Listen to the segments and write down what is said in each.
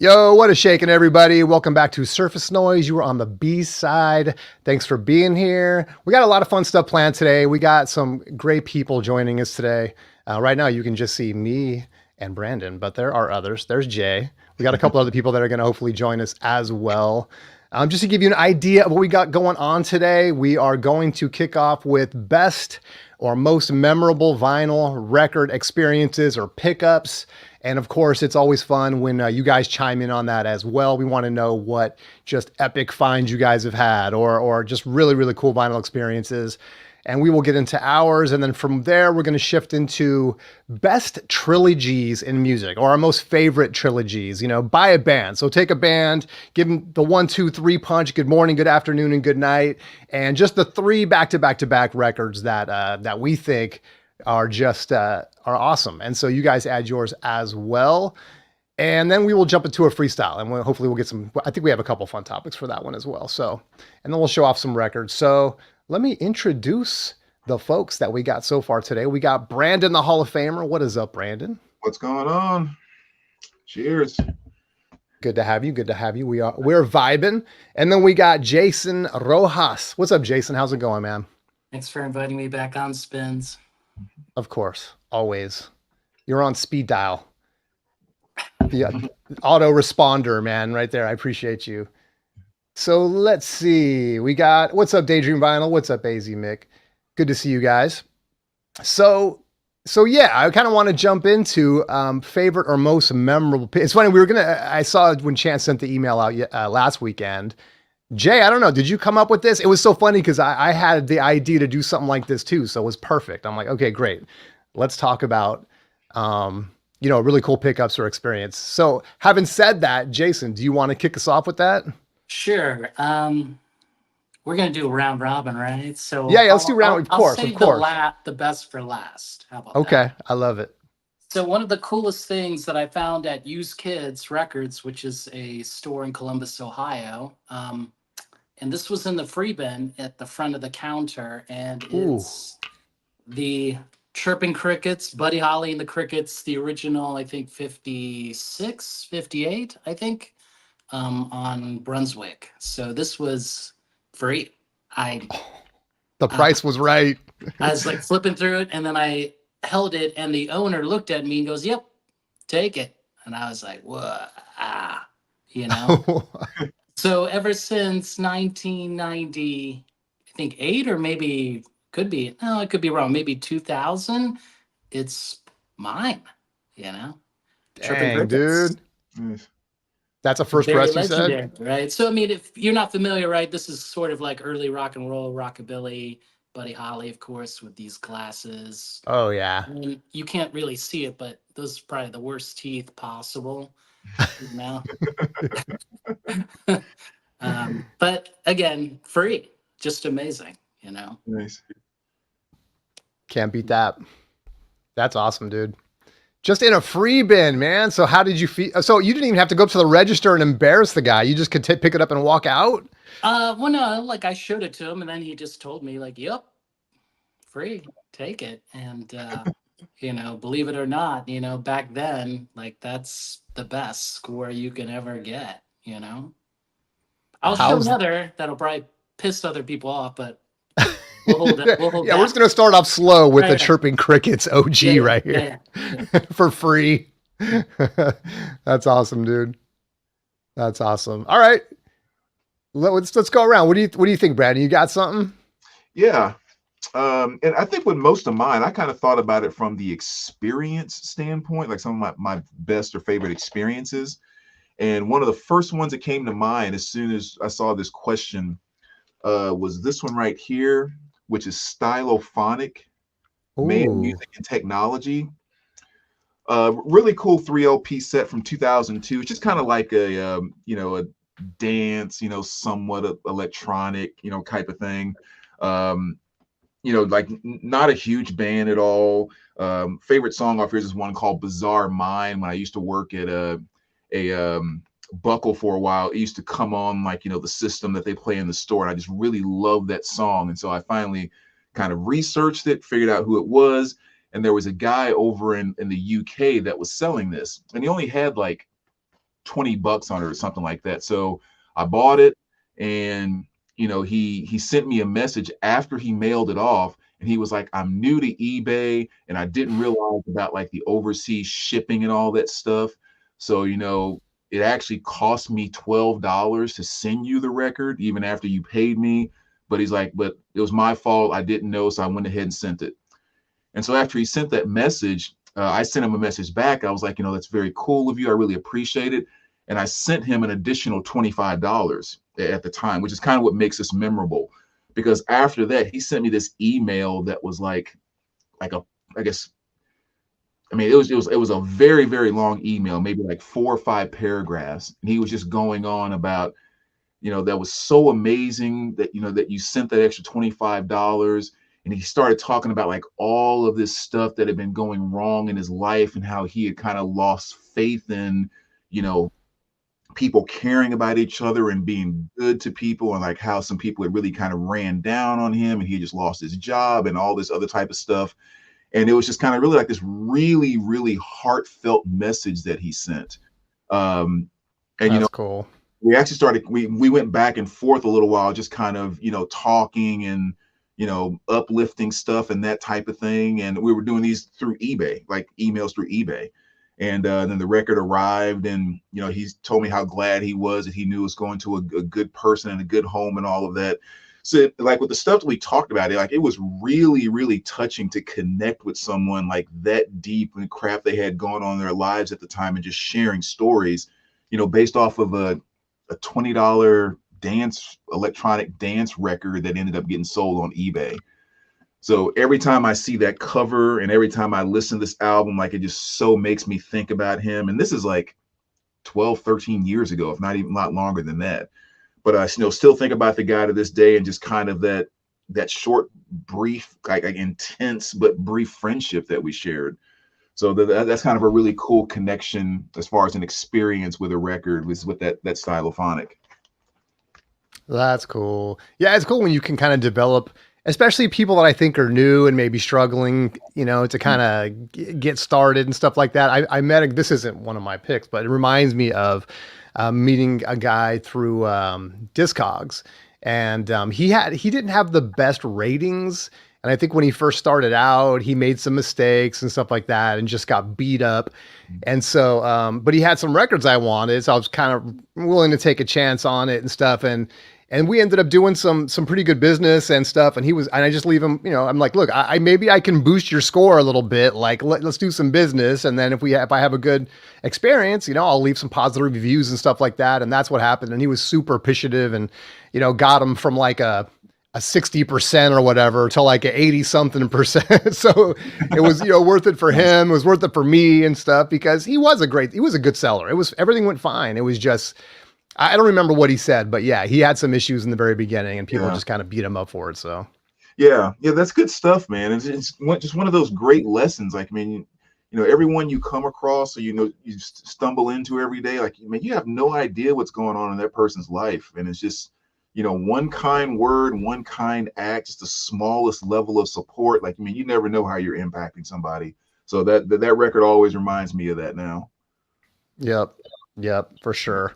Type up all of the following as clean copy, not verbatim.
Yo, what is shaking, everybody? Welcome back to Surface Noise. You were on the B side. Thanks for being here. We got a lot of fun stuff planned today. We got some great people joining us today. Right now, you can just see me and Brandon, but there are others. There's Jay. We got a couple other people that are going to hopefully join us as well. Just to give you an idea of what we got going on today, we are going to kick off with best or most memorable vinyl record experiences or pickups. And of course, it's always fun when you guys chime in on that as well. We want to know what just epic finds you guys have had or just really, really cool vinyl experiences. And we will get into ours. And then from there, we're going to shift into best trilogies in music or our most favorite trilogies, by a band. So take a band, give them the 1, 2, 3 punch, good morning, good afternoon, and good night. And just the 3 back-to-back-to-back records that we think are just are awesome. And so you guys add yours as well. And then we will jump into a freestyle and hopefully we'll get I think we have a couple fun topics for that one as well. So, and then we'll show off some records. So let me introduce the folks that we got so far today. We got Brandon, the Hall of Famer. What is up, Brandon? What's going on? Cheers. Good to have you. Good to have you. We're vibing. And then we got Jason Rojas. What's up, Jason? How's it going, man? Thanks for inviting me back on Spins. Of course, always. You're on speed dial. The auto responder, man, right there. I appreciate you. So let's see. We got, what's up, Daydream Vinyl? What's up, AZ Mick? Good to see you guys. So yeah, I kind of want to jump into favorite or most memorable. It's funny, I saw when Chance sent the email out last weekend. Jay, I don't know, did you come up with this? It was so funny because I had the idea to do something like this too, so it was perfect. I'm like, okay, great. Let's talk about, really cool pickups or experience. So having said that, Jason, do you want to kick us off with that? Sure. We're going to do a round robin, right? So yeah, let's do round, I'll save the best for last. How about that? Okay, I love it. So one of the coolest things that I found at Used Kids Records, which is a store in Columbus, Ohio, and this was in the free bin at the front of the counter, and it's the Chirping Crickets, Buddy Holly and the Crickets, the original, I think 56, 58, I think, on Brunswick. So this was free. The price was right. I was like flipping through it, and then I held it, and the owner looked at me and goes, "Yep, take it." And I was like, "What?" So ever since 1990, I think 8 or maybe could be, no, I could be wrong. Maybe 2000. It's mine. Dang, dude. That's a first press, you said? Right. So I mean, if you're not familiar, right, this is sort of like early rock and roll, rockabilly. Buddy Holly, of course, with these glasses. Oh, yeah. I mean, you can't really see it, but those are probably the worst teeth possible. But again, free. Just amazing, Nice. Can't beat that. That's awesome, dude. Just in a free bin, man. So how did you feel? So you didn't even have to go up to the register and embarrass the guy. You just could pick it up and walk out? Well, no, like I showed it to him, and then he just told me, like, "Yep, free, take it." And believe it or not, back then, like, that's the best score you can ever get. I'll show another that'll probably piss other people off, but we'll hold it. Yeah, we're just gonna start off slow with the Chirping Crickets OG right here for free. That's awesome, dude. That's awesome. All right. Let's go around. What do you think, Brandon? You got something? Yeah. And I think with most of mine, I kind of thought about it from the experience standpoint, like some of my best or favorite experiences. And one of the first ones that came to mind as soon as I saw this question was this one right here, which is Stylophonic, Made in Music and Technology. Really cool 3 LP set from 2002. It's just kind of like a dance, somewhat electronic, type of thing. Like not a huge band at all. Favorite song off here is one called Bizarre Mind. When I used to work at a Buckle for a while, it used to come on like, the system that they play in the store. And I just really loved that song. And so I finally kind of researched it, figured out who it was. And there was a guy over in the UK that was selling this. And he only had like $20 on it or something like that. So I bought it, and he sent me a message after he mailed it off, and he was like, I'm new to eBay and I didn't realize about like the overseas shipping and all that stuff. So, it actually cost me $12 to send you the record, even after you paid me. But he's like, but it was my fault. I didn't know. So I went ahead and sent it. And so after he sent that message, I sent him a message back. I was like, that's very cool of you. I really appreciate it. And I sent him an additional $25 at the time, which is kind of what makes this memorable. Because after that, he sent me this email that was like I guess, I mean, it was a very, very long email, maybe like 4 or 5 paragraphs. And he was just going on about, that was so amazing that, that you sent that extra $25. And he started talking about like all of this stuff that had been going wrong in his life and how he had kind of lost faith in, people caring about each other and being good to people, and like how some people had really kind of ran down on him and he just lost his job and all this other type of stuff. And it was just kind of really like this really, really heartfelt message that he sent. And That's cool. we actually started, we went back and forth a little while, just kind of, talking and, uplifting stuff and that type of thing. And we were doing these through eBay, like emails through eBay. And then the record arrived, and, he told me how glad he was that he knew it was going to a good person and a good home and all of that. So like with the stuff that we talked about, it was really, really touching to connect with someone like that deep and crap they had going on in their lives at the time, and just sharing stories, based off of a $20 electronic dance record that ended up getting sold on eBay. So every time I see that cover and every time I listen to this album, like it just so makes me think about him. And this is like 12, 13 years ago, if not even a lot longer than that. But I still think about the guy to this day, and just kind of that short, brief, like intense but brief friendship that we shared. So that's kind of a really cool connection as far as an experience with a record, with that stylophonic. That's cool. Yeah, it's cool when you can kind of develop, especially people that I think are new and maybe struggling, to kind of get started and stuff like that. This isn't one of my picks, but it reminds me of meeting a guy through Discogs, and he didn't have the best ratings. And I think when he first started out, he made some mistakes and stuff like that and just got beat up. And so, but he had some records I wanted, so I was kind of willing to take a chance on it and stuff. And we ended up doing some pretty good business and stuff. And I just leave him, I'm like, look, I maybe I can boost your score a little bit. Like, let's do some business. And then if I have a good experience, I'll leave some positive reviews and stuff like that. And that's what happened. And he was super appreciative, and, got him from like a 60% or whatever to like a 80 something percent. So it was, worth it for him. It was worth it for me and stuff, because he was a good seller. Everything went fine. It was just, I don't remember what he said, but yeah, he had some issues in the very beginning, and people just kind of beat him up for it. So yeah, that's good stuff, man. It's just one of those great lessons. Like, I mean, everyone you come across or you stumble into every day, like, you have no idea what's going on in that person's life, and it's just, one kind word, one kind act, just the smallest level of support. Like, you never know how you're impacting somebody. So that record always reminds me of that now. Yep, for sure.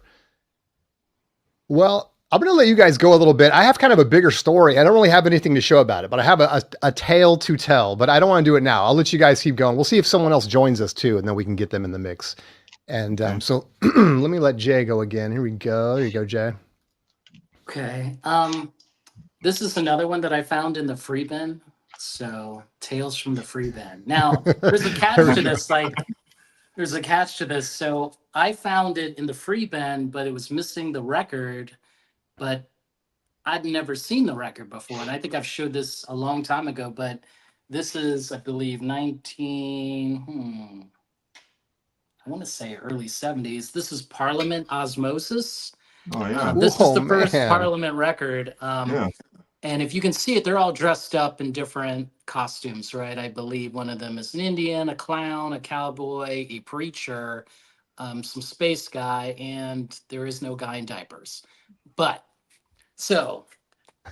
Well, I'm going to let you guys go a little bit. I have kind of a bigger story. I don't really have anything to show about it, but I have a tale to tell, but I don't want to do it now. I'll let you guys keep going. We'll see if someone else joins us too, and then we can get them in the mix. And so let me let Jay go again. Here we go. There you go, Jay. Okay. This is another one that I found in the free bin. So Tales from the free bin. Now, there's a catch to this. There's a catch to this. So I found it in the free bin, but it was missing the record. But I'd never seen the record before. And I think I've showed this a long time ago. But this is, I believe, I want to say early 70s. This is Parliament Osmosis. Oh, yeah. This is the first Parliament record. Yeah. And if you can see it, they're all dressed up in different costumes, right? I believe one of them is an Indian, a clown, a cowboy, a preacher, some space guy, and there is no guy in diapers. But so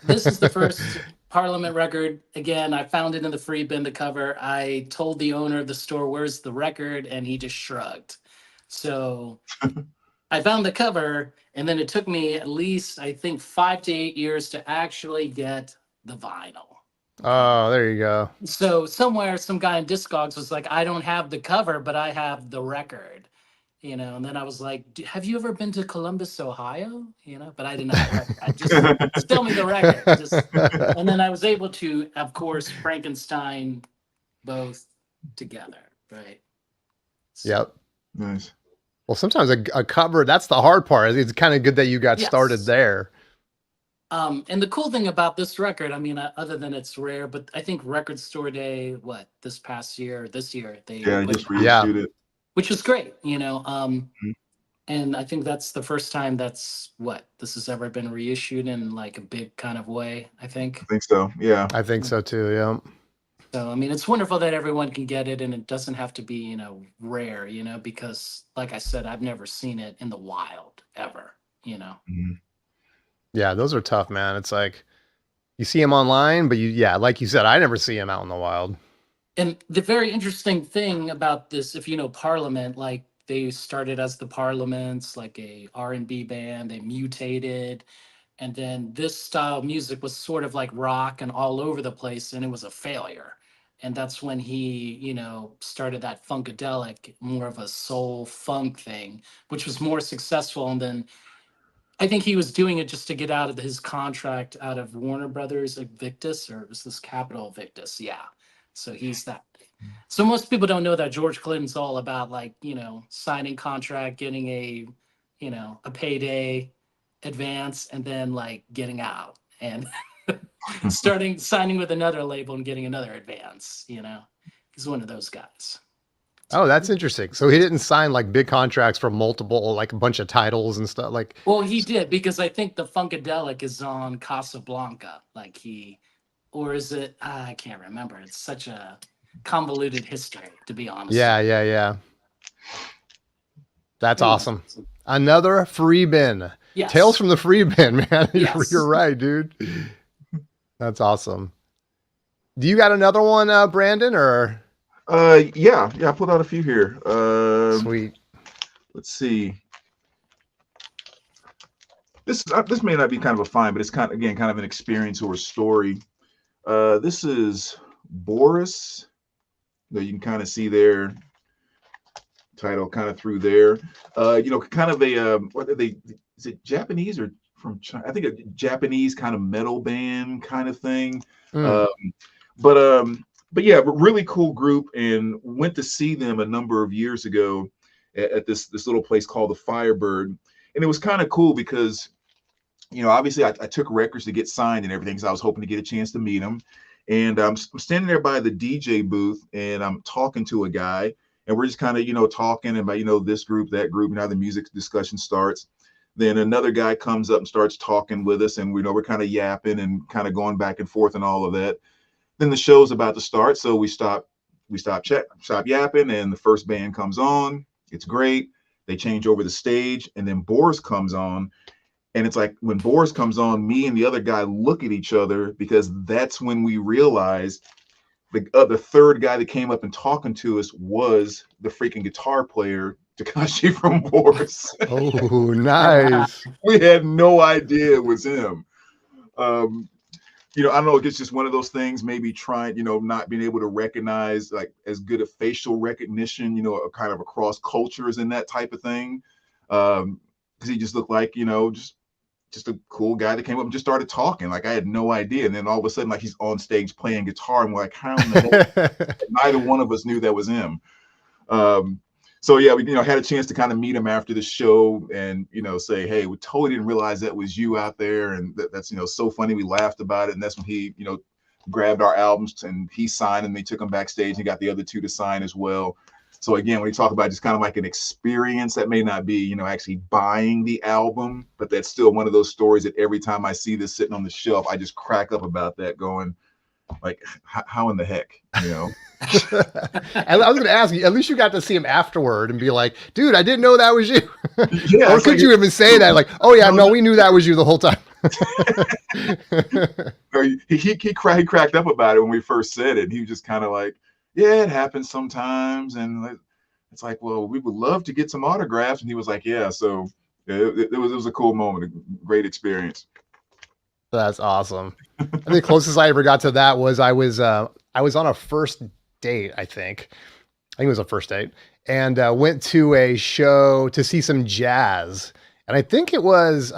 this is the first Parliament record. Again, I found it in the free bin, the cover. I told the owner of the store, "Where's the record?" And he just shrugged. So I found the cover, and then it took me at least, I think, 5 to 8 years to actually get the vinyl. Okay. Oh, there you go. So somewhere, some guy in Discogs was like, I don't have the cover, but I have the record. And then I was like, have you ever been to Columbus, Ohio? But I didn't have the record. I just tell me the record. And then I was able to, of course, Frankenstein both together, right? Yep. Nice. Well, sometimes a cover, that's the hard part. It's kind of good that you got started Yes. there. And the cool thing about this record, I mean, other than it's rare, but I think Record Store Day, this year, they just reissued it, which was great, Mhm. and I think that's the first time this has ever been reissued in like a big kind of way, I think. I think so. Yeah. I think so too. Yeah. So, I mean, it's wonderful that everyone can get it and it doesn't have to be, rare, because like I said, I've never seen it in the wild ever, Mhm. Yeah, those are tough, man. It's like you see them online, but like you said, I never see them out in the wild. And the very interesting thing about this, if you know Parliament, like they started as the Parliaments, like a R&B band, they mutated, and then this style of music was sort of like rock and all over the place, and it was a failure. And that's when he, started that funkadelic, more of a soul funk thing, which was more successful. And then I think he was doing it just to get out of his contract out of Warner Brothers Victus, or was this Capitol Victus? Yeah. So he's that. So most people don't know that George Clinton's all about like, signing contract, getting a payday advance, and then like getting out and signing with another label and getting another advance, He's one of those guys. Oh, that's interesting. So he didn't sign like big contracts for multiple, like a bunch of titles and stuff. Like, Well, he did, because I think the Funkadelic is on Casablanca. Or is it? I can't remember. It's such a convoluted history, to be honest. Yeah. That's awesome. Another free bin. Yes. Tales from the free bin, man. Yes. You're right, dude. That's awesome. Do you got another one, Brandon, or? Yeah. I pulled out a few here. Sweet. Let's see. This may not be kind of a find, but it's kind of an experience or a story. This is Boris. You can kind of see their title kind of through there. Kind of a what are they? Is it Japanese or from China? I think a Japanese kind of metal band kind of thing. But yeah, really cool group, and went to see them a number of years ago at this little place called the Firebird, and it was kind of cool because, obviously I took records to get signed and everything, so I was hoping to get a chance to meet them. And I'm standing there by the DJ booth, and I'm talking to a guy, and we're just kind of talking about this group, that group, and how the music discussion starts. Then another guy comes up and starts talking with us, and we're kind of yapping and kind of going back and forth and all of that. Then the show's about to start, so we stop yapping, and the first band comes on. It's great. They change over the stage, and then Boris comes on. And it's like when Boris comes on, me and the other guy look at each other, because that's when we realize the third guy that came up and talking to us was the freaking guitar player, Takashi from Boris. Oh, nice. We had no idea it was him. I don't know, it's just one of those things, maybe trying, not being able to recognize like as good a facial recognition, kind of across cultures and that type of thing. Because he just looked like, just a cool guy that came up and just started talking. Like I had no idea. And then all of a sudden, like he's on stage playing guitar, and we're like, how in the heck? Neither one of us knew that was him. So yeah, we had a chance to kind of meet him after the show, and say, hey, we totally didn't realize that was you out there, and that's so funny. We laughed about it, and that's when he grabbed our albums and he signed, and they took them backstage and got the other two to sign as well. So again, when you talk about just kind of like an experience that may not be, actually buying the album, but that's still one of those stories that every time I see this sitting on the shelf, I just crack up about that, going like, how in the heck, I was going to ask you, at least you got to see him afterward and be like, dude, I didn't know that was you. Yeah, or could you even say that? Like, oh yeah, no, we knew that was you the whole time. he cracked up about it when we first said it. He was just kind of like, yeah, it happens sometimes. And It's like, well, we would love to get some autographs. And he was like, yeah. So it was a cool moment, a great experience. That's awesome. And the closest I ever got to that was I was on a first date, I think. I think it was a first date, and went to a show to see some jazz. And I think it was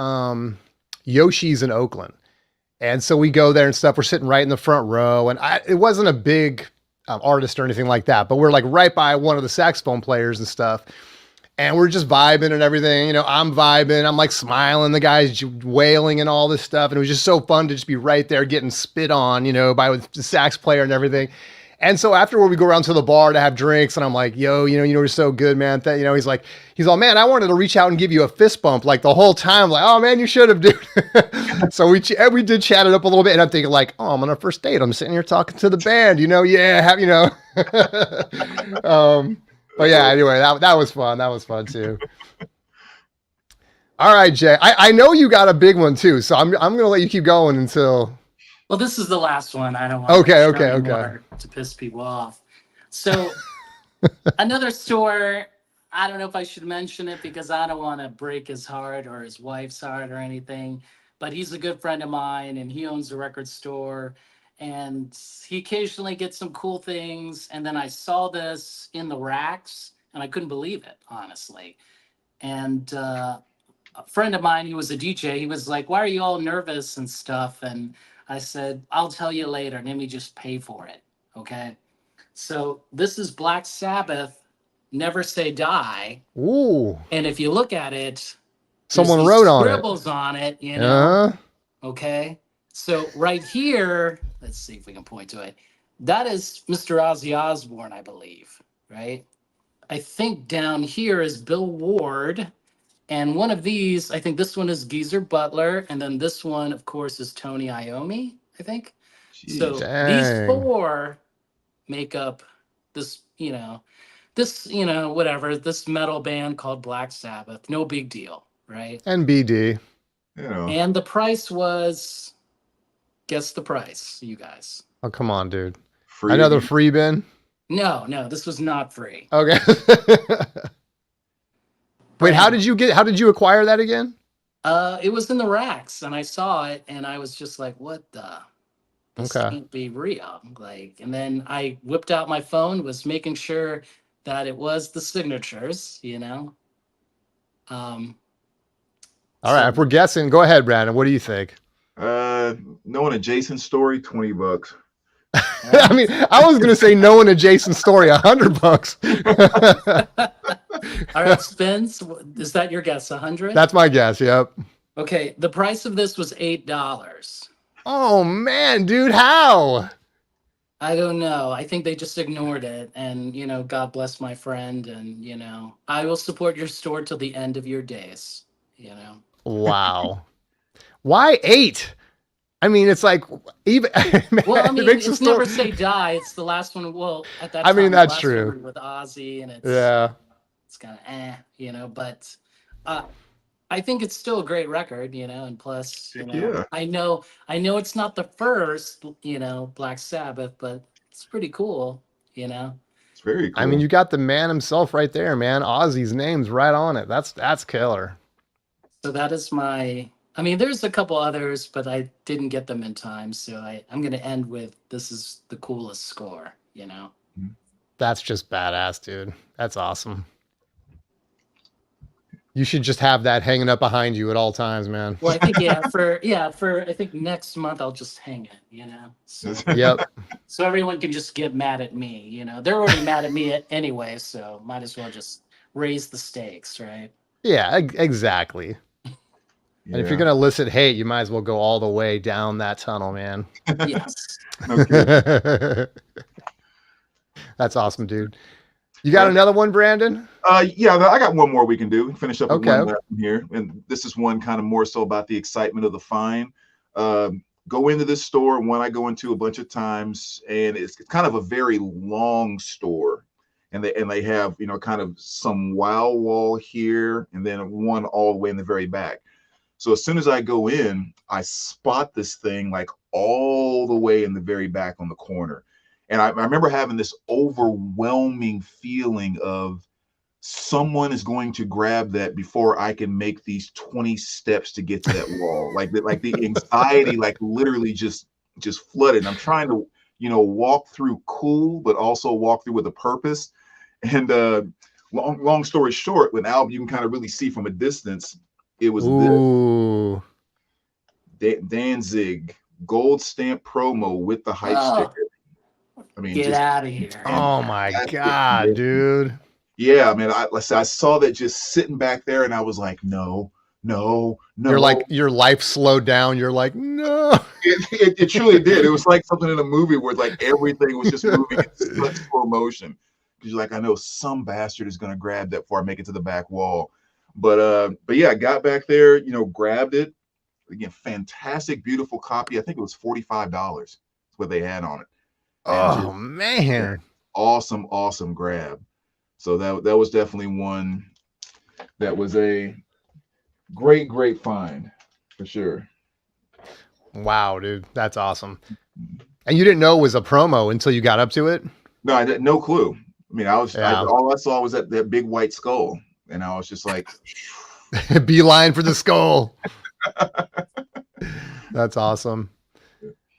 Yoshi's in Oakland. And so we go there and stuff. We're sitting right in the front row, and it wasn't a big artist or anything like that, but we're like right by one of the saxophone players and stuff. And we're just vibing and everything. You know, I'm vibing. I'm like smiling. The guy's wailing and all this stuff. And it was just so fun to just be right there getting spit on, you know, by the sax player and everything. And so afterward, we go around to the bar to have drinks, and I'm like, "Yo, you're so good, man." You know, he's all, "Man, I wanted to reach out and give you a fist bump like the whole time." I'm like, "Oh man, you should have, dude." So we did chat it up a little bit, and I'm thinking like, "Oh, I'm on a first date. I'm sitting here talking to the band, you know, yeah, have you know." But yeah, anyway, that was fun. That was fun too. All right, Jay. I know you got a big one too, so I'm gonna let you keep going until. Well, this is the last one. I don't want Okay. to piss people off. So another store, I don't know if I should mention it because I don't want to break his heart or his wife's heart or anything, but he's a good friend of mine and he owns a record store and he occasionally gets some cool things. And then I saw this in the racks and I couldn't believe it, honestly. And a friend of mine who was a DJ, he was like, "Why are you all nervous and stuff?" And I said, "I'll tell you later. Let me just pay for it." Okay. So this is Black Sabbath, Never Say Die. Ooh. And if you look at it, someone wrote on it. Scribbles on it, you know. Okay. So right here, let's see if we can point to it. That is Mr. Ozzy Osbourne, I believe, right? I think down here is Bill Ward. And one of these, I think this one is Geezer Butler. And then this one, of course, is Tony Iommi, I think. Jeez. So these four make up this, whatever, this metal band called Black Sabbath. No big deal, right? And BD. And the price was, guess the price, you guys. Oh, come on, dude. Free Another free bin? No, this was not free. Okay. Wait, how did you acquire that again? It was in the racks and I saw it and I was just like, what the? This can't be real. Like, and then I whipped out my phone, was making sure that it was the signatures, you know. All right, if we're guessing, go ahead, Brandon. What do you think? Knowing a Jason story, $20. I mean, I was gonna say knowing a Jason story, $100. All right, Spence, is that your guess? 100? That's my guess. Yep. Okay, the price of this was $8. Oh man, dude, how? I don't know. I think they just ignored it, and God bless my friend, and I will support your store till the end of your days. Wow. Why 8? I mean, it's like even. Well, I mean, it's Never Say Die. It's the last one. Well, at that time, I mean, that's true. With Ozzy, and it's kind of but I think it's still a great record, and plus, I know it's not the first, Black Sabbath, but it's pretty cool, It's very cool. I mean, you got the man himself right there, man. Ozzy's name's right on it. That's killer. So that is my. I mean, there's a couple others, but I didn't get them in time. So I'm going to end with this is the coolest score, That's just badass, dude. That's awesome. You should just have that hanging up behind you at all times, man. Well, I think, for I think next month I'll just hang it, So, yep. So everyone can just get mad at me, They're already mad at me anyway, so might as well just raise the stakes, right? Yeah, exactly. And if you're going to elicit hate, you might as well go all the way down that tunnel, man. Yes. That's awesome, dude. You got another one, Brandon? Yeah, I got one more we can do. Finish up with one left here. And this is one kind of more so about the excitement of the find. Go into this store, one I go into a bunch of times, and it's kind of a very long store. And they have, kind of some wow wall here, and then one all the way in the very back. So as soon as I go in, I spot this thing like all the way in the very back on the corner. And I remember having this overwhelming feeling of someone is going to grab that before I can make these 20 steps to get to that wall. Like the anxiety, like literally just flooded. And I'm trying to, walk through cool, but also walk through with a purpose. And long story short, when album you can kind of really see from a distance, it was Ooh. this Danzig gold stamp promo with the hype sticker. I mean, get out of here. Oh my God, dude. Yeah, man. I saw that just sitting back there, and I was like, no. You're like, your life slowed down. You're like, no. It truly did. It was like something in a movie where like everything was just moving in such slow motion. Because you're like, I know some bastard is gonna grab that before I make it to the back wall. But yeah, I got back there, grabbed it. Again, fantastic, beautiful copy. I think it was $45. That's what they had on it. Oh man. Awesome grab. So that was definitely one that was a great find for sure. Wow, dude, that's awesome. And you didn't know it was a promo until you got up to it? No, I had no clue. I mean, all I saw was that big white skull, and I was just like, beeline for the skull. That's awesome.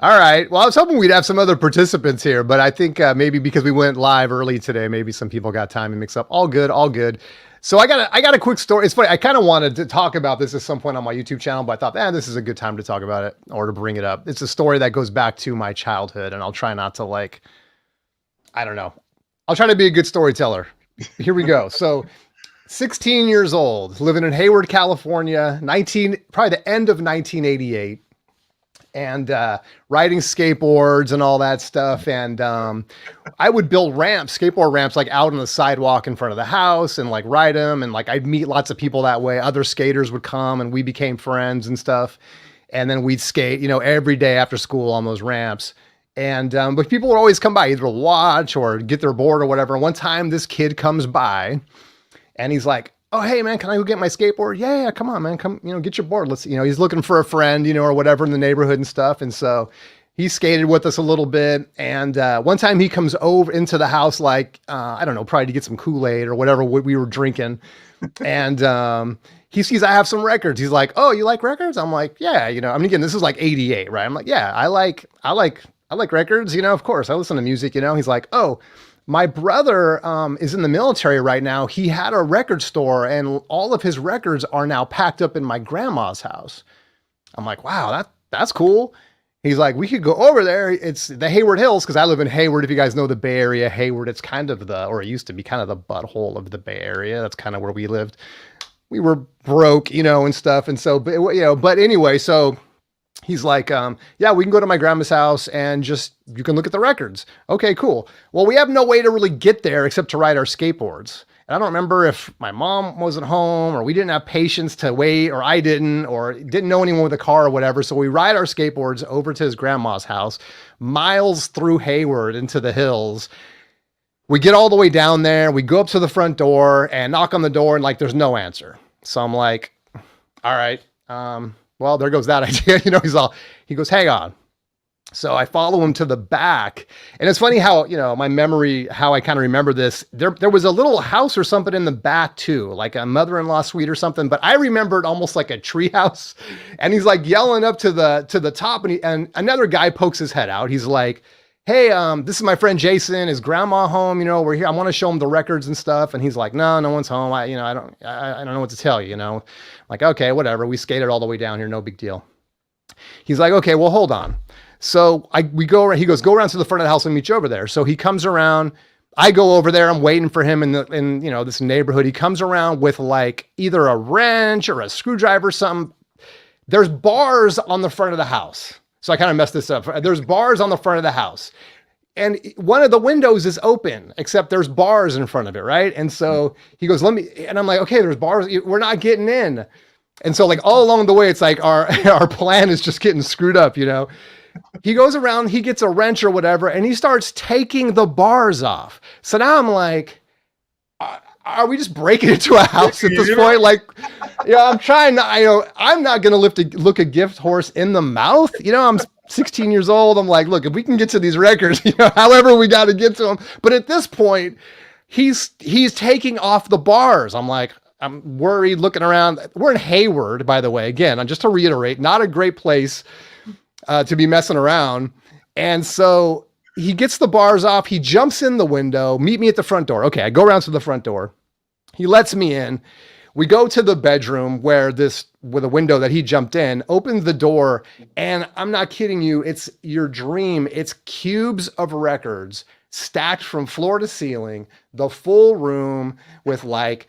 All right. Well, I was hoping we'd have some other participants here, but I think maybe because we went live early today, maybe some people got time to mix up. All good. So I got a quick story. It's funny. I kind of wanted to talk about this at some point on my YouTube channel, but I thought, this is a good time to talk about it or to bring it up. It's a story that goes back to my childhood, and I'll try not to I don't know. I'll try to be a good storyteller. Here we go. So 16 years old, living in Hayward, California, probably the end of 1988. And riding skateboards and all that stuff. And I would build skateboard ramps, like out on the sidewalk in front of the house and like ride them. And like I'd meet lots of people that way. Other skaters would come and we became friends and stuff. And then we'd skate, every day after school on those ramps. And but people would always come by either to watch or get their board or whatever. And one time this kid comes by and he's like, oh, hey man, can I go get my skateboard? Yeah, come on, man. Come, get your board. Let's, he's looking for a friend, or whatever in the neighborhood and stuff. And so he skated with us a little bit. And one time he comes over into the house, like, I don't know, probably to get some Kool-Aid or whatever we were drinking. And he sees I have some records. He's like, oh, you like records? I'm like, yeah, I mean, again, this is like 88, right? I'm like, yeah, I like records, of course I listen to music, He's like, oh, my brother is in the military right now. He had a record store and all of his records are now packed up in my grandma's house. I'm like, wow, that's cool. He's like, we could go over there. It's the Hayward Hills, because I live in Hayward. If you guys know the Bay Area, Hayward, it's kind of it used to be kind of the butthole of the Bay Area. That's kind of where we lived. We were broke, and stuff. And so, but anyway, so he's like, yeah, we can go to my grandma's house and you can look at the records. Okay, cool. Well, we have no way to really get there except to ride our skateboards. And I don't remember if my mom wasn't home or we didn't have patience to wait or I didn't or didn't know anyone with a car or whatever. So we ride our skateboards over to his grandma's house, miles through Hayward into the hills. We get all the way down there. We go up to the front door and knock on the door and there's no answer. So I'm like, all right, well, there goes that idea. He goes, hang on. So I follow him to the back. And it's funny how, my memory, how I kind of remember this. There was a little house or something in the back too, like a mother-in-law suite or something. But I remembered almost like a tree house. And he's like yelling up to the top. And another guy pokes his head out. He's like, hey, this is my friend Jason. Is grandma home? We're here. I want to show him the records and stuff. And he's like, no one's home. I don't know what to tell you, Like, okay, whatever. We skated all the way down here. No big deal. He's like, okay, well, hold on. So he goes, go around to the front of the house and meet you over there. So he comes around. I go over there. I'm waiting for him in this neighborhood. He comes around with like either a wrench or a screwdriver or something. There's bars on the front of the house. So I kind of messed this up. There's bars on the front of the house. And one of the windows is open, except there's bars in front of it, right? And so he goes, and I'm like, okay, there's bars. We're not getting in. And so like all along the way, it's like our plan is just getting screwed up, He goes around, he gets a wrench or whatever, and he starts taking the bars off. So now I'm like, are we just breaking into a house at this point? Like, I'm trying not, I'm not going to look a gift horse in the mouth. I'm 16 years old. I'm like, look, if we can get to these records, however we got to get to them. But at this point, he's taking off the bars. I'm like, I'm worried, looking around. We're in Hayward, by the way. Again, just to reiterate, not a great place to be messing around. And so he gets the bars off. He jumps in the window. Meet me at the front door. Okay, I go around to the front door. He lets me in. We go to the bedroom with a window that he jumped in, opens the door, and I'm not kidding you. It's your dream. It's cubes of records stacked from floor to ceiling, the full room with like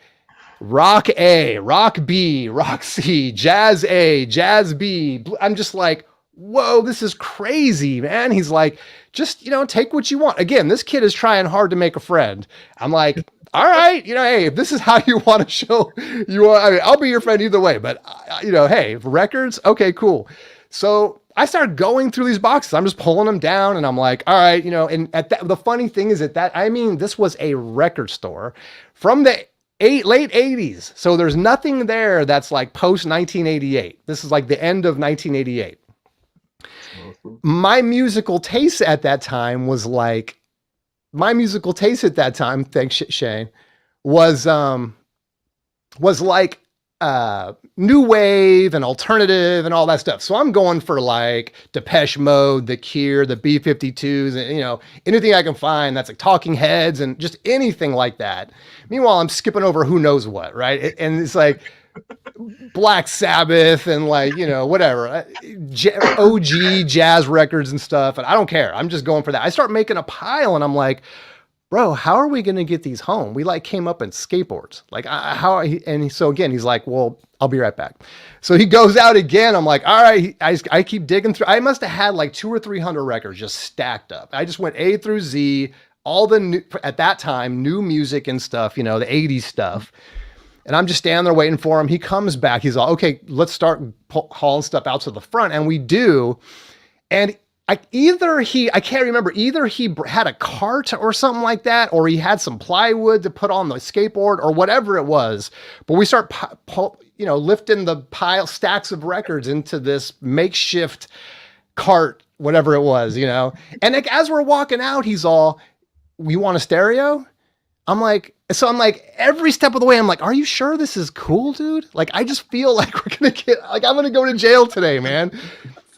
rock A, rock B, rock C, jazz A, jazz B. I'm just like, whoa, this is crazy, man. He's like, just, take what you want. Again, this kid is trying hard to make a friend. I'm like, all right, hey, if this is how you want to show I'll be your friend either way, but hey, records. Okay, cool. So I started going through these boxes. I'm just pulling them down and I'm like, all right, and the funny thing is this was a record store from the late 80s. So there's nothing there that's like post 1988. This is like the end of 1988. Awesome. My musical taste at that time, thanks Shane, was like new wave and alternative and all that stuff. So I'm going for like Depeche Mode, The Cure, the B-52s, and anything I can find that's like Talking Heads and just anything like that. Meanwhile, I'm skipping over who knows what, right? And it's like Black Sabbath and like, whatever, OG jazz records and stuff. And I don't care. I'm just going for that. I start making a pile and I'm like, bro, how are we going to get these home? We like came up in skateboards. Like so again, he's like, well, I'll be right back. So he goes out again. I'm like, all right. I keep digging through. I must have had like 200 or 300 records just stacked up. I just went A through Z, all the new, at that time, new music and stuff, the 80s stuff. And I'm just standing there waiting for him. He comes back. He's all, okay, let's start hauling stuff out to the front. And we do. And I can't remember, either he had a cart or something like that, or he had some plywood to put on the skateboard or whatever it was. But we start, lifting the stacks of records into this makeshift cart, whatever it was, And like, as we're walking out, he's all, we want a stereo? I'm like, every step of the way, I'm like, are you sure this is cool, dude? Like, I just feel like I'm going to go to jail today, man.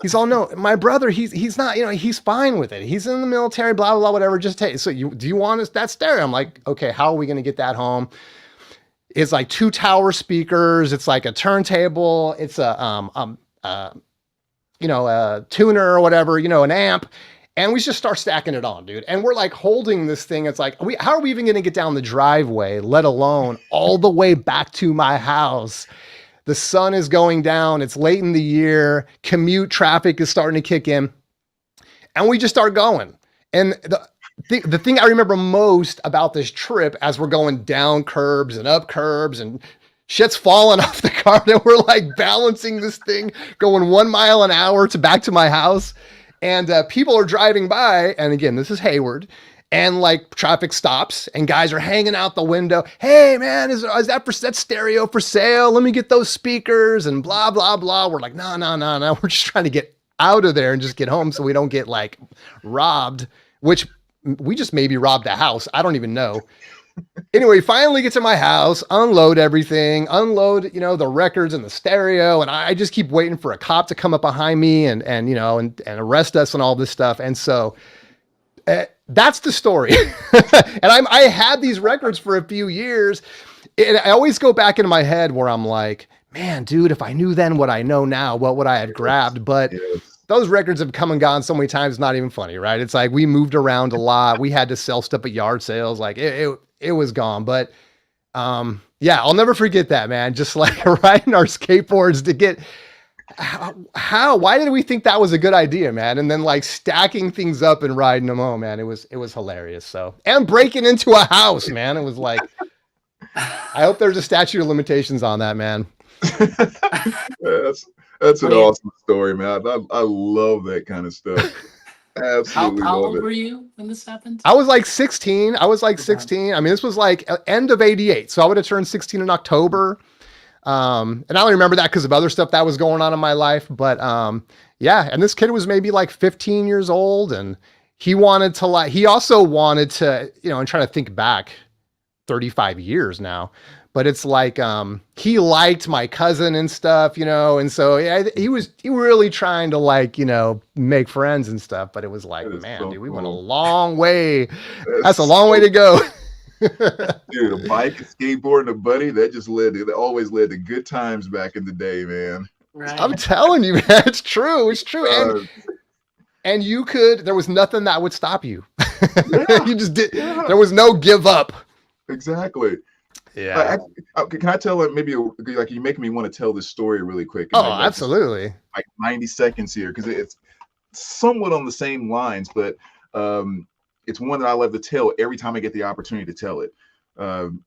He's all, no, my brother, he's not, he's fine with it. He's in the military, blah, blah, blah, whatever. Just take, do you want that stereo? I'm like, okay, how are we going to get that home? It's like 2 tower speakers. It's like a turntable. It's a tuner or whatever, an amp. And we just start stacking it on, dude. And we're like holding this thing. It's like, how are we even going to get down the driveway, let alone all the way back to my house? The sun is going down. It's late in the year. Commute traffic is starting to kick in. And we just start going. And the thing I remember most about this trip, as we're going down curbs and up curbs and shit's falling off the car, and we're like balancing this thing going 1 mile an hour back to my house. And people are driving by. And again, this is Hayward. And like traffic stops and guys are hanging out the window. Hey man, is that stereo for sale? Let me get those speakers and blah, blah, blah. We're like, no. We're just trying to get out of there and just get home so we don't get like robbed, which we just maybe robbed a house. I don't even know. Anyway, finally get to my house, unload everything, the records and the stereo. And I just keep waiting for a cop to come up behind me and arrest us and all this stuff. And so, that's the story. And I had these records for a few years. And I always go back into my head where I'm like, man, dude, if I knew then what I know now, what would I have grabbed? But those records have come and gone so many times. It's not even funny, right? It's like we moved around a lot. We had to sell stuff at yard sales. Like it was gone. But I'll never forget that, man. Just like riding our skateboards to get... why did we think that was a good idea, man? And then like stacking things up and riding them home, man. It was hilarious. So, and breaking into a house, man. It was like, I hope there's a statute of limitations on that, man. That's an awesome story, man. I love that kind of stuff. Absolutely. How old were you when this happened? I was like 16. I mean, this was like end of 88. So I would have turned 16 in October. And I only remember that because of other stuff that was going on in my life. But and this kid was maybe like 15 years old, and he also wanted to, and trying to think back, 35 years now. But it's like he liked my cousin and stuff, you know, and so yeah, he was really trying to like, you know, make friends and stuff. But it was like, That is man, so dude, we went a cool. long way. That's a That's long way so to go. dude, a bike, a skateboard, and a buddy, that always led to good times back in the day, man. I'm Right. telling you, man, it's true. It's true. Uh, And you could, there was nothing that would stop you. yeah, You just did, yeah, there was no give up. exactly. Yeah. Can I tell like maybe like you make me want to tell this story really quick and Oh, maybe like just absolutely. like 90 seconds here because it's somewhat on the same lines, but um, it's one that I love to tell every time I get the opportunity to tell it. Um,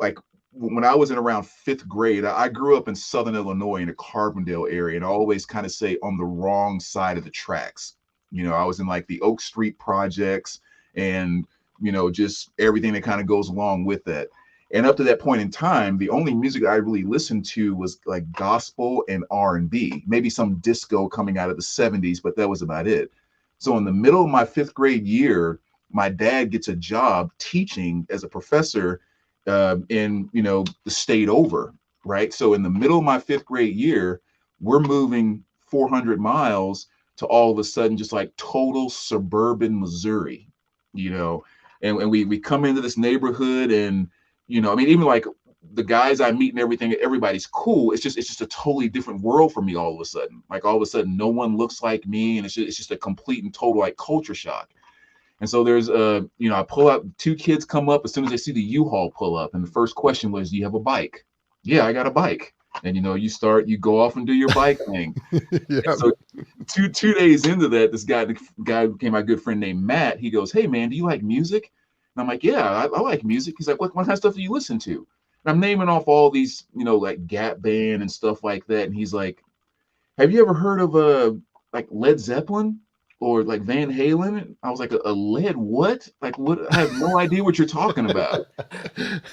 like when I was in around fifth grade, I grew up in Southern Illinois in the Carbondale area, and I always kind of say on the wrong side of the tracks. You know, I was in like the Oak Street projects and, you know, just everything that kind of goes along with that. And up to that point in time, the only music I really listened to was like gospel and R&B, maybe some disco coming out of the 70s, but that was about it. So in the middle of my fifth grade year, my dad gets a job teaching as a professor in, you know, the state over, right? So in the middle of my fifth grade year, we're moving 400 miles to all of a sudden just like total suburban Missouri, you know, and we come into this neighborhood and, you know, I mean, even like the guys I meet and everything, everybody's cool. It's just a totally different world for me all of a sudden. Like all of a sudden, no one looks like me, and it's just a complete and total like culture shock. And so there's you know, I pull up, two kids come up as soon as they see the U-Haul pull up, and the first question was, "Do you have a bike?" "Yeah, I got a bike." And you know, you go off and do your bike thing. Yeah. So two days into that, the guy who became my good friend named Matt, he goes, "Hey man, do you like music?" And I'm like, "Yeah, I like music." He's like, what kind of stuff do you listen to?" And I'm naming off all these, you know, like Gap Band and stuff like that. And he's like, "Have you ever heard of like Led Zeppelin or like Van Halen?" I was like, a lead what? Like what? I have no idea what you're talking about.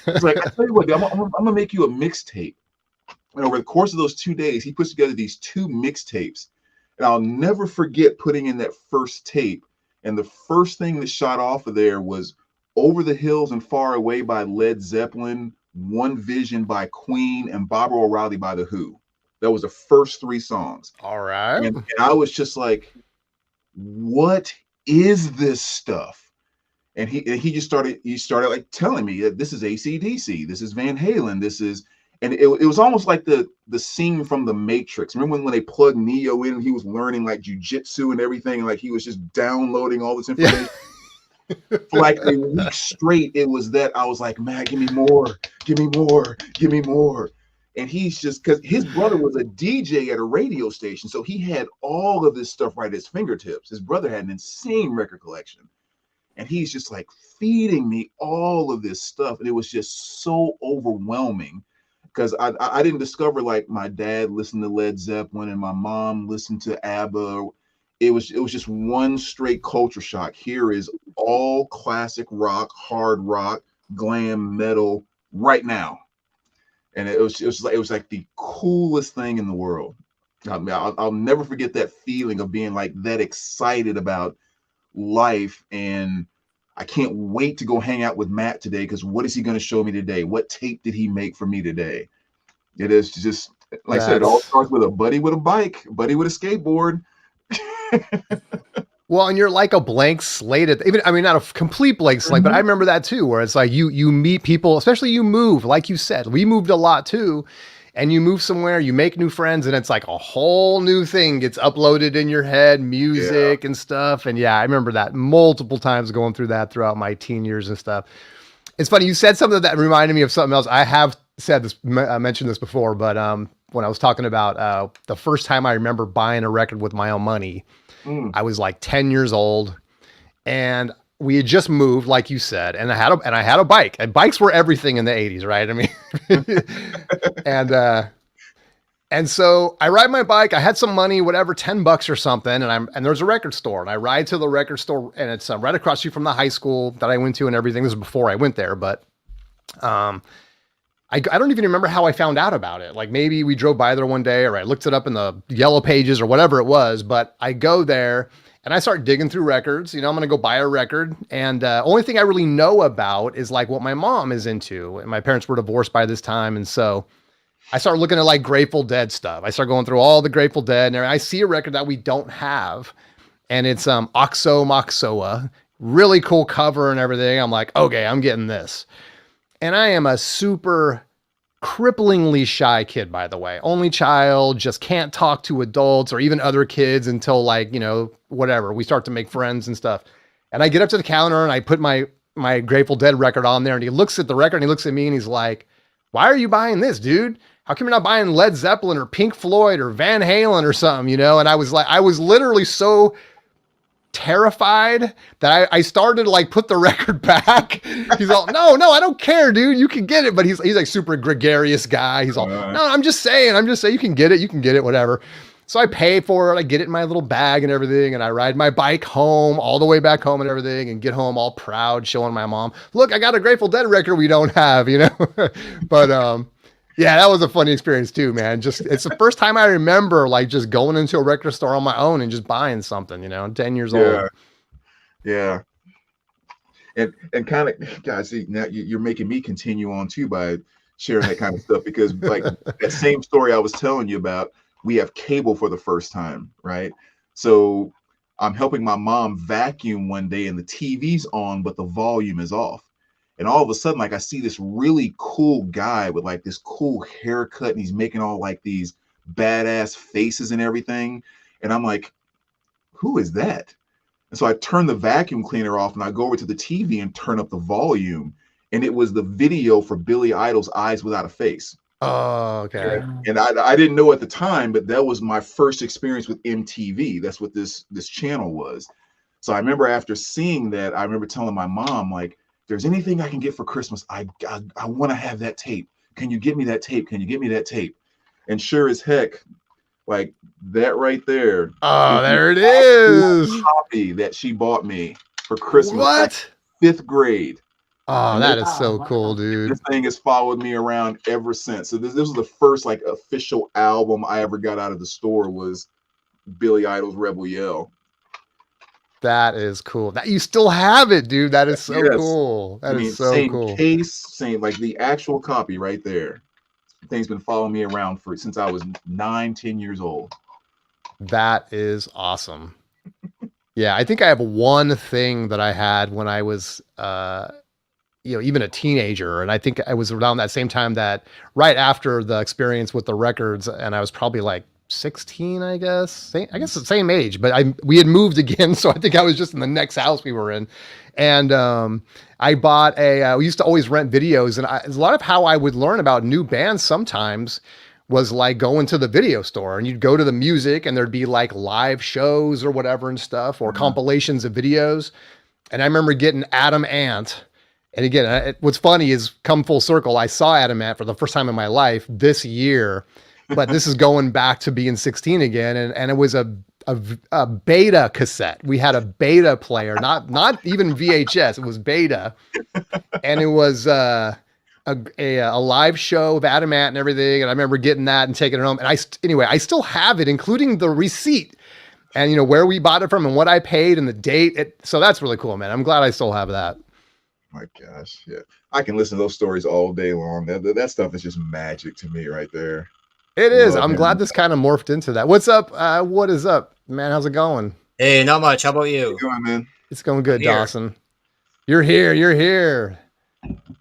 He's like, "I tell you what, I'm gonna make you a mixtape." And over the course of those 2 days, he puts together these two mixtapes. And I'll never forget putting in that first tape. And the first thing that shot off of there was Over the Hills and Far Away by Led Zeppelin, One Vision by Queen, and Barbara O'Reilly by The Who. That was the first three songs. All right. And I was just like, what is this stuff? And he just started like telling me that this is AC/DC, this is Van Halen, this is, and it was almost like the scene from The Matrix. Remember when they plugged Neo in and he was learning like jujitsu and everything, and like he was just downloading all this information for like a week straight. It was that I was like, "Man, give me more, give me more, give me more." And he's just, because his brother was a DJ at a radio station, so he had all of this stuff right at his fingertips. His brother had an insane record collection. And he's just like feeding me all of this stuff. And it was just so overwhelming because I didn't discover like my dad listened to Led Zeppelin and my mom listened to ABBA. It was just one straight culture shock. Here is all classic rock, hard rock, glam metal right now. And it was like the coolest thing in the world. I mean, I'll never forget that feeling of being like that excited about life. And I can't wait to go hang out with Matt today because what is he going to show me today? What tape did he make for me today? It is just like I said, it all starts with a buddy with a bike, a buddy with a skateboard. Well, and you're like a blank slate even, I mean, not a complete blank slate, but I remember that too, where it's like you meet people, especially you move, like you said, we moved a lot too. And you move somewhere, you make new friends, and it's like a whole new thing gets uploaded in your head, music and stuff. And yeah, I remember that multiple times going through that throughout my teen years and stuff. It's funny, you said something that reminded me of something else. I have said this, mentioned this before, but when I was talking about the first time I remember buying a record with my own money, I was like 10 years old, and we had just moved, like you said, and I had a bike, and bikes were everything in the 80s, right? I mean, and so I ride my bike. I had some money, whatever, $10 or something, and there's a record store, and I ride to the record store, and it's right across the street from the high school that I went to and everything. This is before I went there, but I don't even remember how I found out about it. Like maybe we drove by there one day or I looked it up in the yellow pages or whatever it was, but I go there and I start digging through records. You know, I'm going to go buy a record. And only thing I really know about is like what my mom is into. And my parents were divorced by this time. And so I start looking at like Grateful Dead stuff. I start going through all the Grateful Dead and I see a record that we don't have. And it's Oxo Moxoa. Really cool cover and everything. I'm like, okay, I'm getting this. And I am a super cripplingly shy kid, by the way. Only child, just can't talk to adults or even other kids until like, you know, whatever. We start to make friends and stuff. And I get up to the counter and I put my Grateful Dead record on there and he looks at the record and he looks at me and he's like, "Why are you buying this, dude? How come you're not buying Led Zeppelin or Pink Floyd or Van Halen or something?" You know? And I was literally so terrified that I started to like put the record back. He's all, no, I don't care, dude. You can get it. But he's like super gregarious guy. He's all, no, I'm just saying, you can get it, whatever. So I pay for it. I get it in my little bag and everything. And I ride my bike home all the way back home and everything and get home all proud, showing my mom, look, I got a Grateful Dead record we don't have, you know? But, yeah, that was a funny experience too, man. Just it's the first time I remember like just going into a record store on my own and just buying something, you know, 10 years old. Yeah. And kind of, guys, see, now you're making me continue on too by sharing that kind of stuff because like that same story I was telling you about, we have cable for the first time, right? So I'm helping my mom vacuum one day and the TV's on, but the volume is off. And all of a sudden, like I see this really cool guy with like this cool haircut and he's making all like these badass faces and everything. And I'm like, who is that? And so I turn the vacuum cleaner off and I go over to the TV and turn up the volume. And it was the video for Billy Idol's Eyes Without a Face. Oh, okay. And I didn't know at the time, but that was my first experience with MTV. That's what this channel was. So I remember after seeing that, I remember telling my mom, like, if there's anything I can get for Christmas, I want to have that tape. Can you get me that tape? Can you get me that tape? And sure as heck, like that right there. Oh, there it is. Copy that she bought me for Christmas. What? Like 5th grade. Oh, that is so cool, dude. This thing has followed me around ever since. So this was the first like official album I ever got out of the store was Billy Idol's Rebel Yell. That is cool. That you still have it, dude. That is so cool. That is so cool. Same case, same like the actual copy right there. The thing's been following me around since I was 9-10 years old. That is awesome. Yeah, I think I have one thing that I had when I was even a teenager, and I think I was around that same time that right after the experience with the records, and I was probably like 16, I guess. I guess the same age, but we had moved again, so I think I was just in the next house we were in. And I bought we used to always rent videos, and a lot of how I would learn about new bands sometimes was like going to the video store, and you'd go to the music and there'd be like live shows or whatever and stuff, or compilations of videos. And I remember getting Adam Ant. And again, what's funny is come full circle. I saw Adam Ant for the first time in my life this year, but this is going back to being 16 again. And it was a beta cassette. We had a beta player, not even VHS. It was beta. And it was a live show of Adam Ant and everything. And I remember getting that and taking it home. And I still have it, including the receipt and, you know, where we bought it from and what I paid and the date. So that's really cool, man. I'm glad I still have that. My gosh. Yeah. I can listen to those stories all day long. That stuff is just magic to me right there. It is. I'm glad this kind of morphed into that. What's up? What is up, man? How's it going? Hey, not much. How about you? How you going, man? It's going good, Dawson. You're here.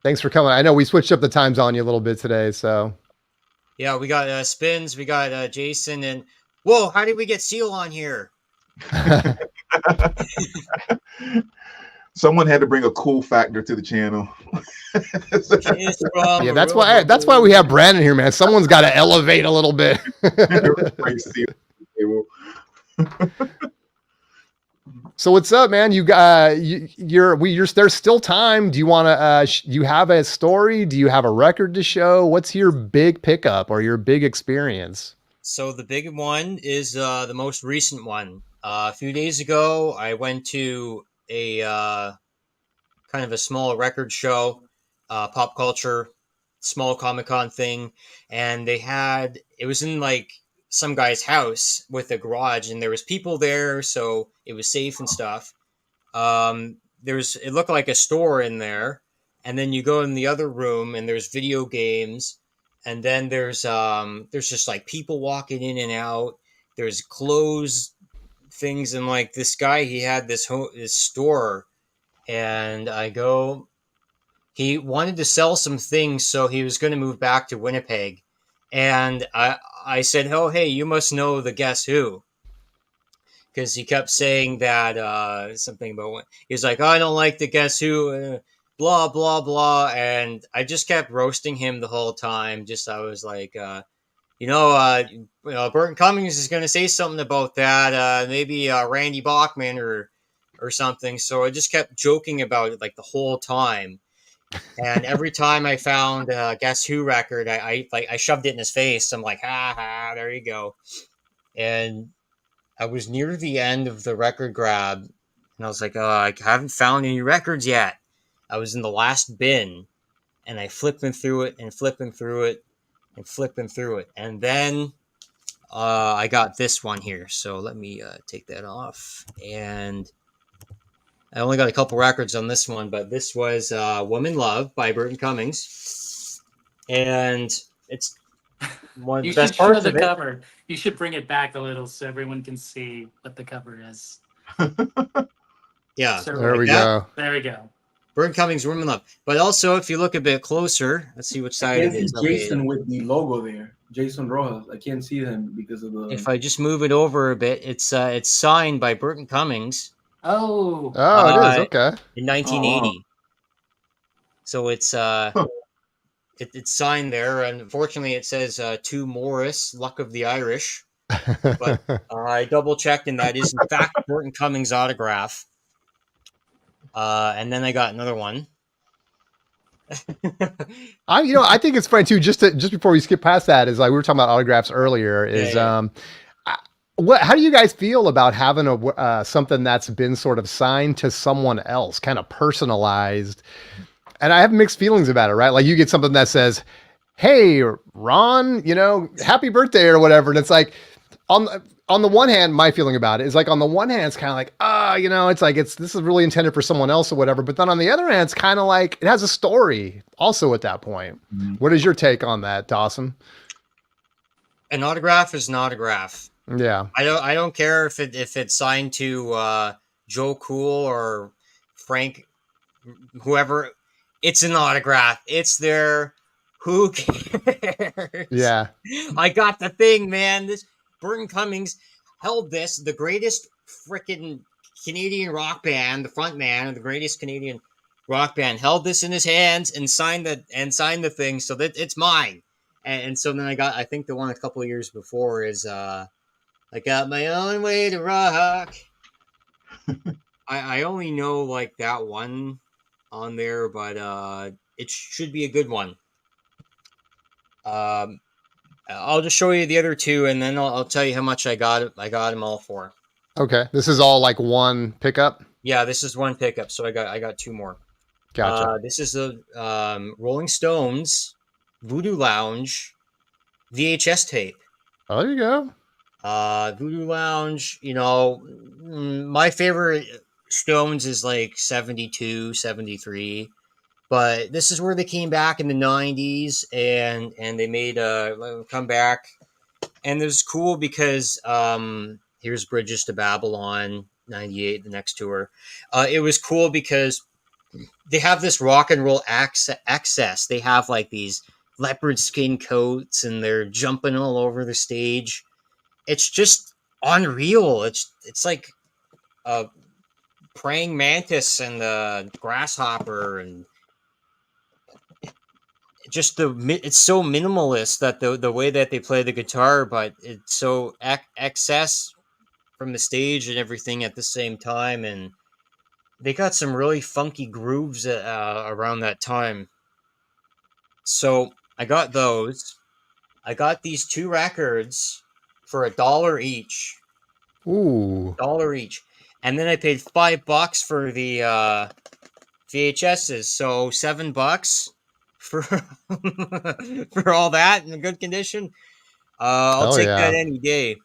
Thanks for coming. I know we switched up the times on you a little bit today, so. Yeah, we got Spins, we got Jason, and whoa, how did we get Seal on here? Someone had to bring a cool factor to the channel. Yeah, that's why we have Brandon here, man. Someone's got to elevate a little bit. So what's up, man? There's still time. Do you want to? You have a story? Do you have a record to show? What's your big pickup or your big experience? So the big one is the most recent one. A few days ago, I went to a kind of a small record show, pop culture small Comic-Con thing, and it was in like some guy's house with a garage, and there was people there, so it was safe and stuff. It looked like a store in there, and then you go in the other room and there's video games, and then there's just like people walking in and out. There's clothes things, and like this guy, he had this store, and he wanted to sell some things, so he was going to move back to Winnipeg, and I said, oh hey, you must know the Guess Who, because he kept saying that something about what he was like, oh, I don't like the Guess Who, blah blah blah, and I just kept roasting him the whole time. I was like, Burton Cummings is going to say something about that, maybe Randy Bachman or something. So I just kept joking about it like the whole time. And every time I found a Guess Who record, I shoved it in his face. I'm like, ha ha, there you go. And I was near the end of the record grab, and I was like, oh, I haven't found any records yet. I was in the last bin, and I flipping through it and flipping through it and flipping through it. And then I got this one here. So let me take that off. And I only got a couple records on this one, but this was Woman Love by Burton Cummings. And it's one of You the should best show parts the of it. cover. You should bring it back a little so everyone can see what the cover is. Yeah, So, There like we that. go. There we go. Burton Cummings, Woman Love. But also, if you look a bit closer, let's see which I side can't it see is. Jason Okay. with the logo there. Jason Rojas. I can't see him because of the. If I just move it over a bit, it's signed by Burton Cummings Oh, Oh, it is. Okay. in Oh, wow. 1980. So it's signed there, and unfortunately it says to Morris, Luck of the Irish. But I double checked, and that is in fact Burton Cummings' autograph. And then I got another one. I think it's funny too. Just before we skip past that, is like we were talking about autographs earlier. Yeah. How do you guys feel about having something that's been sort of signed to someone else, kind of personalized? And I have mixed feelings about it, right? Like you get something that says, "Hey, Ron, happy birthday" or whatever, and it's like on the one hand, my feeling about it is like on the one hand, it's kind of like, it's like this is really intended for someone else or whatever. But then on the other hand, it's kind of like it has a story also at that point. Mhm. What is your take on that, Dawson? An autograph is an autograph. Yeah. I don't care if it's signed to Joe Cool or Frank, whoever. It's an autograph. It's there. Who cares? Yeah. I got the thing, man. This Burton Cummings held this, the greatest freaking Canadian rock band, the front man of the greatest Canadian rock band, held this in his hands and signed the thing, so that it's mine. And so then I think the one a couple of years before is I got my own way to rock. I only know like that one on there, but it should be a good one. I'll just show you the other two, and then I'll tell you how much I got them all for. Okay. This is all like one pickup. Yeah, this is one pickup, so I got two more. Gotcha. This is the Rolling Stones Voodoo Lounge VHS tape. Oh, there you go. Voodoo Lounge, my favorite Stones is like 72, 73. But this is where they came back in the 90s, and they made a comeback. And it was cool because here's Bridges to Babylon, 98, the next tour. It was cool because they have this rock and roll access. They have like these leopard skin coats, and they're jumping all over the stage. It's just unreal. It's like a praying mantis and a grasshopper, and just it's so minimalist that the way that they play the guitar, but it's so excess from the stage and everything at the same time, and they got some really funky grooves around that time. So I got those. I got these two records for $1 each. Ooh. $1 each, and then I paid $5 for the VHSs, so $7 for for all that in good condition, I'll Hell take that yeah. any day.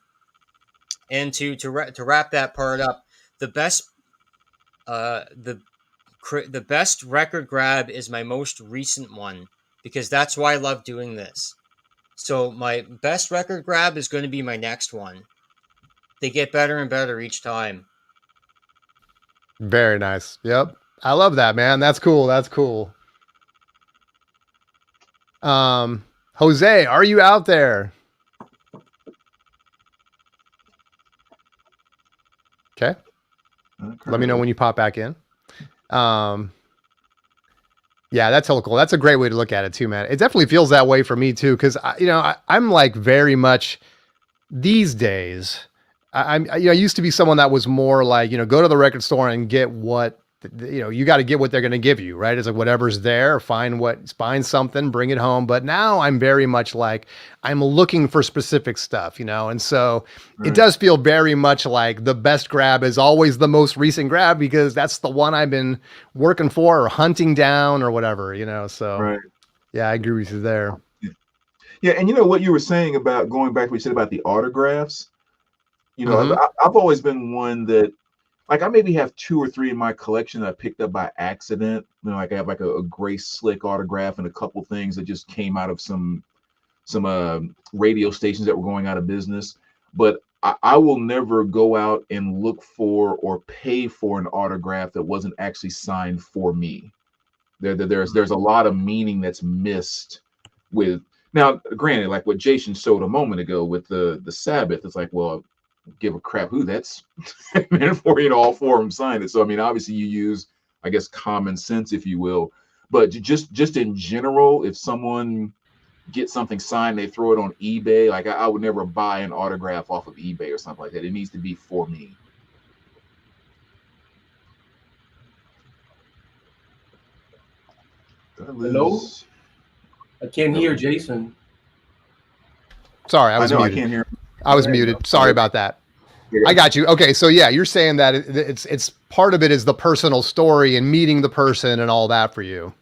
And to wrap that part up, the best uh the the best record grab is my most recent one because that's why I love doing this. So my best record grab is going to be my next one. They get better and better each time. Very nice. Yep. I love that, man. That's cool. That's cool. Jose, are you out there? Okay. Let me know when you pop back in. Yeah, that's hella cool. That's a great way to look at it too, man. It definitely feels that way for me too, because I'm like very much these days. I used to be someone that was more like go to the record store and get what you got to get what they're going to give you, right? It's like whatever's there, find something, bring it home. But now I'm very much like I'm looking for specific stuff, and so it does feel very much like the best grab is always the most recent grab because that's the one I've been working for or hunting down or whatever, So yeah, I agree with you there. Yeah, and what you were saying about going back to what you said about the autographs. Mhm. I've always been one that, like, I maybe have 2 or 3 in my collection that I picked up by accident. Like I have like a gray slick autograph and a couple things that just came out of some radio stations that were going out of business. But I will never go out and look for or pay for an autograph that wasn't actually signed for me. There's a lot of meaning that's missed with. Now, granted, like what Jason showed a moment ago with the Sabbath, it's like, well, give a crap who that's meant for. All 4 of them signed it. So I mean, obviously you use, I guess, common sense, if you will. But just in general, if someone gets something signed, they throw it on eBay. Like I would never buy an autograph off of eBay or something like that. It needs to be for me. Hello? I can't hear Jason. Sorry, I was I know muted. I can't hear. I was muted. Sorry about that. I got you. Okay, so yeah, you're saying that it's part of it is the personal story and meeting the person and all that for you.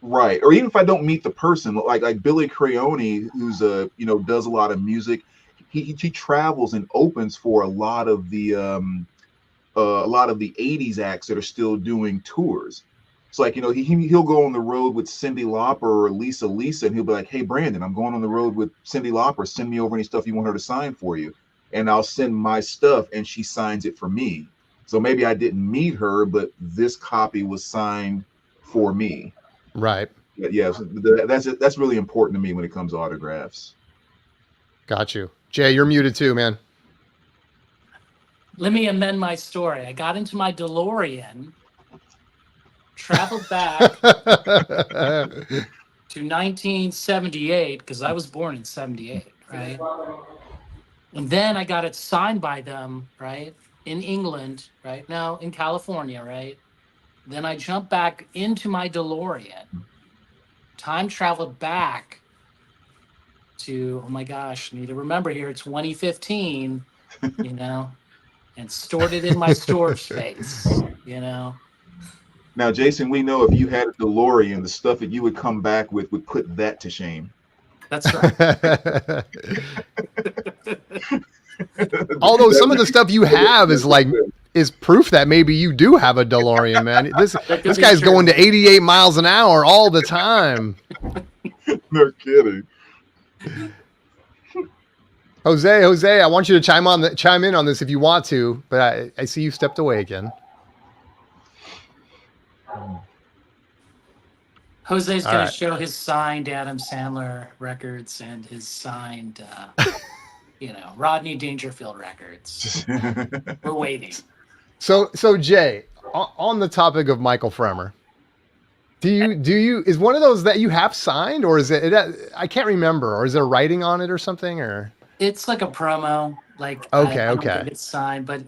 Right. Or even if I don't meet the person, like Billy Creone, who's does a lot of music, he travels and opens for a lot of the 80s acts that are still doing tours. It's like, he'll go on the road with Cyndi Lauper or Lisa, and he'll be like, "Hey Brandon, I'm going on the road with Cyndi Lauper. Send me over any stuff you want her to sign for you." And I'll send my stuff and she signs it for me. So maybe I didn't meet her, but this copy was signed for me. Right. Yeah, that's really important to me when it comes to autographs. Got you. Jay, you're muted too, man. Let me amend my story. I got into my DeLorean, traveled back to 1978 because I was born in 78, right? And then I got it signed by them, right? In England, right? No, in California, right? Then I jumped back into my DeLorean, time traveled back to, oh my gosh, I need to remember here, 2015, and stored it in my storage space, Now, Jason, we know if you had a DeLorean, the stuff that you would come back with would put that to shame. That's right. Although some of the stuff you have is proof that maybe you do have a DeLorean, man. This guy's going to 88 miles an hour all the time. No kidding. Jose, I want you to chime in on this if you want to, but I see you stepped away again. Jose's going to show his signed Adam Sandler records and his signed, Rodney Dangerfield records. We're waiting. So Jay, on the topic of Michael Fremer, do you is one of those that you have signed, or is it I can't remember, or is there writing on it or something, or? It's like a promo. Like, okay. I don't think it's signed, but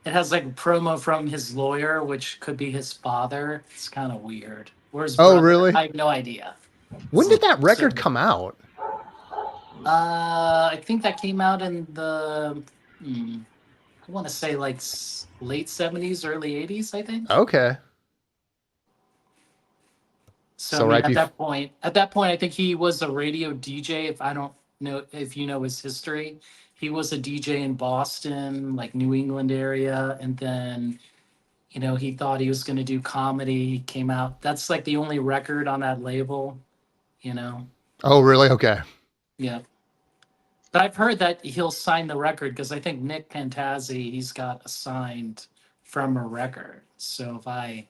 it has like a promo from his lawyer, which could be his father. It's kind of weird. Where's brother? Really? I have no idea. When did that record come out? I think that came out in the I want to say like late 70s, early 80s, I think. Okay. So So I mean, right before. at that point, I think he was a radio DJ. If I don't know if you know his history, he was a DJ in Boston, like New England area, and then he thought he was going to do comedy. He came out. That's like the only record on that label. You know, Oh, really? Okay. yeah. But I've heard that he'll sign the record because I think Nick Pantazzi he's got assigned from a record. So if I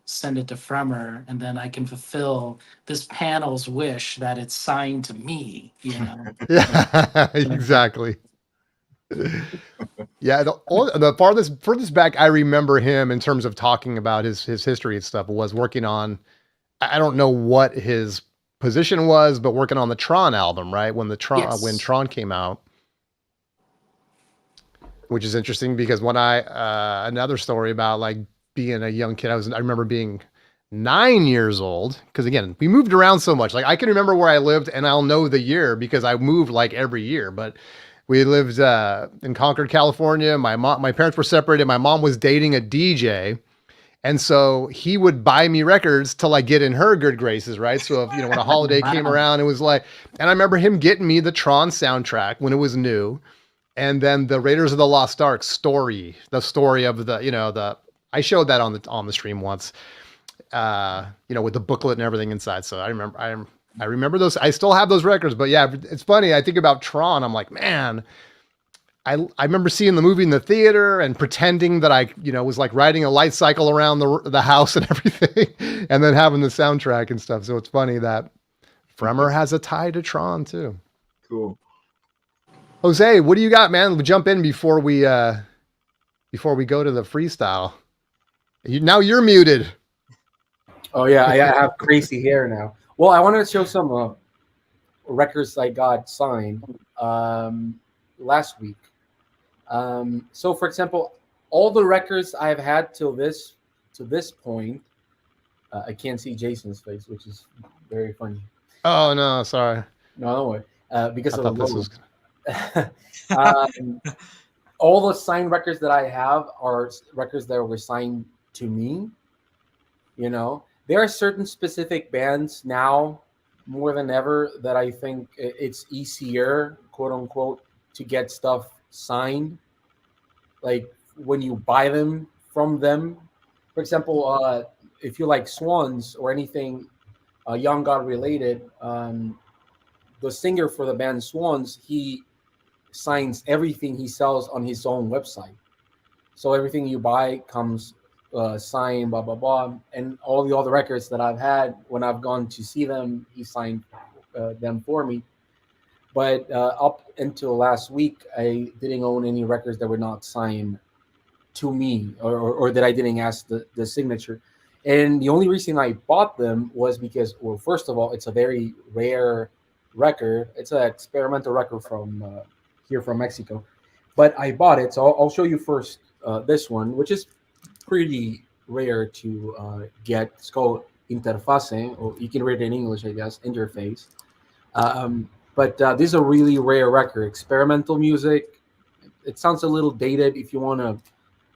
send it to Fremer, and then I can fulfill this panel's wish that it's signed to me. Yeah, exactly. Yeah, the furthest back I remember him in terms of talking about his history and stuff was working on. I don't know what his position was, but working on the Tron album, right? When when Yes. Tron came out, which is interesting because when another story about like being a young kid, I remember being 9 years old because again we moved around so much. Like I can remember where I lived and I'll know the year because I moved like every year. But we lived in Concord, California. My parents were separated. My mom was dating a DJ. And so he would buy me records till I get in her good graces, right? So if when a holiday came Wow. around, it was like, and I remember him getting me the Tron soundtrack when it was new, and then the Raiders of the Lost Ark story, the story of the I showed that on the stream once, with the booklet and everything inside. So I remember those. I still have those records, but yeah, it's funny. I think about Tron. I'm like, man, I remember seeing the movie in the theater and pretending that I was like riding a light cycle around the house and everything, and then having the soundtrack and stuff. So it's funny that Fremer has a tie to Tron too. Cool. Jose, what do you got, man? We'll jump in before we go to the freestyle. Now you're muted. Oh yeah, I have crazy hair now. Well, I wanted to show some records I got signed last week. So, for example, all the records I've had to this point, I can't see Jason's face, which is very funny. Oh no, sorry. No, don't worry. Because I of thought the this logo. was. All the signed records that I have are records that were signed to me. There are certain specific bands now more than ever that I think it's easier, quote unquote, to get stuff signed. Like when you buy them from them. For example, if you like Swans or anything Young God related, the singer for the band Swans, he signs everything he sells on his own website. So everything you buy comes signed, blah, blah, blah. And all the other records that I've had, when I've gone to see them, he signed them for me. But up until last week, I didn't own any records that were not signed to me or that I didn't ask the signature. And the only reason I bought them was because, well, first of all, it's a very rare record. It's an experimental record from here from Mexico. But I bought it. So I'll show you first this one, which is pretty rare to get. It's called Interfase, or you can read it in English, I guess, interface. But this is a really rare record. Experimental music. It sounds a little dated if you want to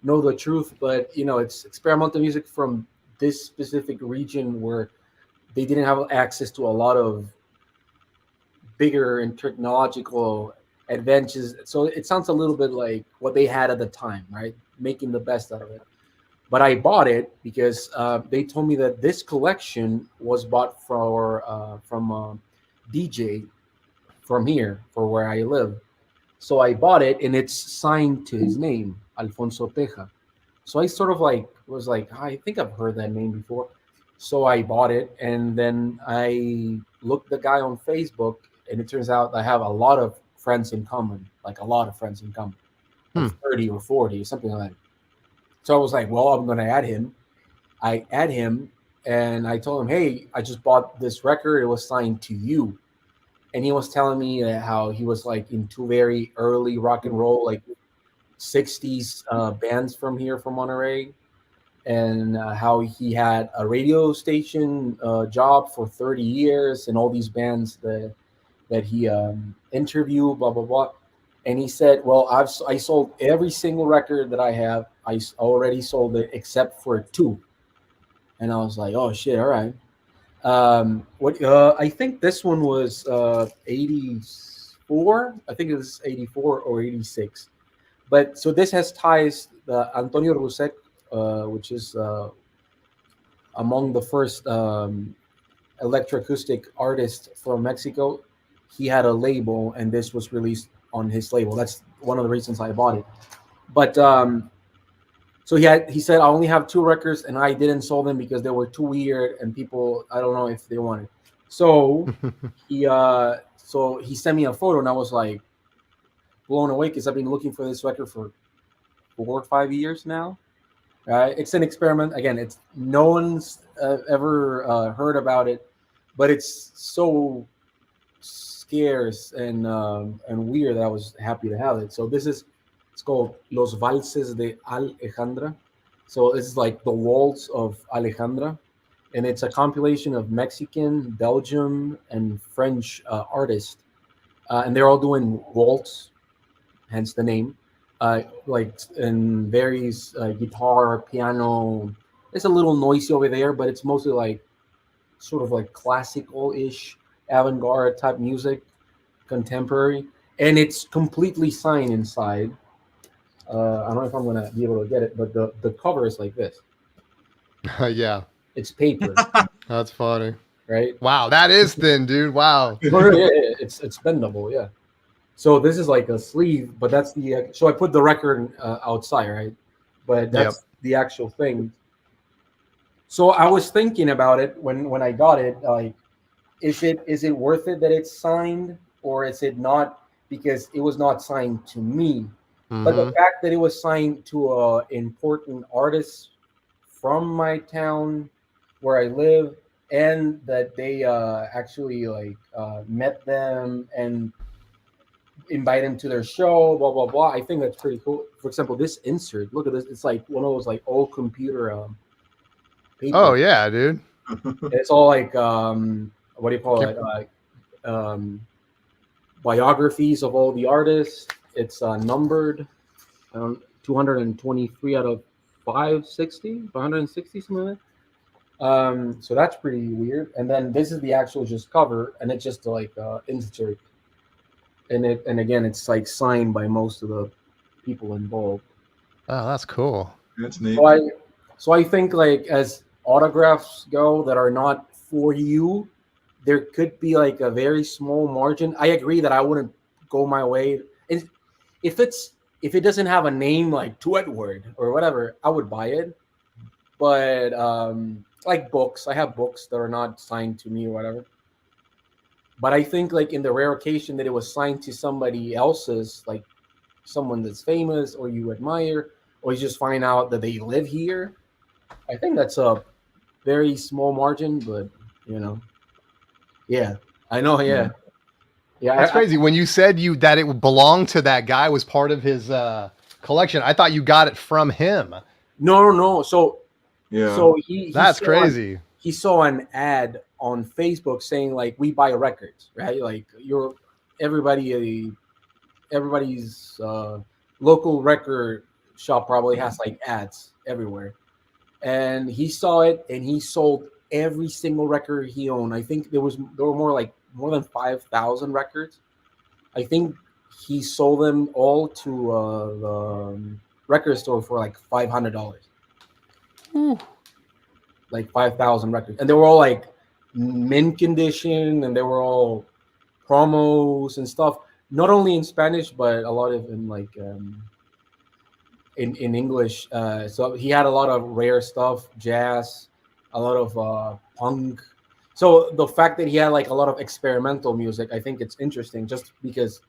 know the truth, but it's experimental music from this specific region where they didn't have access to a lot of bigger and technological advances. So it sounds a little bit like what they had at the time, right? Making the best out of it. But I bought it because they told me that this collection was bought from a DJ from here, for where I live. So I bought it, and it's signed to his name, Alfonso Teja. So I sort of was like, I think I've heard that name before. So I bought it, and then I looked the guy on Facebook, and it turns out I have a lot of friends in common, like a lot of friends in common, like 30 or 40, something like that. So I was like, well, I'm going to add him. I add him, and I told him, hey, I just bought this record. It was signed to you. And he was telling me how he was like into very early rock and roll, like 60s bands from here, from Monterey, and how he had a radio station job for 30 years and all these bands that he interviewed, blah, blah, blah. And he said, well, I sold every single record that I have. I already sold it except for 2. And I was like, oh, shit, all right. What I think this one was 84. I think it was 84 or 86. But so this has ties. Antonio Rusek, which is among the first electroacoustic artists from Mexico, he had a label, and this was released on his label. That's one of the reasons I bought it. But so he said I only have two records, and I didn't sell them because they were too weird, and people, I don't know if they wanted. So he sent me a photo, and I was like blown away because I've been looking for this record for 4 or 5 years now. It's an experiment. Again, it's no one's ever heard about it, but it's so scarce and weird that I was happy to have it. So it's called Los Valses de Alejandra. So it's like the waltz of Alejandra, and it's a compilation of Mexican, Belgium, and French artists, and they're all doing waltz, hence the name. Like in varies guitar, piano. It's a little noisy over there, but it's mostly like sort of like classical-ish, avant-garde type music, contemporary, and it's completely signed inside. I don't know if I'm gonna be able to get it, but the cover is like this. Yeah, It's paper, that's funny. right? Wow, that is thin, dude. Wow. It's bendable, yeah. So this is like a sleeve, but that's the so I put the record outside, right? But that's the actual thing. So I was thinking about it when I got it. Like, is it worth it that it's signed, or is it not? Because it was not signed to me, but the fact that it was signed to a important artist from my town where I live, and that they actually like met them and invite them to their show, blah blah blah. I think that's pretty cool. For example, this insert, look at this. It's like one of those like old computer paper. Oh yeah, dude. It's all like what do you call it? Biographies of all the artists. It's numbered 223 out of 560, something like that. So that's pretty weird. And then this is the actual just cover, and it's just like insert. And again, it's like signed by most of the people involved. Oh, that's cool. That's neat. So I think like as autographs go that are not for you, there could be like a very small margin. I agree that I wouldn't go my way. And if it doesn't have a name like to Edward or whatever, I would buy it. But like books, I have books that are not signed to me or whatever. But I think like in the rare occasion that it was signed to somebody else's, like someone that's famous or you admire, or you just find out that they live here, I think that's a very small margin, but yeah, I know. Yeah. That's crazy. When you said that it belonged to that guy, was part of his collection, I thought you got it from him. No. So he that's crazy. He saw an ad on Facebook saying like, we buy records, right? Like everybody's local record shop probably has like ads everywhere. And he saw it and he sold every single record he owned. I think there were more than 5,000 records. I think he sold them all to the record store for like $500. Like 5,000 records, and they were all like mint condition, and they were all promos and stuff. Not only in Spanish, but a lot of in like in English. So he had a lot of rare stuff, jazz, a lot of punk. So the fact that he had like a lot of experimental music, I think it's interesting, just because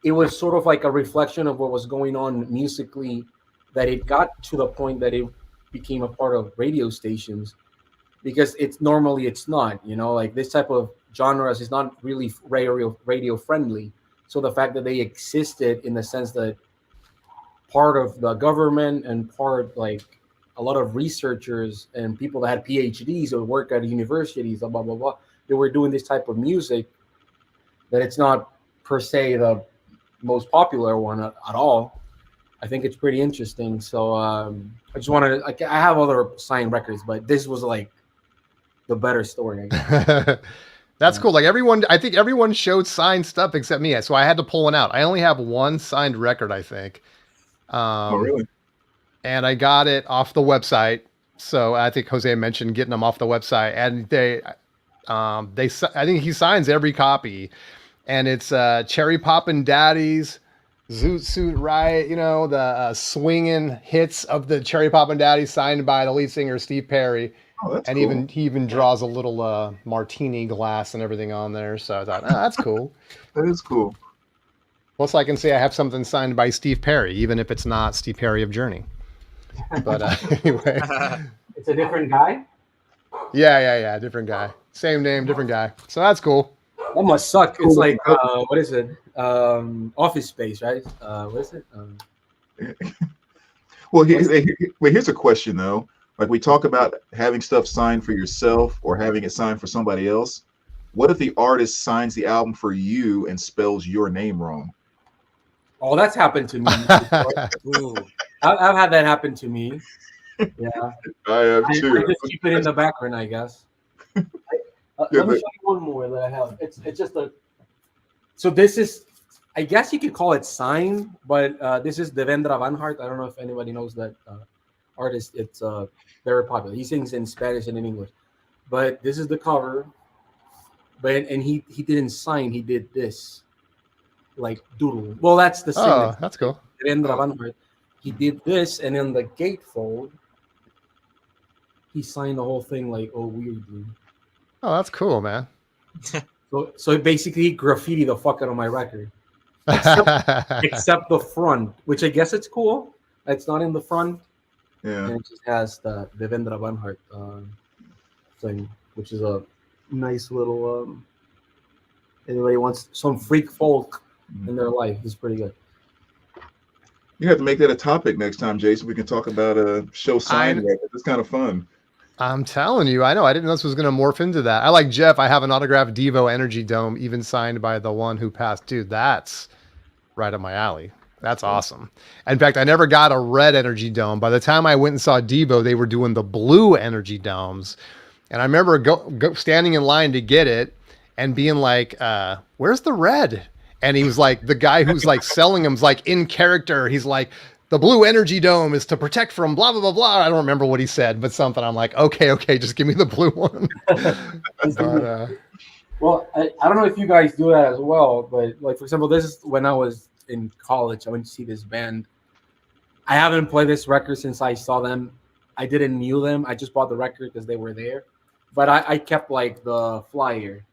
it was sort of like a reflection of what was going on musically, that it got to the point that it became a part of radio stations, because it's not, like this type of genres is not really radio friendly. So the fact that they existed in the sense that part of the government and part like a lot of researchers and people that had PhDs or work at universities, blah blah blah, they were doing this type of music, that it's not per se the most popular one at all. I think it's pretty interesting. So I just wanted to, I have other signed records, but this was like the better story, I guess. That's Yeah. cool. Like everyone, I think everyone showed signed stuff except me. So I had to pull one out. I only have one signed record, I think. Oh, really? And I got it off the website. So I think Jose mentioned getting them off the website, and I think he signs every copy, and it's Cherry Poppin' Daddies, Zoot Suit Riot, you know, the swinging hits of the Cherry Poppin' Daddies, signed by the lead singer Steve Perry, Oh, that's and cool. he even draws a little martini glass and everything on there. So I thought, oh, that's cool. That is cool. Plus, I can say I have something signed by Steve Perry, even if it's not Steve Perry of Journey. But anyway, It's a different guy. yeah, different guy, same name, different guy. So that's cool. That must suck. It's Cool. like what is it? Office Space, right? What is it? Well, here's a question though. Like we talk about having stuff signed for yourself or having it signed for somebody else. What if the artist signs the album for you and spells your name wrong? Oh, that's happened to me. Ooh. I've had that happen to me. Yeah, I have I too. just keep it in the background, I guess. Yeah, Let me but- show you one more that I have. It's just a. So this is, I guess you could call it signed, but this is Devendra Banhart. I don't know if anybody knows that artist. It's very popular. He sings in Spanish and in English, but this is the cover. But and he didn't sign. He did this, like doodle. Well, that's the Oh, signature. that's cool. Devendra Banhart. He did this, and in the gatefold, he signed the whole thing like weirdly. Oh, that's cool, man. So basically, he graffiti the fuck out of my record, except the front, which I guess it's cool. It's not in the front, Yeah. and it just has the Devendra Banhart thing, which is a nice little. Anybody wants some freak folk in their life? It's pretty good. You have to make that a topic next time, Jason. We can talk about a show sign record. It's kind of fun. I'm telling you, I know. I didn't know this was going to morph into that. I like Jeff. I have an autographed Devo Energy Dome, even signed by the one who passed. Dude, that's right up my alley. That's awesome. In fact, I never got a red Energy Dome. By the time I went and saw Devo, they were doing the blue Energy Domes. And I remember standing in line to get it and being like, where's the red? And he was like, the guy who's like selling him's like in character. He's like, the blue Energy Dome is to protect from blah, blah, blah, blah. I don't remember what he said, but something. I'm like, okay, just give me the blue one. But, Well, I don't know if you guys do that as well, but like for example, this is when I was in college. I went to see this band. I haven't played this record since I saw them. I didn't knew them. I just bought the record because they were there. But I kept like the flyer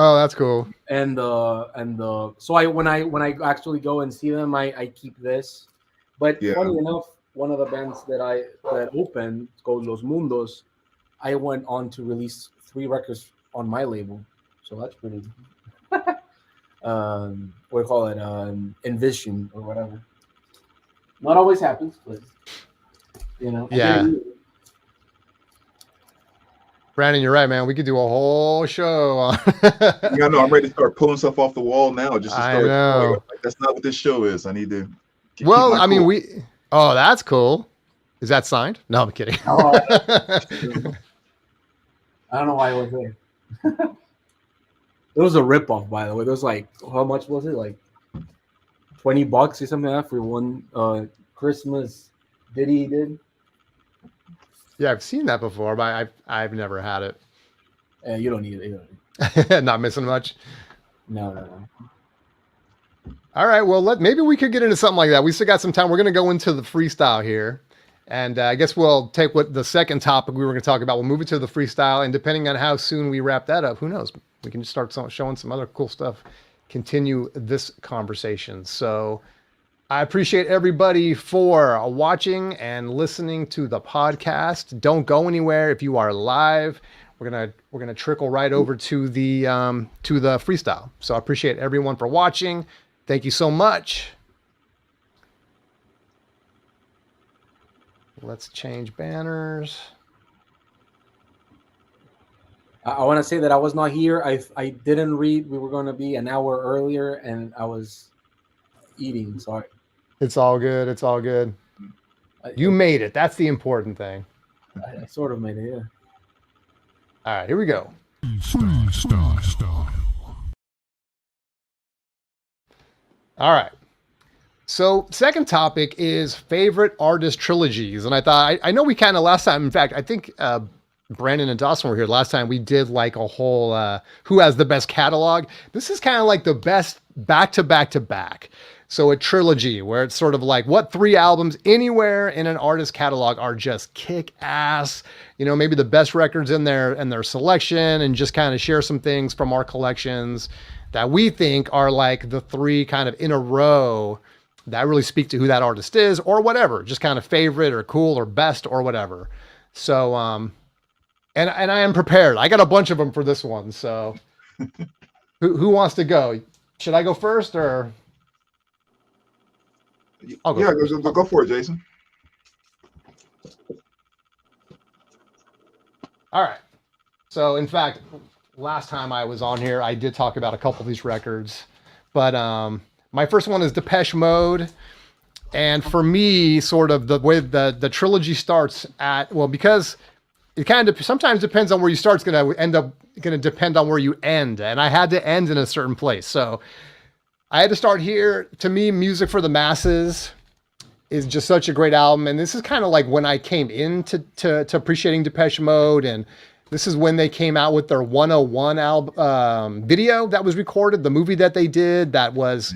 oh, that's cool. and the so when I actually go and see them, I keep this. But Yeah. funny enough, one of the bands that opened, it's called Los Mundos, I went on to release 3 records on my label. So that's pretty what do you call it? Envision or whatever. Not always happens, but you know. Yeah. Brandon, you're right, man. We could do a whole show on Yeah, I know. I'm ready to start pulling stuff off the wall now. Just to I start. know. Like, that's not what this show is. I need to. keep Well, my I mean, cool. oh, that's cool. Is that signed? No, I'm kidding. Oh, I don't know why it was there. It was a ripoff, by the way. It was like, how much was it? Like $20 or something like that for one Christmas ditty he did. Yeah, I've seen that before, but I've never had it. You don't need it. You don't need it. Not missing much. No. All right, well, maybe we could get into something like that. We still got some time. We're going to go into the freestyle here. And I guess we'll take what the second topic we were going to talk about. We'll move it to the freestyle. And depending on how soon we wrap that up, who knows? We can start showing some other cool stuff. Continue this conversation. So I appreciate everybody for watching and listening to the podcast. Don't go anywhere. If you are live, we're gonna trickle right over to the freestyle. So I appreciate everyone for watching. Thank you so much. Let's change banners. I want to say that I was not here. I didn't read. We were going to be an hour earlier, and I was eating. Sorry. It's all good. It's all good. You made it. That's the important thing. I sort of made it. Yeah. All right, here we go. All right. So, second topic is favorite artist trilogies. And I thought, I know we kind of last time, in fact, I think Brandon and Dawson were here last time. We did like a whole who has the best catalog. This is kind of like the best back to back to back. So, a trilogy where it's sort of like what 3 albums anywhere in an artist catalog are just kick ass. You know, maybe the best records in their selection, and just kind of share some things from our collections that we think are like the 3 kind of in a row that really speak to who that artist is, or whatever, just kind of favorite or cool or best or whatever. So, and I am prepared. I got a bunch of them for this one. So, who wants to go? Should I go first, or I'll go? Yeah, First. go for it, Jason. All right. So, in fact, last time I was on here, I did talk about a couple of these records, but my first one is Depeche Mode. And for me, sort of the way the trilogy starts at, well, because it kind of sometimes depends on where you start, it's going to depend on where you end. And I had to end in a certain place. So I had to start here. To me, Music for the Masses is just such a great album. And this is kind of like when I came into to appreciating Depeche Mode. And this is when they came out with their 101 album video that was recorded, the movie that they did that was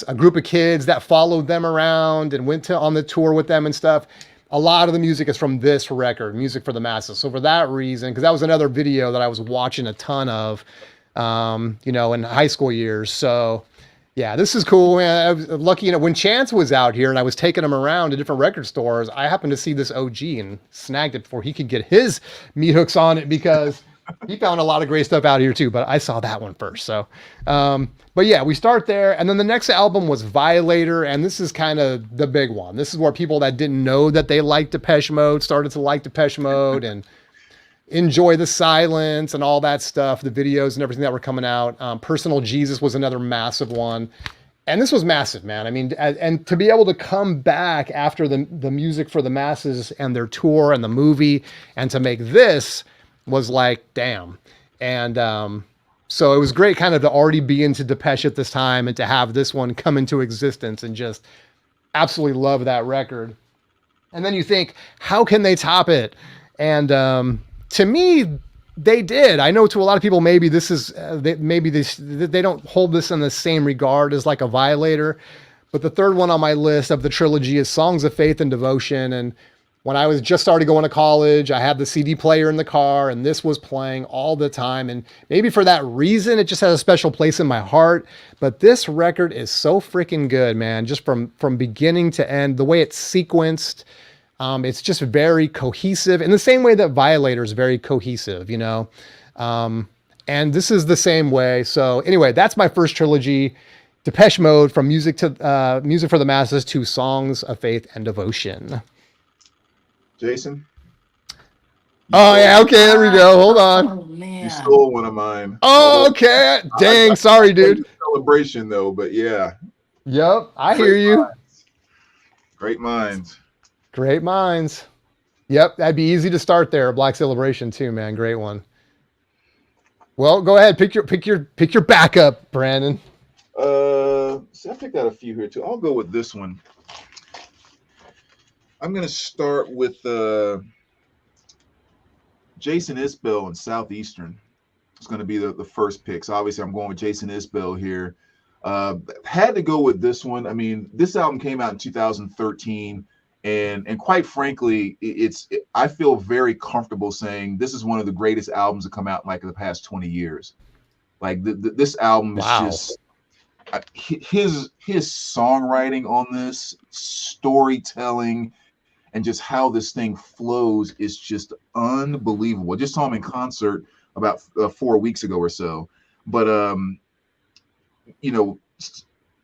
a group of kids that followed them around and went on the tour with them and stuff. A lot of the music is from this record, Music for the Masses. So for that reason, because that was another video that I was watching a ton of, in high school years. So yeah, this is cool. Man. I was lucky, when Chance was out here and I was taking him around to different record stores, I happened to see this OG and snagged it before he could get his meat hooks on it, because he found a lot of great stuff out here too, but I saw that one first. So, but yeah, we start there. And then the next album was Violator. And this is kind of the big one. This is where people that didn't know that they liked Depeche Mode started to like Depeche Mode and enjoy the silence and all that stuff, the videos and everything that were coming out. Personal Jesus was another massive one. And this was massive, man. I mean, and to be able to come back after the Music for the Masses and their tour and the movie, and to make this was like, damn. And so it was great kind of to already be into Depeche at this time and to have this one come into existence, and just absolutely love that record. And then you think, how can they top it? And to me, they did. I know to a lot of people, maybe this is, they don't hold this in the same regard as like a Violator. But the third one on my list of the trilogy is Songs of Faith and Devotion. And when I was just started going to college, I had the CD player in the car, and this was playing all the time. And maybe for that reason, it just has a special place in my heart. But this record is so freaking good, man. Just from beginning to end, the way it's sequenced, it's just very cohesive in the same way that Violator is very cohesive, and this is the same way. So anyway, that's my first trilogy, Depeche Mode, from Music for the Masses to Songs of Faith and Devotion. Jason? Oh yeah, okay, there we go. Hold on. Oh, man. You stole one of mine. Oh, okay. Dang, sorry, dude. Celebration though, but yeah. Yep, I hear you. Great minds. Great minds. Yep, that'd be easy to start there. Black Celebration too, man. Great one. Well, go ahead. Pick your backup, Brandon. So I picked out a few here too. I'll go with this one. I'm gonna start with Jason Isbell and Southeastern. It's gonna be the first pick. So obviously I'm going with Jason Isbell here. Had to go with this one. I mean, this album came out in 2013. And quite frankly, I feel very comfortable saying this is one of the greatest albums to come out in like the past 20 years. Like this album is just his songwriting on this, storytelling, and just how this thing flows is just unbelievable. I just saw him in concert about 4 weeks ago or so. But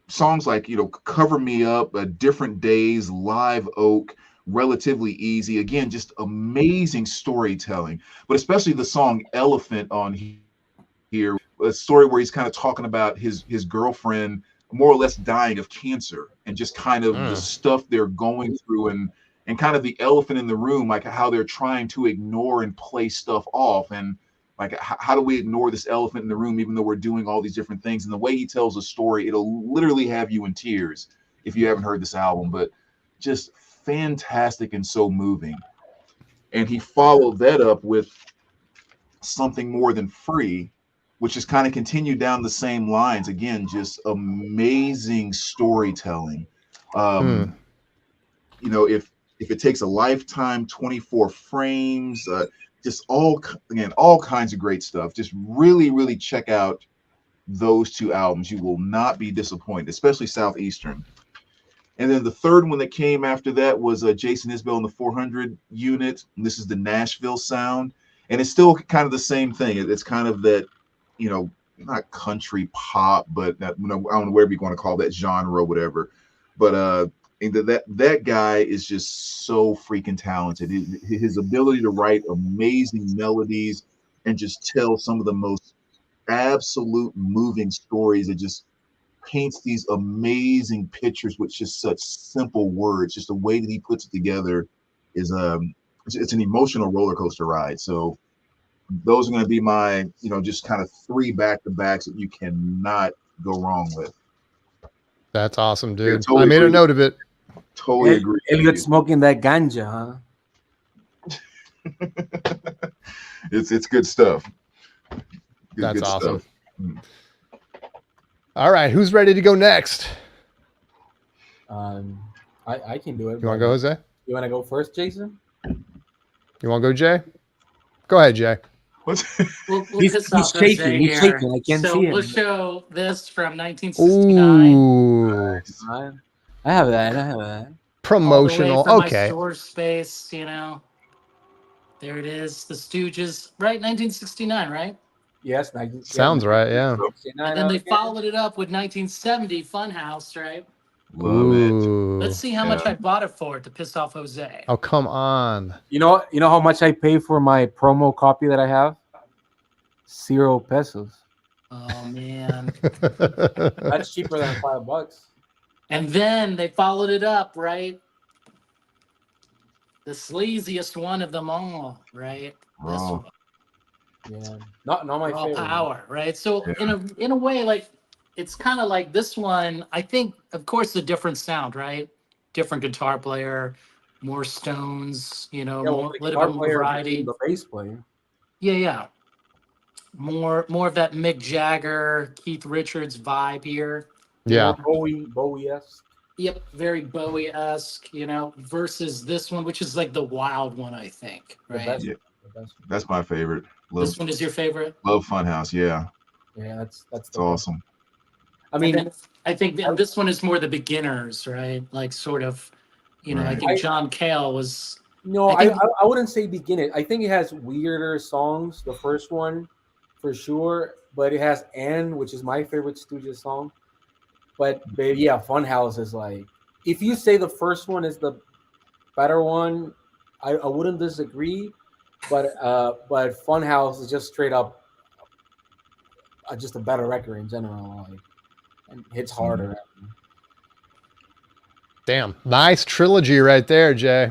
songs like, Cover Me Up, Different Days, Live Oak, Relatively Easy. Again, just amazing storytelling. But especially the song Elephant on here, a story where he's kind of talking about his girlfriend more or less dying of cancer, and just kind of the stuff they're going through, and kind of the elephant in the room, like how they're trying to ignore and play stuff off. And Like, how do we ignore this elephant in the room, even though we're doing all these different things? And the way he tells a story, it'll literally have you in tears if you haven't heard this album, but just fantastic and so moving. And he followed that up with Something More Than Free, which is kind of continued down the same lines. Again, just amazing storytelling. You know, if it takes a lifetime, 24 frames, just all kinds of great stuff. Just really check out those two albums. You will not be disappointed, especially Southeastern. And then the third one that came after that was Jason Isbell and the 400 Unit. And this is the Nashville sound, and it's still kind of the same thing. It's kind of that, you know, not country pop, but that, you know, I don't know whatever you want to call that genre or whatever. But that guy is just so freaking talented. His ability to write amazing melodies and just tell some of the most absolute moving stories. It just paints these amazing pictures with just such simple words. Just the way that he puts it together is it's an emotional roller coaster ride. So those are going to be my, you know, just kind of 3 back-to-backs that you cannot go wrong with. That's awesome, dude. Yeah, totally I made agree. a note of it. Totally agree. Elliot smoking that ganja, huh? It's good stuff. That's awesome. Stuff. All right, who's ready to go next? I can do it. You want to go, Jose? You want to go first, Jason? You want to go, Jay? Go ahead, Jay. We'll He's piss off shaking. Jose He's here. shaking. I can't So see him. we'll show this from 1969. Ooh, I have that. promotional. All the way from my Okay. storage space, you know. There it is. The Stooges, right? 1969, right? Yes, Sounds right, yeah. And then they followed it up with 1970 Funhouse, right? Love it. Ooh. Let's see how much I bought it for to piss off Jose. Oh, come on. You know how much I pay for my promo copy that I have? 0 pesos. Oh man. That's cheaper than $5. And then they followed it up, right? The sleaziest one of them all, right? This Oh. one. Yeah, not my Raw favorite. Power, right? So in a way, like it's kind of like this one. I think, of course, a different sound, right? Different guitar player, more Stones, you know, Yeah, more, little bit more variety. The bass player. Yeah. More of that Mick Jagger, Keith Richards vibe here. Yeah. Bowie-esque. Yep, very Bowie-esque, you know, versus this one, which is like the wild one, I think, right? Yeah. That's my favorite. This one is your favorite? Love Funhouse, yeah. Yeah, that's awesome. I mean, I think this one is more the beginners, right? Like sort of, you know, Right. I think John Cale was. no, I think- I wouldn't say beginning. I think it has weirder songs. The first one, for sure, but it has "N," which is my favorite Stooges song. But yeah, Funhouse is like, if you say the first one is the better one, I wouldn't disagree. But Funhouse is just straight up just a better record in general. Like, and hits harder. Damn. Nice trilogy right there, Jay.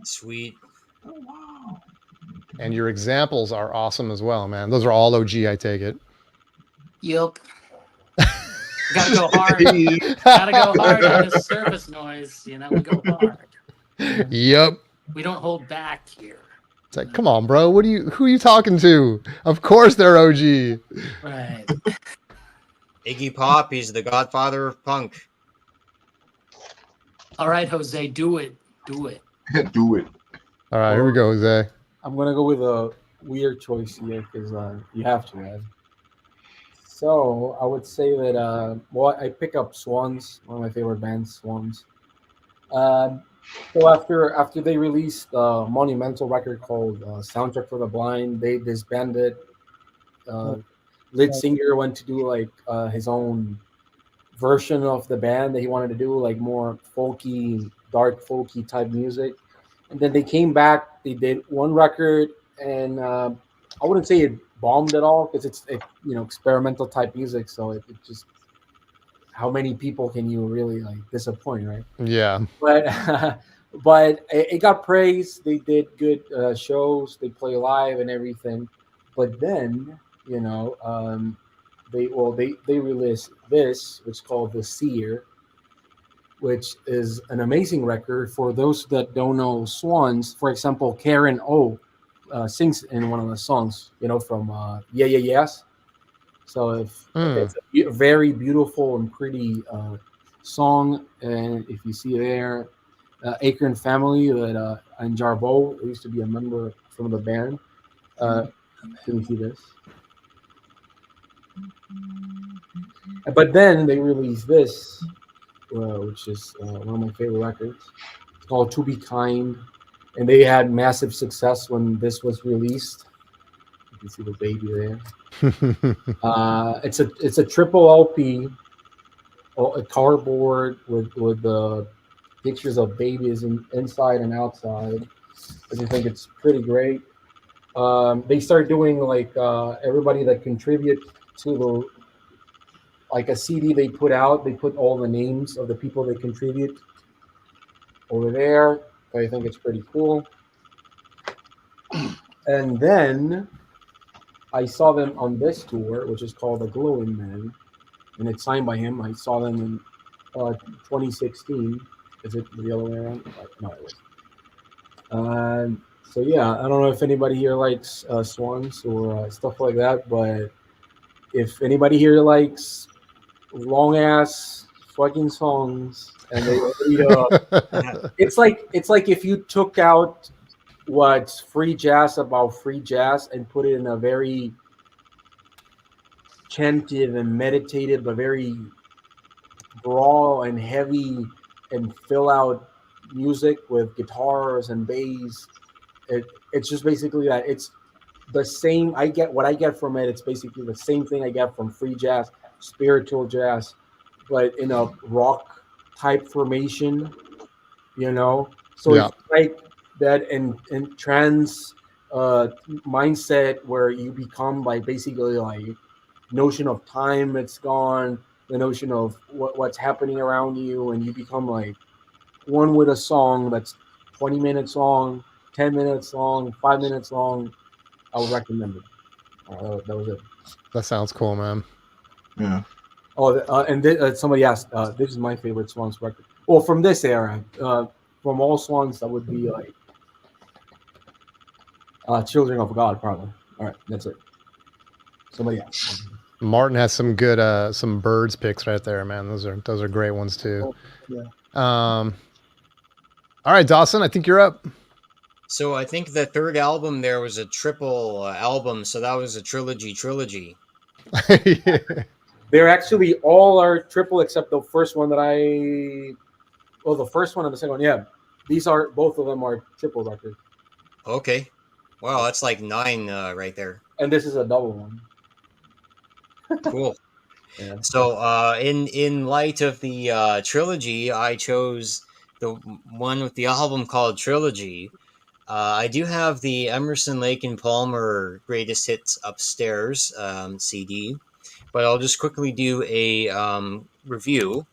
Sweet. Oh, wow. And your examples are awesome as well, man. Those are all OG, I take it. Yep. Gotta go hard. Gotta go hard on this surface noise. You know, we go hard. Yep. We don't hold back here. It's like, come on, bro. Who are you talking to? Of course they're OG. Right. Iggy Pop, he's the godfather of punk. All right, Jose, do it. Do it. Do it. All right, here we go, Jose. I'm gonna go with a weird choice here because you have to, man. So I would say that I pick up Swans, one of my favorite bands, Swans. So after they released a monumental record called "Soundtrack for the Blind," they disbanded. Lead singer went to do like his own version of the band that he wanted to do, like more folky, dark folky type music. And then they came back. They did one record, and I wouldn't say it bombed at all because it's experimental type music. So it just, how many people can you really like disappoint, right? Yeah. But it got praised. They did good shows. They play live and everything. But then, they released this, which is called The Seer, which is an amazing record. For those that don't know Swans, for example, Karen O sings in one of the songs, from Yeah Yeah Yes. So Mm. it's a very beautiful and pretty song, and if you see there, Acorn Family that and Jarbo used to be a member from the band. Can you see this? But then they released this, which is one of my favorite records. It's called "To Be Kind," and they had massive success when this was released. You can see the baby there. It's a triple LP, a cardboard with the pictures of babies inside and outside. I just think it's pretty great. They start doing like everybody that contribute to the like a CD they put out. They put all the names of the people that contribute over there. I think it's pretty cool. And then I saw them on this tour, which is called The Glowing Man, and it's signed by him. I saw them in 2016. Is it the other way around? No, it was. So yeah, I don't know if anybody here likes Swans or stuff like that, but if anybody here likes long ass fucking songs and they read it's like if you took out what's free jazz about free jazz and put it in a very chanted and meditated but very raw and heavy and fill out music with guitars and bass. It's just basically that. It's the same. What I get from it. It's basically the same thing I get from free jazz, spiritual jazz, but in a rock type formation. So Yeah. it's like that in trance mindset where you become like basically like notion of time it's gone, the notion of what's happening around you, and you become like one with a song that's 20 minutes long, 10 minutes long, 5 minutes long. I would recommend it. That was it. That sounds cool, man. Yeah. Oh, and somebody asked, this is my favorite Swans record. Well, from this era, from all Swans, that would be like Children of God, probably. All right, that's it. Somebody asked. Martin has some good some birds picks right there, man. Those are great ones too. Yeah. All right, Dawson, I think you're up. So I think the third album there was a triple album, so that was a trilogy. Yeah. They're actually all are triple except the first one the first one and the second one. Yeah, both of them are triple records, Okay. Wow, that's like 9 right there. and this is a double one. Cool. Yeah. So, in light of the trilogy, I chose the one with the album called Trilogy. I do have the Emerson, Lake and Palmer Greatest Hits upstairs CD, but I'll just quickly do a review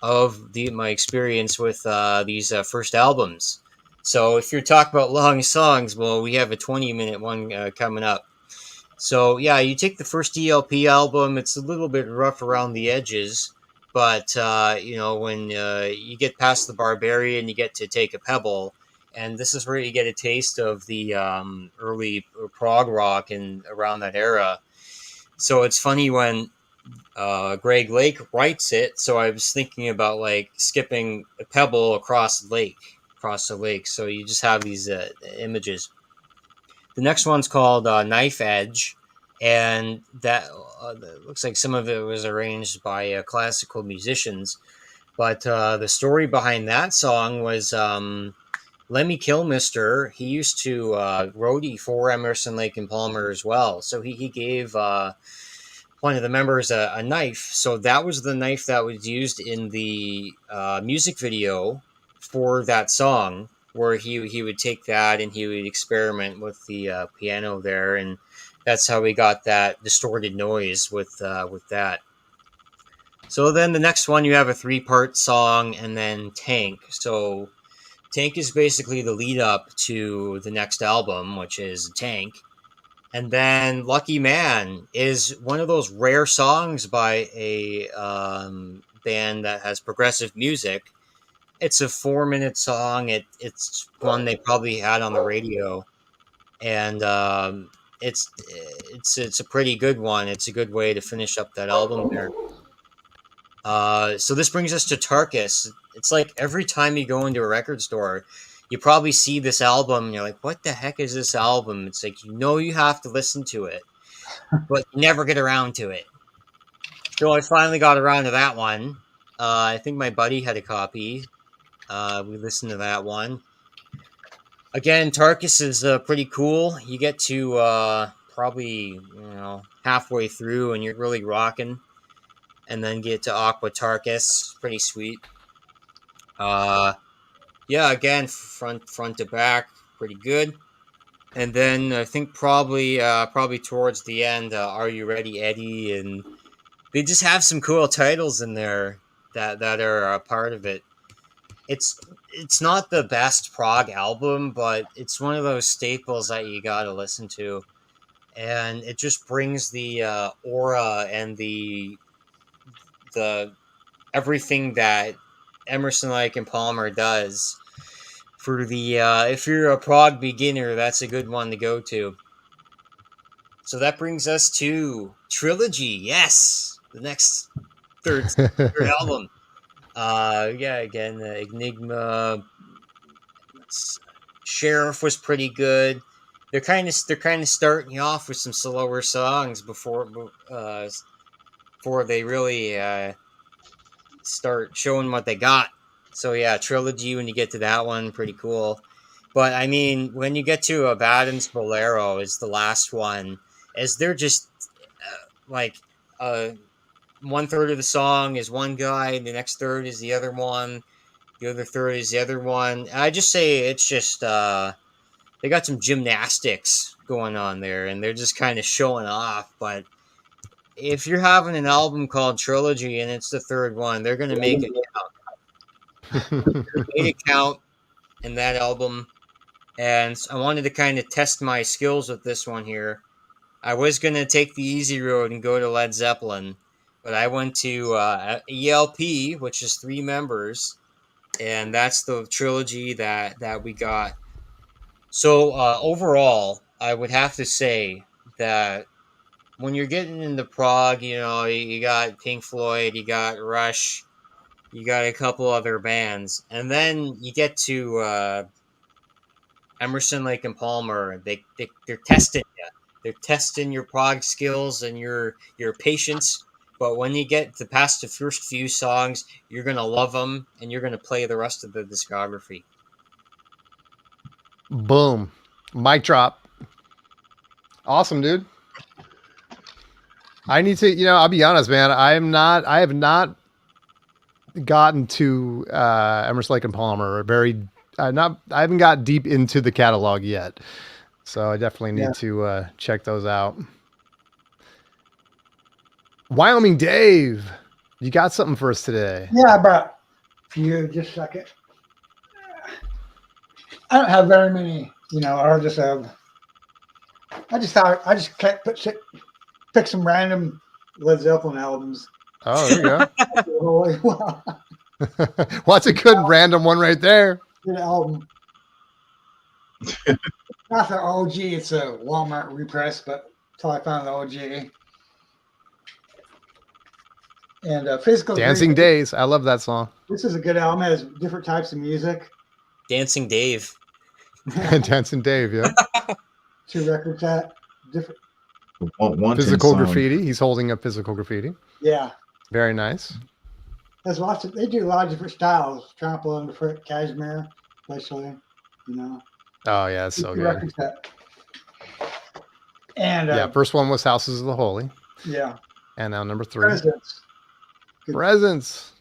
of my experience with these first albums. So, if you're talking about long songs, well, we have a 20-minute one coming up. So yeah, you take the first ELP album. It's a little bit rough around the edges, but when you get past the Barbarian, you get to Take a Pebble, and this is where you get a taste of the early prog rock and around that era. So it's funny when Greg Lake writes it. So I was thinking about like skipping a pebble across the lake. So you just have these images. The next one's called Knife Edge, and that looks like some of it was arranged by classical musicians. But the story behind that song was Lemmy Kilmister. He used to roadie for Emerson, Lake and Palmer as well. So he gave one of the members a knife. So that was the knife that was used in the music video for that song, where he would take that and he would experiment with the piano there, and that's how we got that distorted noise with that. So then the next one, you have a 3-part song, and then Tank. So Tank is basically the lead up to the next album, which is Tank. And then Lucky Man is one of those rare songs by a band that has progressive music. It's a 4-minute song. It's one they probably had on the radio, and it's a pretty good one. It's a good way to finish up that album there. So this brings us to Tarkus. It's like every time you go into a record store, you probably see this album and you're like, what the heck is this album? It's like, you have to listen to it, but you never get around to it. So I finally got around to that one. I think my buddy had a copy. We listened to that one. Again, Tarkus is pretty cool. You get to probably, halfway through and you're really rocking. And then get to Aqua Tarkus. Pretty sweet. Yeah, again, front to back, pretty good. And then I think probably towards the end, Are You Ready, Eddie? And they just have some cool titles in there that are a part of it. It's not the best prog album, but it's one of those staples that you gotta listen to, and it just brings the aura and the everything that Emerson, Lake and Palmer does for the if you're a prog beginner, that's a good one to go to. So that brings us to Trilogy. Yes, the next third album. Yeah, again, Enigma. Sheriff was pretty good. They're kind of starting you off with some slower songs before they really start showing what they got. So yeah, Trilogy, when you get to that one, pretty cool. But I mean, when you get to Abaddon's Bolero is the last one, as they're just like 1/3 of the song is one guy, the next third is the other one, the other third is the other one. I just say it's just they got some gymnastics going on there, and they're just kind of showing off. But if you're having an album called Trilogy and it's the third one, they're gonna make it count. Made it count in that album, and I wanted to kind of test my skills with this one here. I was gonna take the easy road and go to Led Zeppelin, but I went to ELP, which is 3 members, and that's the Trilogy that we got. So overall, I would have to say that when you're getting into prog, you got Pink Floyd, you got Rush, you got a couple other bands, and then you get to Emerson, Lake and Palmer. They're testing you. They're testing your prog skills and your patience. But when you get to past the first few songs, you're gonna love them, and you're gonna play the rest of the discography. Boom. Mic drop. Awesome, dude. I need to, I'll be honest, man. I have not gotten to Emerson, Lake and Palmer. I haven't got deep into the catalog yet. So I definitely need to check those out. Wyoming Dave, you got something for us today? Yeah, but you just a second. I don't have very many, I just can't pick some random Led Zeppelin albums. Oh, there you go. Well, well, that's a good random one right there. good album. Not the OG, it's a Walmart repress, but until I found the OG. And Physical Dancing Grief. Days. I love that song. This is a good album. It has different types of music. Dancing Dave. Dancing Dave, yeah. 2 records that different. Physical Graffiti. He's holding up Physical Graffiti. Yeah. Very nice. There's they do a lot of different styles. Trample and different cashmere, especially, Oh yeah, it's so good. And yeah, first one was Houses of the Holy. Yeah. And now number 3. Presents. Presents.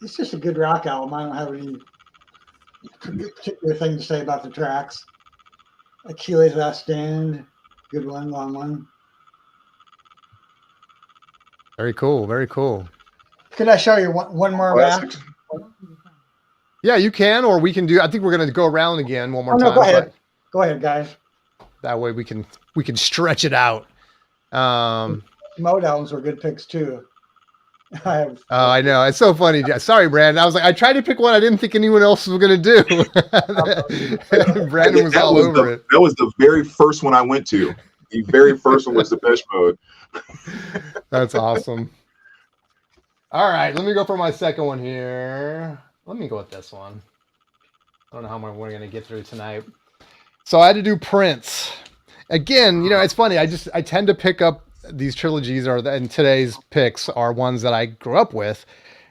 It's just a good rock album. I don't have any particular thing to say about the tracks. Achilles' Last Stand, good one, long one. Very cool. Very cool. Could I show you one more back? Yeah, you can, or we can do. I think we're going to go around again one more time. Go ahead. Go ahead, guys. That way we can stretch it out. Mode albums were good picks too. Oh, I know. It's so funny. Sorry, Brandon. I was like, I tried to pick one I didn't think anyone else was going to do. Brandon was all over it. That was the very first one I went to. The very first one was Depeche Mode. That's awesome. All right, let me go for my second one here. Let me go with this one. I don't know how we're going to get through tonight. So I had to do Prince. Again, it's funny. I tend to pick up these trilogies, and today's picks are ones that I grew up with,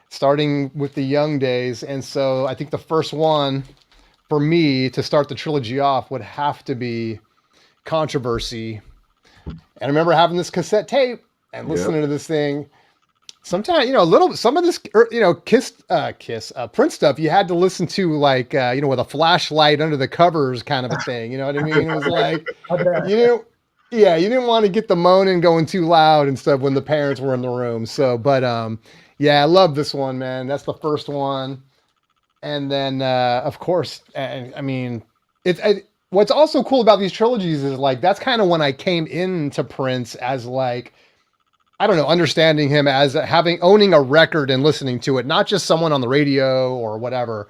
starting with the young days. And so I think the first one for me to start the trilogy off would have to be Controversy. And I remember having this cassette tape and listening to this thing. Sometimes, some of this, Prince stuff, you had to listen to like, with a flashlight under the covers kind of a thing. You know what I mean? It was like, you didn't want to get the moaning going too loud and stuff when the parents were in the room. So, but I love this one, man. That's the first one. And then, of course, I mean, what's also cool about these trilogies is like, that's kind of when I came into Prince as like, I don't know, understanding him as owning a record and listening to it, not just someone on the radio or whatever.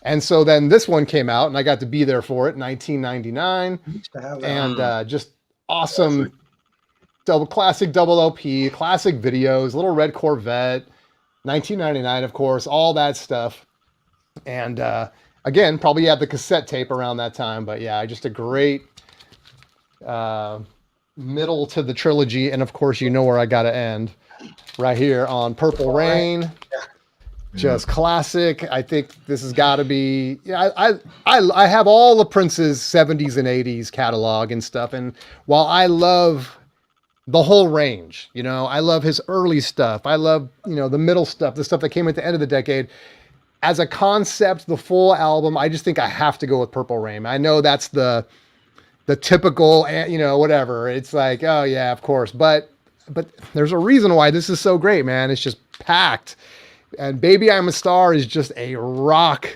And so then this one came out and I got to be there for it in 1999. And just awesome classic double OP, classic videos, little red Corvette, 1999, of course, all that stuff. And again, probably had the cassette tape around that time, but yeah, just a great middle to the trilogy. And of course, where I got to end right here on Purple Rain. Just classic. I think this has got to be. I have all the Prince's 70s and 80s catalog and stuff. And while I love the whole range, I love his early stuff. I love the middle stuff, the stuff that came at the end of the decade. As a concept, the full album, I just think I have to go with Purple Rain. I know that's the typical, whatever. It's like, oh yeah, of course. But there's a reason why this is so great, man. It's just packed. And Baby I'm a Star is just a rock.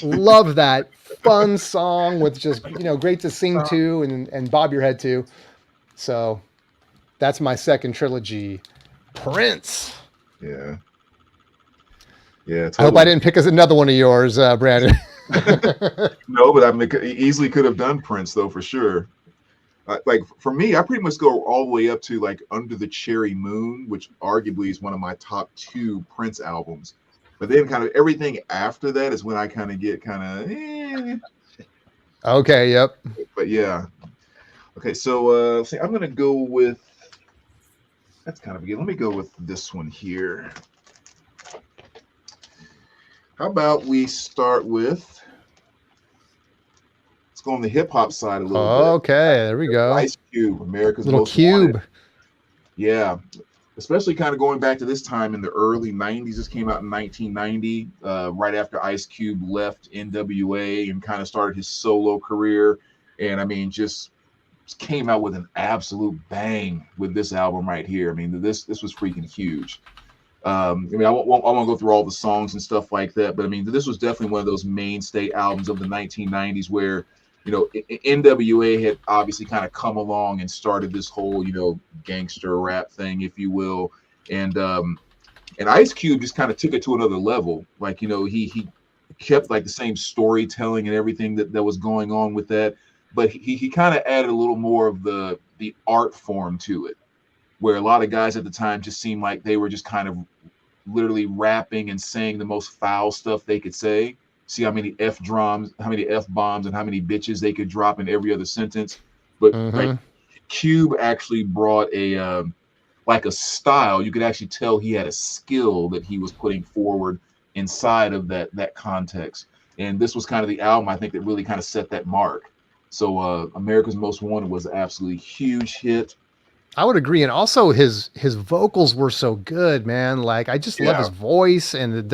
Love that fun song with just, great to sing to and bob your head to. So that's my second trilogy, Prince. Yeah. Yeah. Totally. I hope I didn't pick another one of yours, Brandon. No, but I mean, easily could have done Prince though, for sure. Like for me, I pretty much go all the way up to like Under the Cherry Moon, which arguably is one of my top 2 Prince albums. But then kind of everything after that is when I kind of get Okay. Yep. But yeah. Okay. So I'm going to go with, that's kind of good. Let me go with this one here. How about we start with, let's go on the hip hop side a little bit. Okay, there we go. Ice Cube, America's Little Most Cube. Wanted. Yeah, especially kind of going back to this time in the early 90s. This came out in 1990, right after Ice Cube left NWA and kind of started his solo career. And I mean, just came out with an absolute bang with this album right here. I mean, this was freaking huge. I mean, I won't go through all the songs and stuff like that, but I mean, this was definitely one of those mainstay albums of the 1990s where, NWA had obviously kind of come along and started this whole, gangster rap thing, if you will. And Ice Cube just kind of took it to another level. Like, he kept like the same storytelling and everything that was going on with that, but he kind of added a little more of the art form to it, where a lot of guys at the time just seemed like they were just kind of literally rapping and saying the most foul stuff they could say. See how many F-bombs, and how many bitches they could drop in every other sentence. But like, Cube actually brought a style. You could actually tell he had a skill that he was putting forward inside of that context. And this was kind of the album, I think, that really kind of set that mark. So America's Most Wanted was an absolutely huge hit. I would agree. And also his vocals were so good, man. Like, I just love his voice, and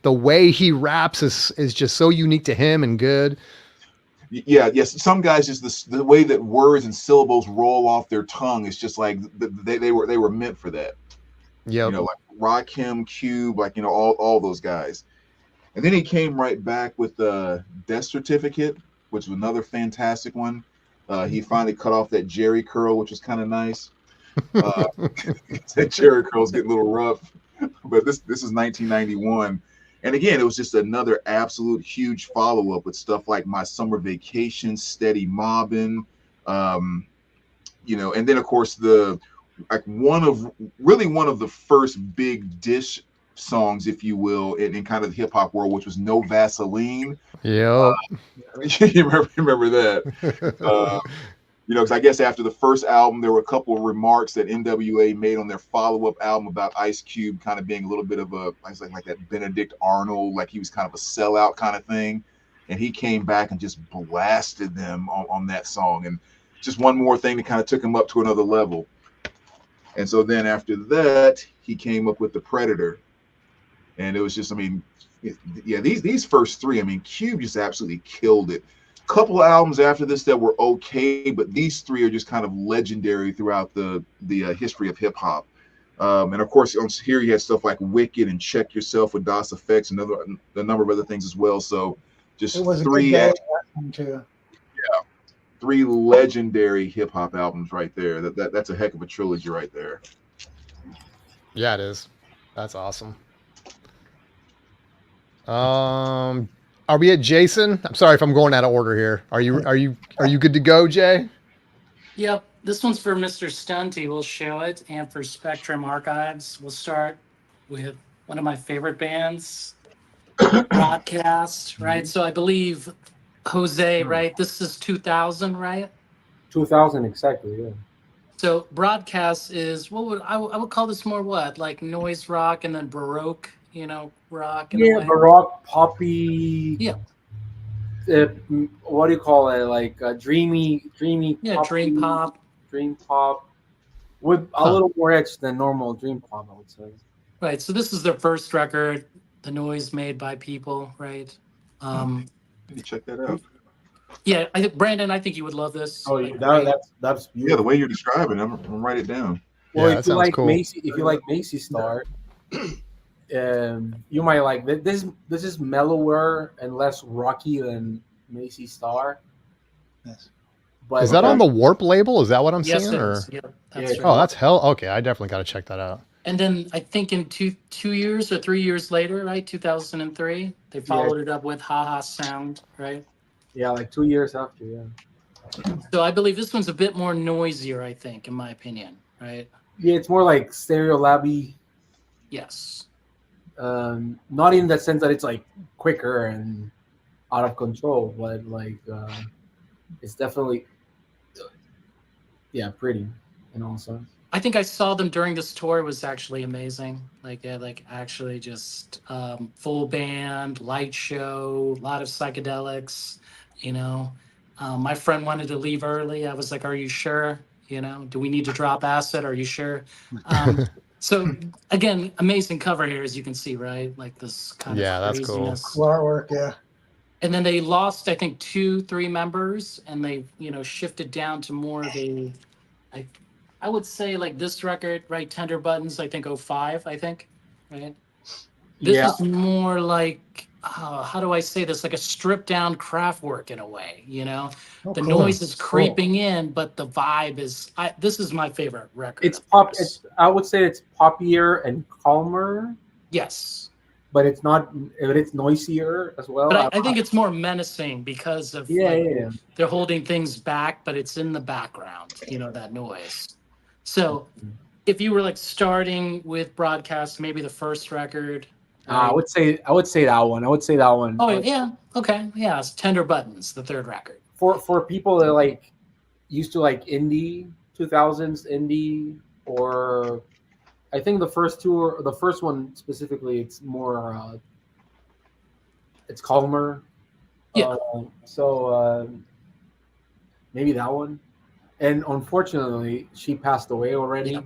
the way he raps is just so unique to him and good. Yeah. Yes. Some guys just the way that words and syllables roll off their tongue is just like they were meant for that. Yeah. Like Rakim, Cube, like, all those guys. And then he came right back with the Death Certificate, which was another fantastic one. He finally cut off that Jerry curl, which was kind of nice. That Jerry curl's getting a little rough, but this is 1991, and again, it was just another absolute huge follow up with stuff like My Summer Vacation, Steady Mobbin', and then of course one of the first big dish songs, if you will, in kind of the hip hop world, which was No Vaseline. Yep. You remember that? Because I guess after the first album, there were a couple of remarks that NWA made on their follow-up album about Ice Cube kind of being a little bit of like that Benedict Arnold, like he was kind of a sellout kind of thing. And he came back and just blasted them on that song. And just one more thing that kind of took him up to another level. And so then after that, he came up with The Predator. And it was just, these first three, Cube just absolutely killed it. Couple albums after this that were okay, but these three are just kind of legendary throughout the history of hip hop. And of course, here you had stuff like Wicked and Check Yourself with Das Effects and a number of other things as well. So just It was three, a good day that one too. three legendary hip hop albums right there. That's a heck of a trilogy right there. Yeah, it is. That's awesome. Are we at Jason? I'm sorry if I'm going out of order here. Are you good to go, Jay? Yep. This one's for Mr. Stunty. We'll show it. And for Spectrum Archives, we'll start with one of my favorite bands, Broadcast, right? So I believe, Jose, right? This is 2000, right? 2000 exactly, yeah. So Broadcast is, I would call this more what? Like noise rock and then Baroque, rock. In a way. Baroque, poppy. Yeah. What do you call it? Like dreamy. Yeah, poppy, dream pop, with a little more edge than normal dream pop, I would say. Right. So this is their first record, The Noise Made by People, right? Check that out. Yeah, Brandon, I think you would love this. Oh, yeah, that's beautiful. Yeah, the way you're describing it, I'm gonna write it down. Well, Yeah, if you like cool. Macy, if you like Macy Star, you might like this. This is mellower and less rocky than Macy Star. Yes. Is that on the Warp label? Is that what I'm Yes, seeing? it Or is. Yeah, that's Yeah. right. oh, that's hell. Okay, I definitely got to check that out. And then I think in two years or 3 years later, right, 2003, they followed it up with Ha Ha Sound, right? Yeah, like 2 years after, yeah. So I believe this one's a bit more noisier, I think, in my opinion, right? Yeah, it's more like Stereo Labby. Yes. Not in the sense that it's like quicker and out of control, but like it's definitely pretty in all sense. I think I saw them during this tour. It was actually amazing. Like actually just full band, light show, a lot of psychedelics, My friend wanted to leave early. I was like, are you sure? Do we need to drop acid? Are you sure? So again, amazing cover here, as you can see, right? Like this kind of that's cool. craziness. Cool artwork, yeah. And then they lost, I think, 2-3 members, and they, shifted down to more of a, I would say like this record, right? Tender Buttons, I think 05, I think, right? This is more like, how do I say this? Like a stripped down Kraftwerk in a way, Oh, the cool. noise is creeping in, but the vibe is, this is my favorite record. It's pop. I would say it's poppier and calmer. Yes. But it's not. But it's noisier as well. But I think it's more menacing because of they're holding things back, but it's in the background, that noise. So if you were like starting with Broadcast, maybe the first record. I would say that one. Oh yeah, okay, yeah. It's Tender Buttons, the third record. For people that like used to like indie 2000s indie, or I think the first one specifically, it's more it's calmer. Yeah. So maybe that one. And unfortunately, she passed away already. Yeah.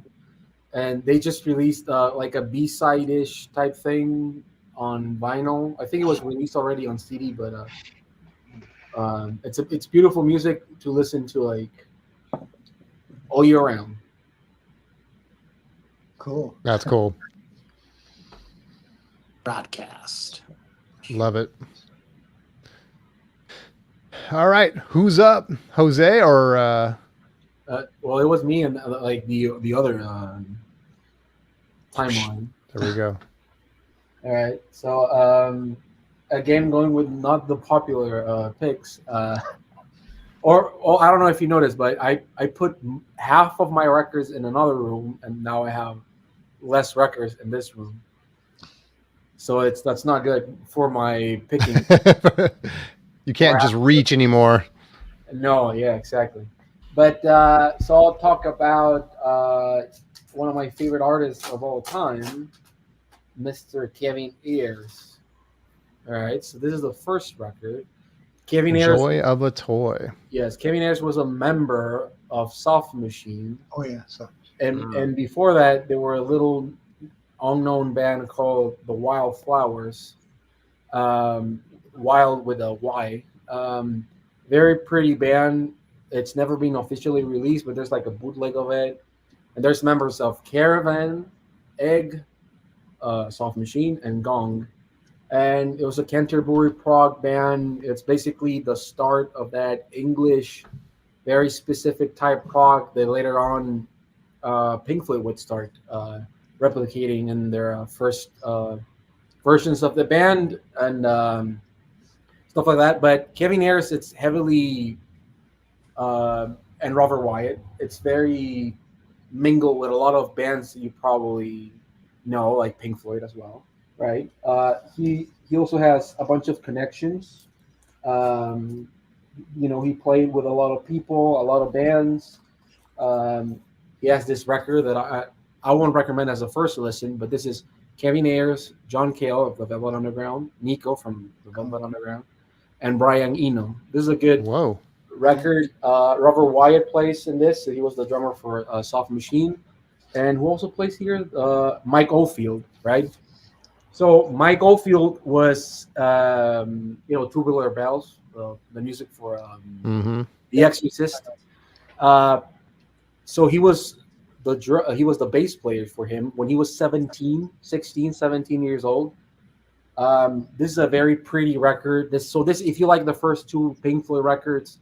And they just released like a B-side-ish type thing on vinyl. I think it was released already on CD, but it's beautiful music to listen to like all year round. Cool. That's cool. Broadcast. Love it. All right, who's up, Jose or? Well, it was me and like the other timeline. There we go. All right, so again, going with not the popular picks. Or I don't know if you noticed, but I put half of my records in another room, and now I have less records in this room. So that's not good for my picking. You can't just reach anymore. No, yeah, exactly. But so I'll talk about one of my favorite artists of all time, Mr. Kevin Ayers. All right, so this is the first record. Kevin Ayers. Joy of a Toy. Yes, Kevin Ayers was a member of Soft Machine. Oh yeah. So And before that, there were a little unknown band called the Wildflowers. Wild with a Y. Very pretty band. It's never been officially released, but there's like a bootleg of it. And there's members of Caravan, Egg, Soft Machine, and Gong. And it was a Canterbury prog band. It's basically the start of that English, very specific type prog that later on Pink Floyd would start replicating in their first versions of the band and stuff like that. But Kevin Ayers, it's heavily and Robert Wyatt. It's very mingled with a lot of bands that you probably know, like Pink Floyd as well, right? He also has a bunch of connections. He played with a lot of people, a lot of bands. He has this record that I won't recommend as a first listen, but this is Kevin Ayers, John Cale of the Velvet Underground, Nico from the Velvet Underground, and Brian Eno. This is a good record. Robert Wyatt plays in this. He was the drummer for Soft Machine. And who also plays here? Mike Oldfield, right? So Mike Oldfield was, Tubular Bells, the music for The Exorcist. So he was the bass player for him when he was 17 years old. This is a very pretty record. This if you like the first two Pink Floyd records,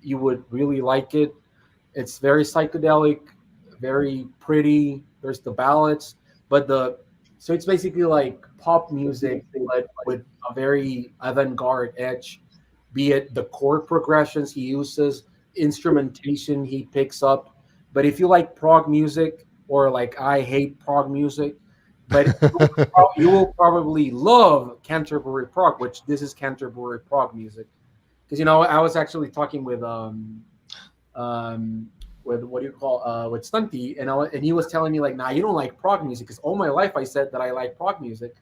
you would really like it. It's very psychedelic, very pretty. There's the ballads, so it's basically like pop music, but with a very avant-garde edge. Be it the chord progressions he uses, instrumentation he picks up. But if you like prog music, or like I hate prog music, but you will probably love Canterbury prog, which this is Canterbury prog music. Because I was actually talking with with Stunty, and he was telling me like, nah, you don't like prog music, because all my life I said that I like prog music,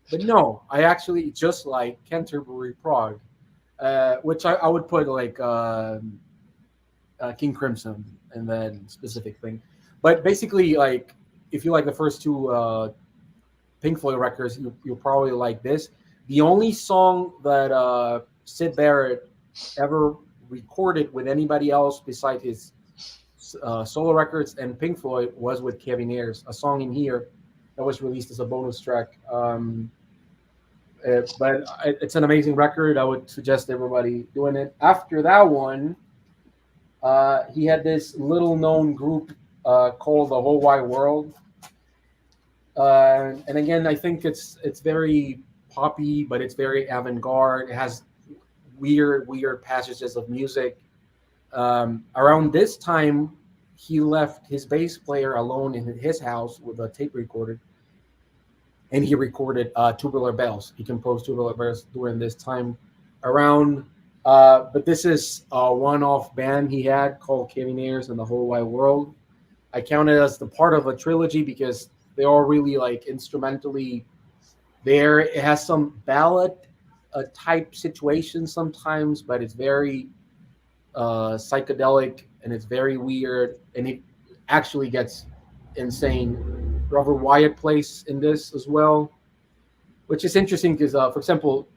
but no, I actually just like Canterbury prog, which I would put like King Crimson and then specific thing. But basically, like, if you like the first two Pink Floyd records, you'll probably like this. The only song that Syd Barrett ever recorded with anybody else besides his solo records and Pink Floyd was with Kevin Ayers, a song in here that was released as a bonus track. But it's an amazing record. I would suggest everybody doing it. After that one, he had this little known group called The Whole Wide World. And again, I think it's very poppy, but it's very avant-garde. It has weird passages of music. Around this time, he left his bass player alone in his house with a tape recorder, and he recorded Tubular Bells. He composed Tubular Bells during this time around. But this is a one-off band he had called Kevin Ayers and the Whole Wide World. I count it as the part of a trilogy because they all really like instrumentally there. It has some ballad type situations sometimes, but it's very psychedelic and it's very weird, and it actually gets insane. Robert Wyatt plays in this as well, which is interesting because, for example,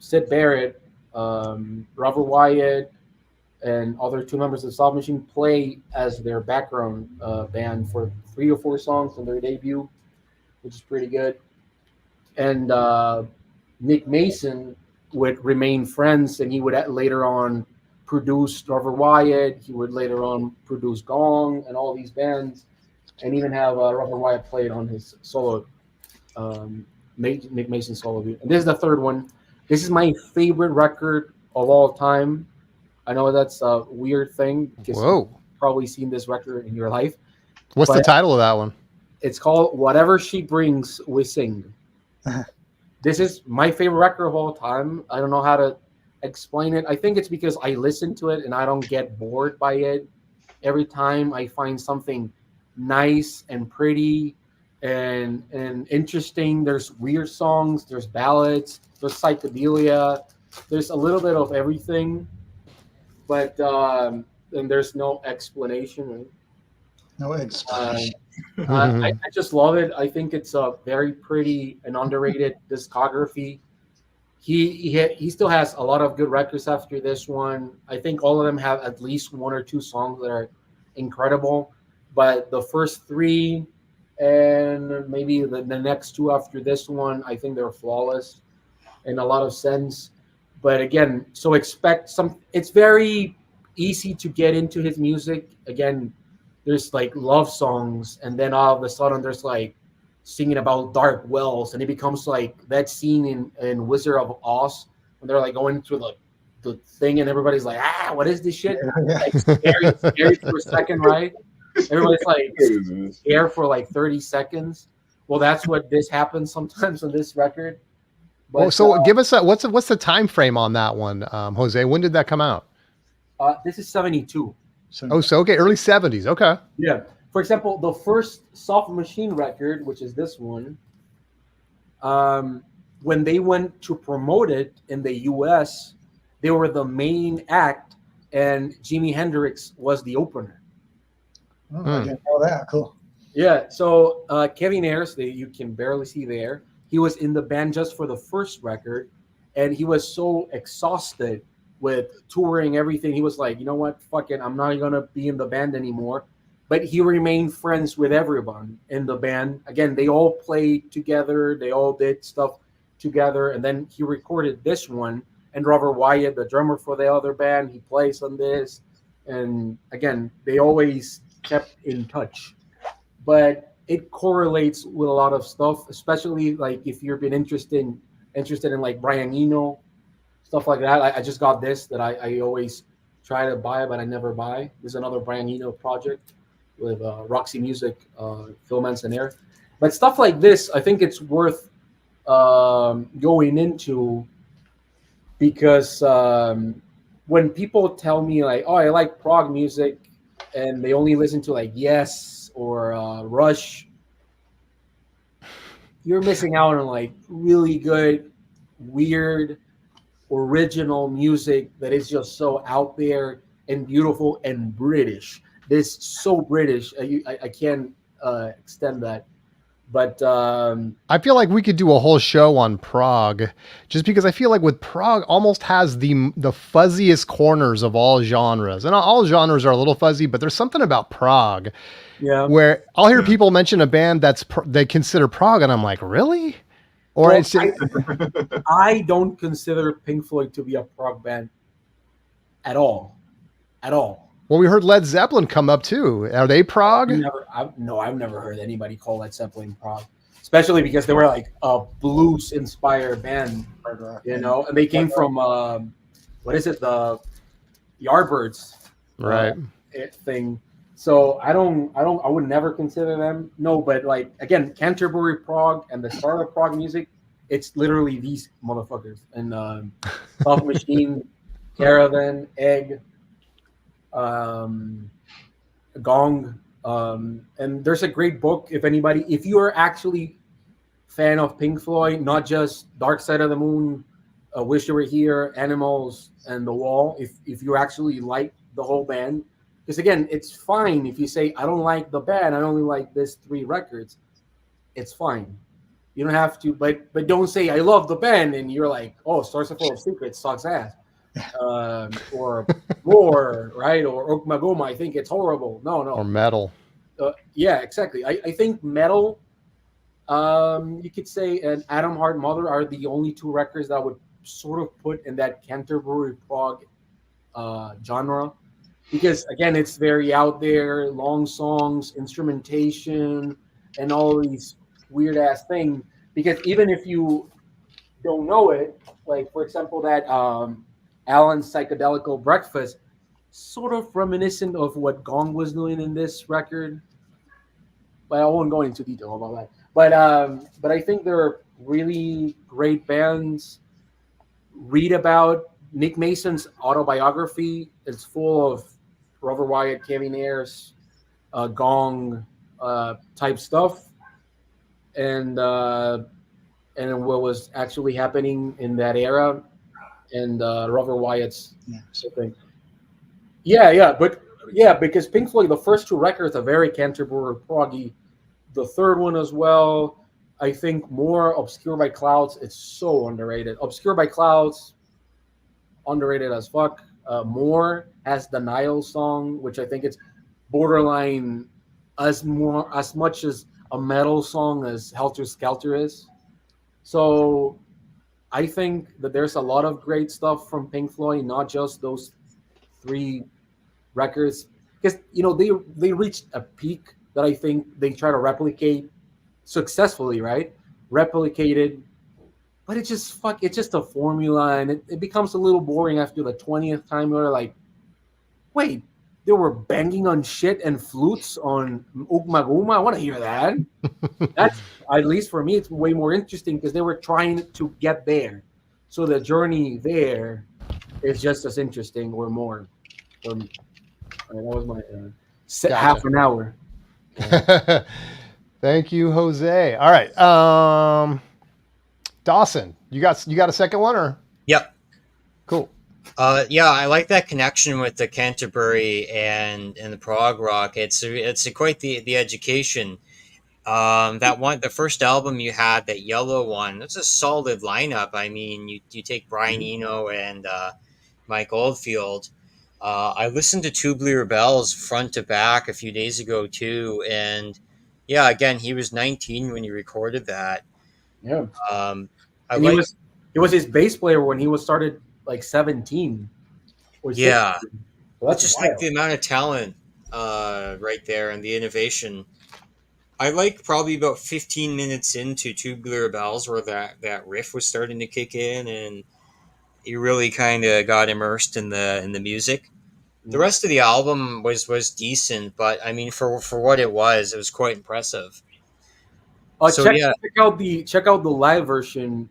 Syd Barrett, Robert Wyatt, and other two members of Soft Machine play as their background band for 3 or 4 songs on their debut, which is pretty good. And Nick Mason would remain friends, and he would later on produce Robert Wyatt. He would later on produce Gong and all these bands, and even have Robert Wyatt played on his solo, Nick Mason solo. And this is the third one. This is my favorite record of all time. I know that's a weird thing because Whoa. you've probably seen this record in your life. What's the But- title of that one? It's called Whatever She Brings, We Sing. This is my favorite record of all time. I don't know how to explain it. I think it's because I listen to it and I don't get bored by it. Every time I find something nice and pretty and interesting. There's weird songs, there's ballads, there's psychedelia, there's a little bit of everything, but and there's no explanation. Right? No explanation. I just love it. I think it's a very pretty and underrated discography. He still has a lot of good records after this one. I think all of them have at least one or two songs that are incredible. But the first three and maybe the next two after this one, I think they're flawless in a lot of sense. But again, so expect some. It's very easy to get into his music. Again, there's like love songs, and then all of a sudden there's like singing about dark wells, and it becomes like that scene in Wizard of Oz when they're like going through the thing, and everybody's like, what is this shit? Like scary for a second, right? Everybody's like scared for like 30 seconds. Well, that's what this happens sometimes on this record. But, so give us what's the time frame on that one, Jose? When did that come out? This is 72. Oh, so okay, early 70s. Okay. Yeah. For example, the first Soft Machine record, which is this one, when they went to promote it in the US, they were the main act, and Jimi Hendrix was the opener. Oh, I didn't know that. Cool. Yeah. So Kevin Ayers, you can barely see there, he was in the band just for the first record, and he was so exhausted with touring everything. He was like, you know what, fuck it, I'm not gonna be in the band anymore. But he remained friends with everyone in the band. Again, they all played together, they all did stuff together, and then he recorded this one. And Robert Wyatt, the drummer for the other band, he plays on this. And again, they always kept in touch. But it correlates with a lot of stuff, especially like if you've been interested in like Brian Eno, stuff like that. I just got this that I always try to buy, but I never buy. This is another Brian Eno project with Roxy Music, Phil Manzanera. But stuff like this, I think it's worth going into, because when people tell me like, oh, I like prog music, and they only listen to like Yes or Rush, you're missing out on like really good, weird, original music that is just so out there and beautiful and British. This so British. I can't extend that. But I feel like we could do a whole show on prog, just because I feel like with prog almost has the fuzziest corners of all genres, and all genres are a little fuzzy, but there's something about prog, where I'll hear people mention a band they consider prog, and I'm like, really? Or well, it's I don't consider Pink Floyd to be a prog band at all. Well, we heard Led Zeppelin come up too. Are they prog? I've never heard anybody call Led Zeppelin prog, especially because they were like a blues-inspired band, you know, and they came from what is it, the Yardbirds, right? Thing. So I would never consider them. No, but like again, Canterbury prog and the start of prog music, it's literally these motherfuckers. And Soft Machine, Caravan, Egg, Gong, and there's a great book if you are actually fan of Pink Floyd, not just Dark Side of the Moon, Wish You Were Here, Animals, and The Wall. If you actually like the whole band, because again, it's fine if you say I don't like the band, I only like this 3 records. It's fine. You don't have to, but don't say I love the band and you're like, oh, Stars Are Full of Secrets sucks ass. Or Roar, right? Or Okmagoma, I think it's horrible. No. Or Metal. Yeah, exactly. I think Metal, you could say, and Atom Heart Mother are the only 2 records that I would sort of put in that Canterbury prog genre, because again, it's very out there, long songs, instrumentation, and all these weird ass things. Because even if you don't know it, like for example, that Alan's Psychedelical Breakfast, sort of reminiscent of what Gong was doing in this record. But I won't go into detail about that. But I think they're really great bands. Read about Nick Mason's autobiography. It's full of Robert Wyatt, Kevin Ayers, Gong type stuff, and and what was actually happening in that era, and Robert Wyatt's thing. Yeah, because Pink Floyd, the first two records are very Canterbury proggy. The third one as well, I think more Obscure by Clouds. It's so underrated. Obscure by Clouds, underrated as fuck. More has the Nile song, which I think it's borderline as much as a metal song as Helter Skelter is. So I think that there's a lot of great stuff from Pink Floyd, not just those three records, because they reached a peak that I think they try to replicate successfully, right? Replicated, but it's just a formula, and it becomes a little boring after the 20th time. You're like, wait, they were banging on shit and flutes on Ugmaguma. I want to hear that. That's, at least for me, it's way more interesting because they were trying to get there. So the journey there is just as interesting or more for me. All right, that was my Gotcha. half an hour. Thank you, Jose. All right. Dawson, you got a second one, or? Yep. Cool. Yeah, I like that connection with the Canterbury and the prog rock. It's quite the education. That one, the first album you had, that yellow one, that's a solid lineup. I mean, you take Brian Eno and Mike Oldfield. I listened to Tubular Bells front to back a few days ago too, and yeah, again, he was 19 when he recorded that. Yeah. I And like, he was his bass player when he was started like 17 or 16. yeah, So it's that's just wild. like the amount of talent right there and the innovation. I like probably about 15 minutes into Tubular Bells where that riff was starting to kick in, and you really kind of got immersed in the music. The rest of the album was decent, but I mean, for what it was quite impressive. So Check yeah, out the live version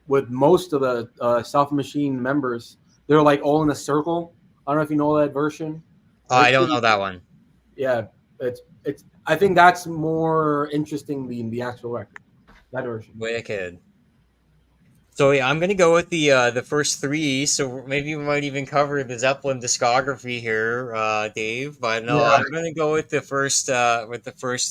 with most of the South Machine members. They're like all in a circle. I don't know if you know that version. I don't know that one. Yeah, it's. I think that's more interesting than the actual record. That version. Wicked. So yeah, I'm gonna go with the first three. So maybe we might even cover the Zeppelin discography here, Dave. But no, Yeah. I'm gonna go with the first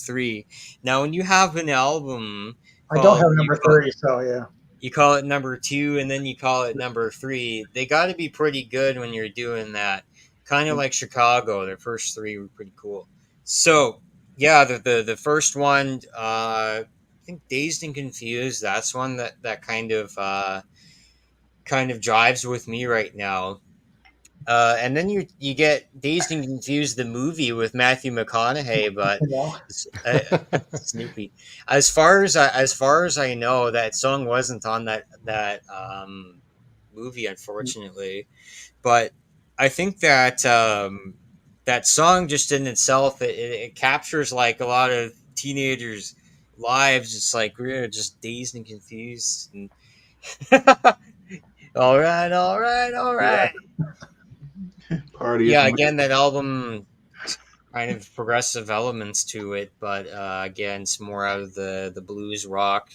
three. Now, when you have an album I don't have called number 3, so yeah. you call it number two, and then you call it number three, they got to be pretty good when you're doing that. Kind of like Chicago, their first three were pretty cool. So yeah, the first one, I think Dazed and Confused. That's one that kind of drives with me right now. And then you get Dazed and Confused, the movie with Matthew McConaughey, but You know? Snoopy. As far as I know, that song wasn't on that movie, unfortunately. But I think that that song just in itself, it captures like a lot of teenagers' lives. It's like we're just dazed and confused. And all right, all right, all right. Party. Yeah, again, that album kind of progressive elements to it, but again, it's more out of the blues rock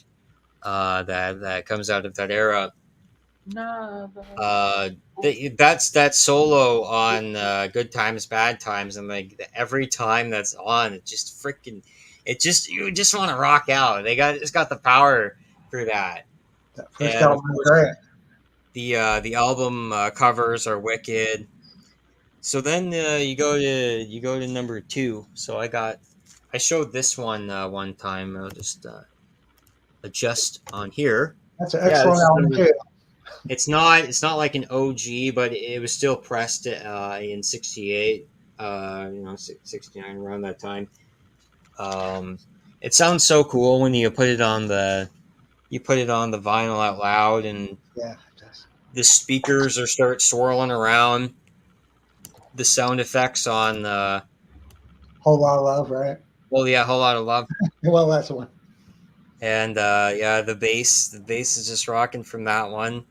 that comes out of that era. That's that solo on Good Times, Bad Times, and like every time that's on, it just freaking, you just want to rock out. It's got the power for that. That first And of album was course, great. the album covers are wicked. So then you go to number two. So I showed this one time. I'll just adjust on here. That's an Yeah, excellent this is album number- too. It's not like an OG, but it was still pressed in '68, 69 around that time. Um, it sounds so cool when you put it on the vinyl out loud, and Yeah, it does. the speakers are start swirling around. The sound effects on Whole lot of love, right? well, yeah, a whole lot of love, Well, that's the one. and yeah, the bass is just rocking from that one.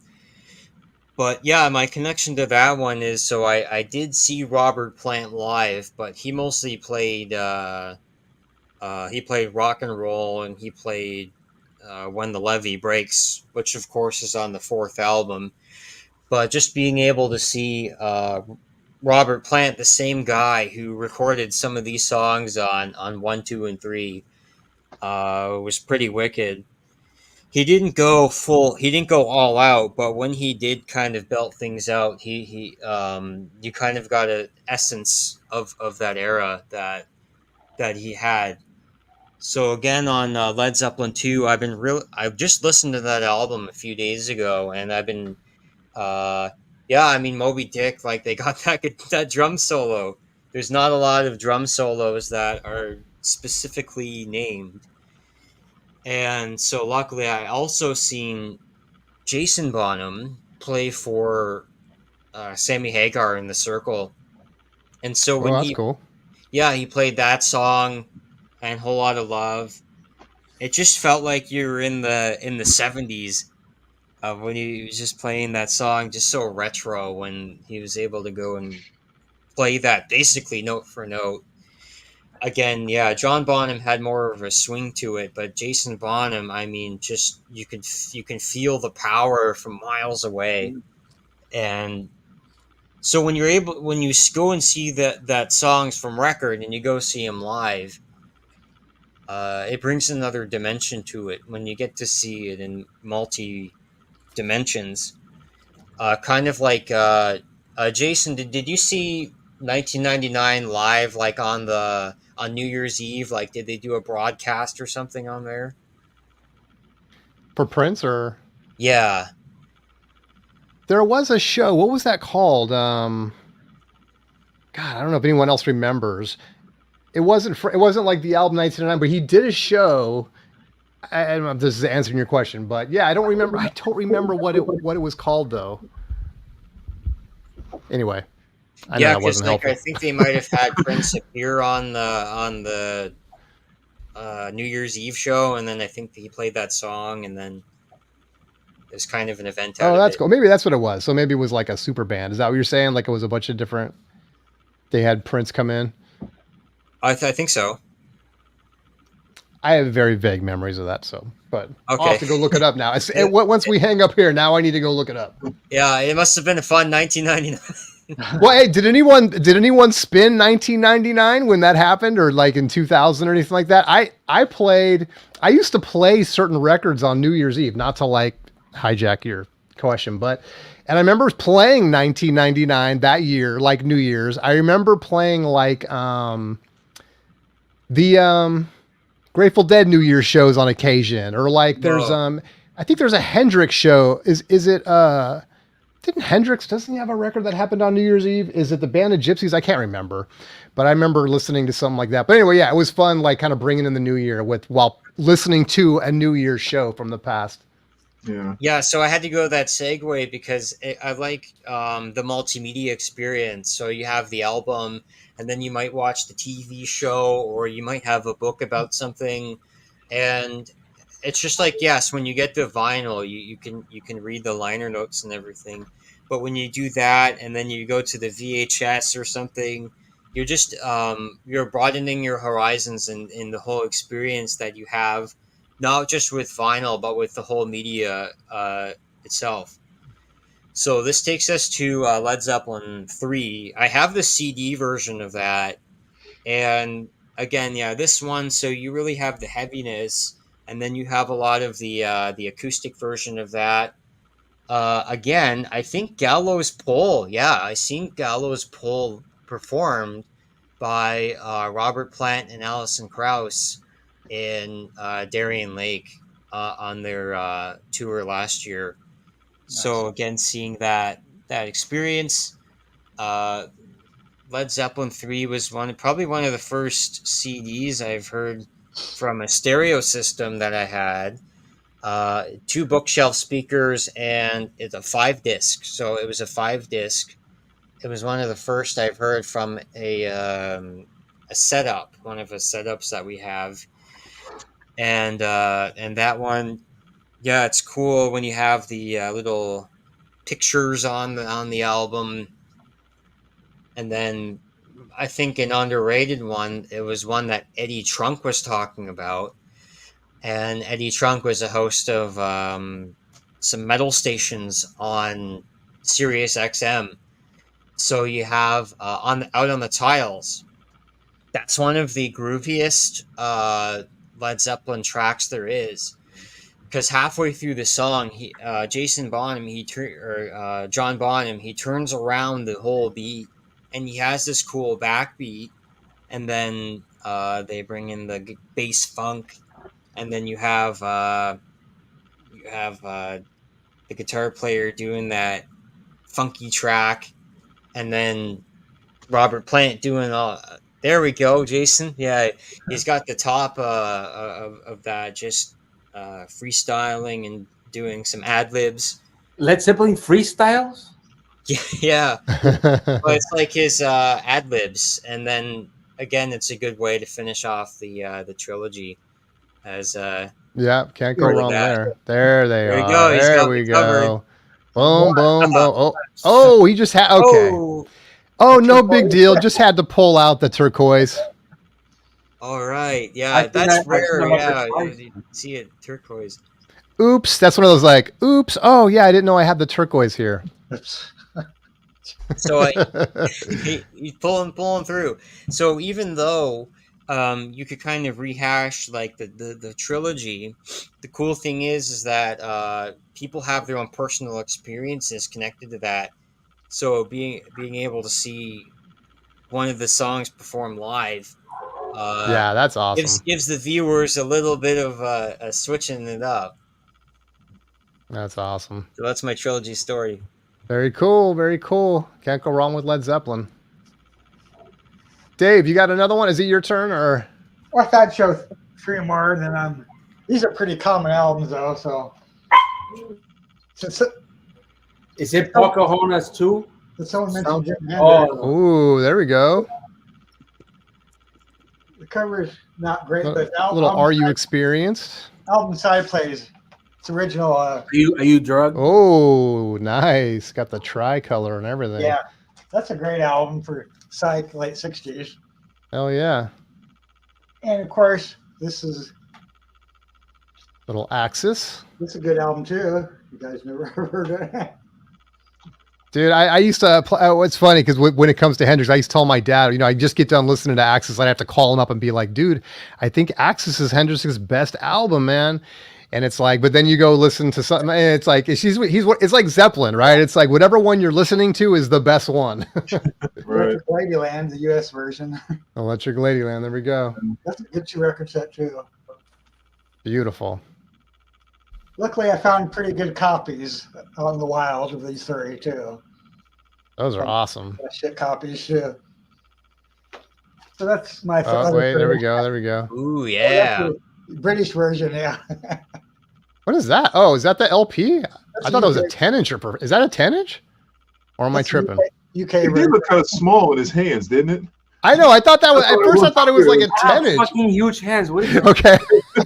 But yeah, my connection to that one is so I did see Robert Plant live, but he played rock and roll, and he played When the Levee Breaks, which of course is on the fourth album. But just being able to see Robert Plant, the same guy who recorded some of these songs on one, two, and three, was pretty wicked. He didn't go all out, but when he did kind of belt things out, you kind of got an essence of that era that he had. So again, on Led Zeppelin 2, I've just listened to that album a few days ago, and I've been uh yeah, I mean, Moby Dick, like, they got that drum solo. There's not a lot of drum solos that are specifically named. And so luckily I also seen Jason Bonham play for Sammy Hagar in The Circle. And so Oh, when that's cool. he played that song and Whole Lot of Love. It just felt like you were in the 70s when he was just playing that song, just so retro, when he was able to go and play that basically note for note. Again, yeah, John Bonham had more of a swing to it, but Jason Bonham, I mean, just you can feel the power from miles away. And so when you go and see that songs from record and you go see him live, it brings another dimension to it when you get to see it in multi dimensions. Kind of like Jason, did you see 1999 live, like on New Year's Eve? Like, did they do a broadcast or something on there? For Prince, or Yeah. there was a show. What was that called? God, I don't know if anyone else remembers. It wasn't like the album 1999, but he did a show. I don't know if this is answering your question, but yeah, I don't remember. I don't remember what it was called though. Anyway, I know Yeah, that because wasn't like I helpful. think they might have had Prince appear on the New Year's Eve show, and then I think he played that song, and then there's kind of an event out Oh, of that's it. cool. Maybe that's what it was. So maybe it was like a super band. Is that what you're saying? Like it was a bunch of different. They had Prince come in. I think so. I have very vague memories of that. So, but I'll Okay. have to go look it up now. Once we hang up here, now I need to go look it up. Yeah, it must have been a fun 1999. Well, hey, did anyone spin 1999 when that happened, or like in 2000 or anything like that? I used to play certain records on New Year's Eve, not to like hijack your question, and I remember playing 1999 that year, like New Year's. I remember playing like the Grateful Dead New Year's shows on occasion, or like there's Whoa. I think there's a Hendrix show. Is it didn't Hendrix, doesn't he have a record that happened on New Year's Eve? Is it the Band of Gypsies? I can't remember, but I remember listening to something like that. But anyway, yeah, it was fun, like kind of bringing in the new year while listening to a New Year's show from the past. Yeah. Yeah, so I had to go that segue because I like the multimedia experience. So you have the album, and then you might watch the TV show, or you might have a book about something, and it's just like, yes, when you get the vinyl, you can read the liner notes and everything, but when you do that, and then you go to the VHS or something, you're broadening your horizons in the whole experience that you have, not just with vinyl, but with the whole media itself. So this takes us to Led Zeppelin 3. I have the CD version of that. And again, yeah, this one, so you really have the heaviness, and then you have a lot of the acoustic version of that. Again, I think Gallows Pole. Yeah, I seen Gallows Pole performed by Robert Plant and Alison Krauss in Darien Lake on their tour last year. So again, seeing that experience, Led Zeppelin 3 was probably one of the first CDs I've heard from a stereo system that I had. 2 bookshelf speakers, and it's a 5 disc. So it was a 5 disc. It was one of the first I've heard from a setup, one of the setups that we have, and that one, yeah, it's cool when you have the little pictures on the album, and then I think an underrated one. It was one that Eddie Trunk was talking about, and Eddie Trunk was a host of some metal stations on Sirius XM. So you have out on the tiles. That's one of the grooviest Led Zeppelin tracks there is, because halfway through the song, John Bonham, he turns around the whole beat, and he has this cool backbeat, and then they bring in the bass funk, and then you have the guitar player doing that funky track, and then Robert Plant doing all. There we go, Jason. Yeah, he's got the top of that, just freestyling and doing some ad libs. Led Zeppelin freestyles. Yeah, but it's like his ad libs, and then again, it's a good way to finish off the trilogy. As Yeah, can't go Part of wrong that. there. There they There you are. go, he's There got we me covered. go. Boom, boom, boom. Oh, he just had. Okay. Oh, no big deal. Just had to pull out the turquoise. All right, yeah, I think that's I've seen rare. them up Yeah, there. you see it turquoise. Oops. That's one of those like, oops. Oh, yeah, I didn't know I had the turquoise here. So he's pulling through. So even though you could kind of rehash like the trilogy, the cool thing is that people have their own personal experiences connected to that. So being able to see one of the songs performed live, Yeah, that's awesome. gives the viewers a little bit of a switching it up. That's awesome. So that's my trilogy story. Very cool. Very cool. Can't go wrong with Led Zeppelin. Dave, you got another one? Is it your turn or? Well, I thought I'd show 3 more. Then these are pretty common albums, though. So, Is it Pocahontas 2? did someone mention Jim Hendrix? Oh, Ooh, there we go. The cover is not great, A but little Are You Experienced? album side plays. It's original. are you drugged? Oh, nice. Got the tricolor and everything. Yeah, that's a great album for Psych, late 60s. Hell yeah. And of course, this is Little Axis. a good album too. You guys never heard it. Dude, I used to play. Oh, it's funny because when it comes to Hendrix, I used to tell my dad, I just get done listening to Axis. I'd have to call him up and be like, dude, I think Axis is Hendrix's best album, man. And it's like, but then you go listen to something, and it's like, it's like Zeppelin, right? It's like whatever one you're listening to is the best one. Right. Electric Ladyland, the U.S. version. Electric Ladyland, there we go. That's a good 2 record set too. Beautiful. Luckily, I found pretty good copies on the wild of these 3 too. Those are awesome. Shit copies too. So that's my. Oh, wait, there we go. There we go. Ooh, yeah. British version, yeah. What is that? Oh, is that the LP? I thought that was a UK 10-inch. Is that a 10-inch? Or am I That's tripping? UK It did version. look kind of small in his hands, didn't it? I know. I thought that was, at first I thought it was like a I have 10-inch. fucking huge hands. What is that? Okay.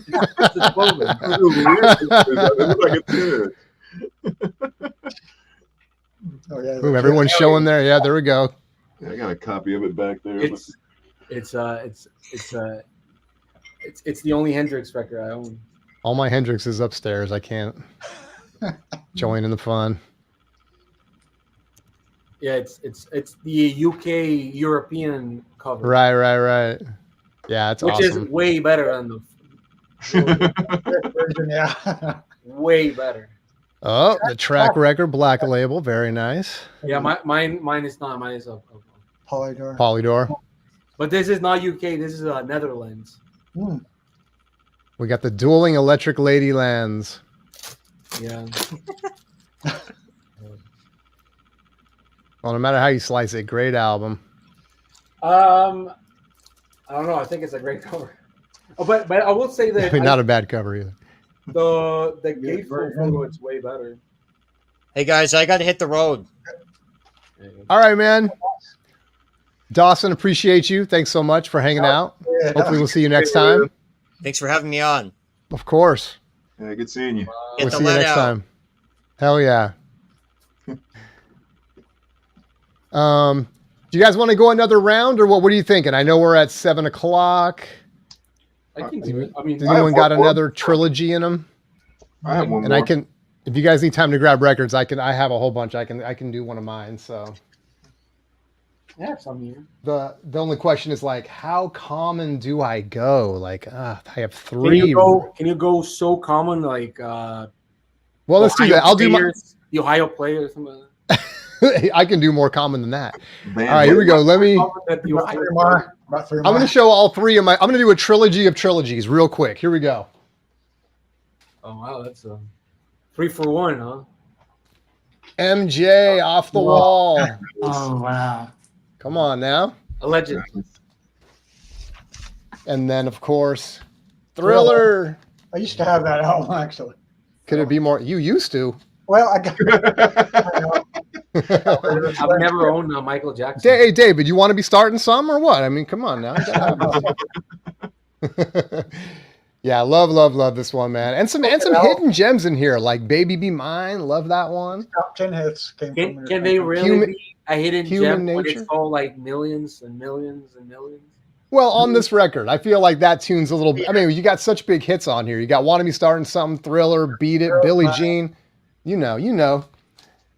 The clothing. It was weird. It looked like a 10. Oh, yeah, Boom, everyone's showing there. Yeah, there we go. Yeah, I got a copy of it back there. It's the only Hendrix record I own. All my Hendrix is upstairs. I can't join in the fun. Yeah, it's the UK European cover, Right. Yeah, it's which awesome. is way better than the version, yeah. way better. Oh, the track record, Black Label. Very nice. Yeah, mine is not. Mine is a Polydor. Polydor. but this is not UK. This is Netherlands. Hmm. We got the dueling Electric Ladylands. Yeah. Well, no matter how you slice it, great album. I don't know. I think it's a great cover. Oh, but I will say I that mean, not a bad cover either. the Good gatefold version. photo is way better. Hey guys, I got to hit the road. All right, man. Dawson, appreciate you. Thanks so much for hanging out. Yeah, Hopefully, we'll see you next Hey, man. time. Thanks for having me on. Of course. Yeah, good seeing you. Get We'll the see you lead next out. time. Hell yeah. Do you guys want to go another round or what? What are you thinking? I know we're at 7 o'clock. I can do it. I mean, Does I have anyone got one more. another trilogy in them? I have one And more. I can, if you guys need time to grab records, I have a whole bunch. I can do one of mine. So yeah, some here. the only question is like, how common do I go? Like, I have Can 3. you go so common like Well, let's do Ohio that. I'll do my. Players, the Ohio players. Something like I can do more common than that. Band All right, here we go. Let me. that. That the About Ohio 3 more. About 3 I'm more. going to show all 3 of my. I'm going to do a trilogy of trilogies real quick. Here we go. Oh wow, that's a 3-for-1, huh? MJ off the wall. Oh wow. Come on now. A legend. And then, of course, Thriller. I used to have that album actually. Could it be more? You used to. Well, I got. I've never owned a Michael Jackson. Hey, David, you want to be starting some or what? I mean, come on now. You gotta have- Yeah, love this one, man. And some hidden gems in here, like Baby Be Mine. Love that one. Top 10 hits came from Can they really Human- be a hidden human gem when nature? it's all like millions and millions and millions? Well, on this record, I feel like that tune's a little. I mean, you got such big hits on here. You got "Want to Be Starting Something," "Thriller," "Beat It," "Billie Jean." You know,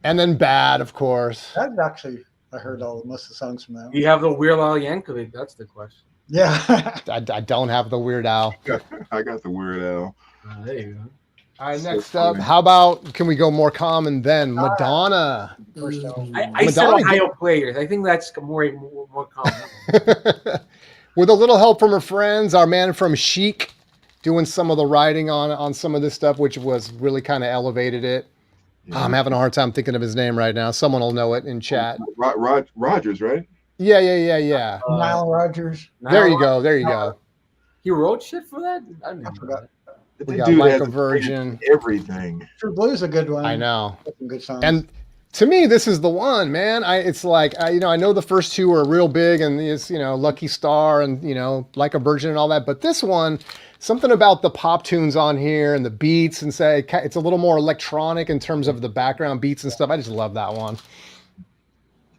and then "Bad," of course. That's actually, I heard most of the songs from that. Do you have the Weird Al Yankovic? That's the question. Yeah. I don't have the Weird Al. I got the Weird Al. There you go. All right, So next up, funny. how about can we go more common then? Madonna. First album. I said Madonna- Ohio players. I think that's more common. With a little help from her friends, our man from Chic doing some of the writing on some of this stuff, which was really kind of elevated it. Yeah. I'm having a hard time thinking of his name right now. Someone will know it in chat. Rogers, right? Yeah. Nile Rodgers. There you go. He wrote shit for that? I didn't I know forgot. that. We That got dude Like has a Virgin. everything. True Blue's a good one. I know. Some good songs. And to me, this is the one, man. It's like, I know the first 2 are real big and it's, Lucky Star and, Like a Virgin and all that. But this one, something about the pop tunes on here and the beats and it's a little more electronic in terms of the background beats and stuff. I just love that one.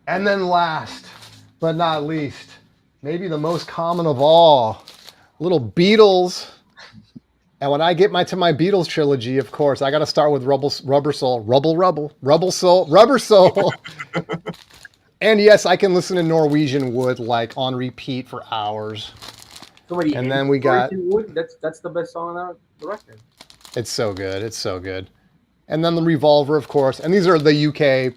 And then last but not least, maybe the most common of all, little Beatles. And when I get to my Beatles trilogy, of course, I got to start with Rubber Soul. And yes, I can listen to Norwegian Wood like on repeat for hours. Somebody And then we got- Wood. That's the best song on the record. It's so good. And then the Revolver, of course. And these are the UK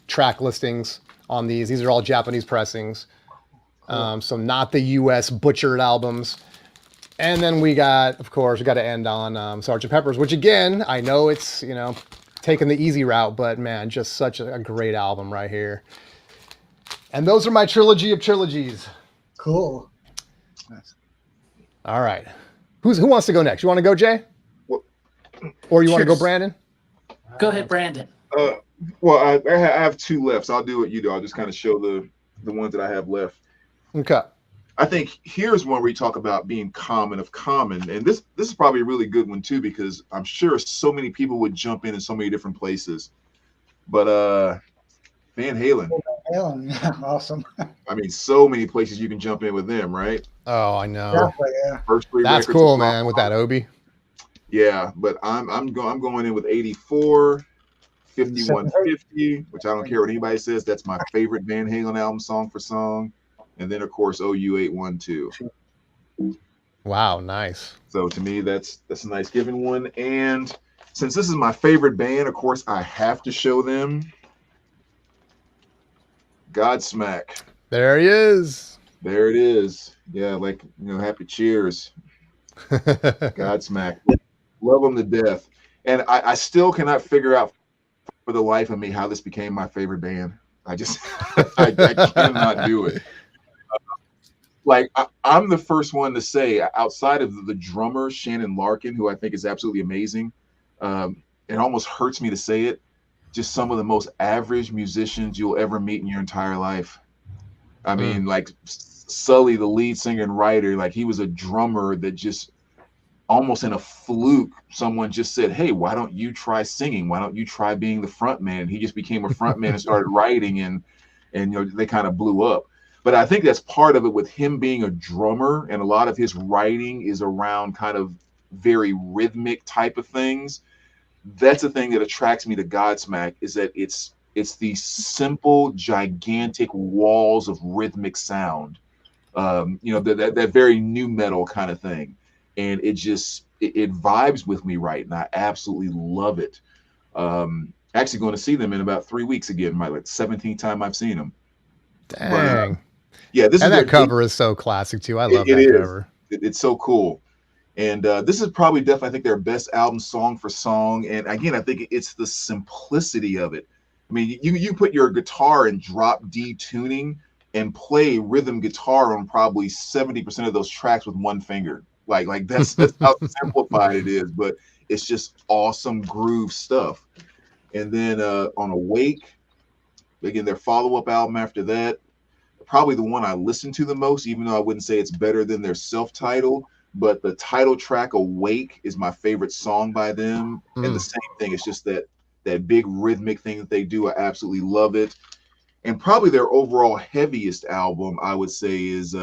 track listings on these. These are all Japanese pressings. So not the US butchered albums. And then we got to end on Sgt. Pepper's, which again, I know it's, taking the easy route, but man, just such a great album right here. And those are my trilogy of trilogies. Cool. Nice. All right. Who wants to go next? You want to go, Jay? Well, Or you want to go, cheers. Brandon? Go ahead, Brandon. Well, I have 2 left, so I'll do what you do. I'll just kind of show the ones that I have left. Okay. I think here's one where you talk about being common of common, and this is probably a really good one too, because I'm sure so many people would jump in so many different places. But Van Halen, Helen, awesome. I mean, so many places you can jump in with them, right? Oh, I know. Definitely, yeah. First 3 That's records cool, of man, with that Obi. Yeah, but I'm going in with 84, 5150, which I don't care what anybody says. That's my favorite Van Halen album, song for song. And then, of course, OU812. Wow, nice. So to me, that's a nice given one. And since this is my favorite band, of course, I have to show them Godsmack. There he is. There it is. Yeah, like, happy cheers. Godsmack. Love them to death. And I still cannot figure out for the life of me how this became my favorite band. I just I cannot do it. Like I'm the first one to say, outside of the drummer Shannon Larkin, who I think is absolutely amazing, it almost hurts me to say it, just some of the most average musicians you'll ever meet in your entire life. I mean, like Sully, the lead singer and writer, like he was a drummer that just almost in a fluke, someone just said, "Hey, why don't you try singing? Why don't you try being the front man?" And he just became a front man and started writing, and they kind of blew up. But I think that's part of it with him being a drummer, and a lot of his writing is around kind of very rhythmic type of things. That's the thing that attracts me to Godsmack, is that it's these simple, gigantic walls of rhythmic sound. That very new metal kind of thing, and it vibes with me right, and I absolutely love it. Actually going to see them in about 3 weeks again, my 17th time I've seen them. Dang. But, yeah, this and is that cover is so classic too. I love that is. cover. It's so cool. And this is probably definitely, I think, their best album song for song. And again, I think it's the simplicity of it. I mean, you put your guitar in drop D tuning and play rhythm guitar on probably 70% of those tracks with one finger. Like that's how simplified it is, but it's just awesome groove stuff. And then on Awake, again, their follow-up album after that, probably the one I listen to the most, even though I wouldn't say it's better than their self-titled, but the title track Awake is my favorite song by them. And the same thing, it's just that big rhythmic thing that they do. I absolutely love it. And probably their overall heaviest album, I would say, is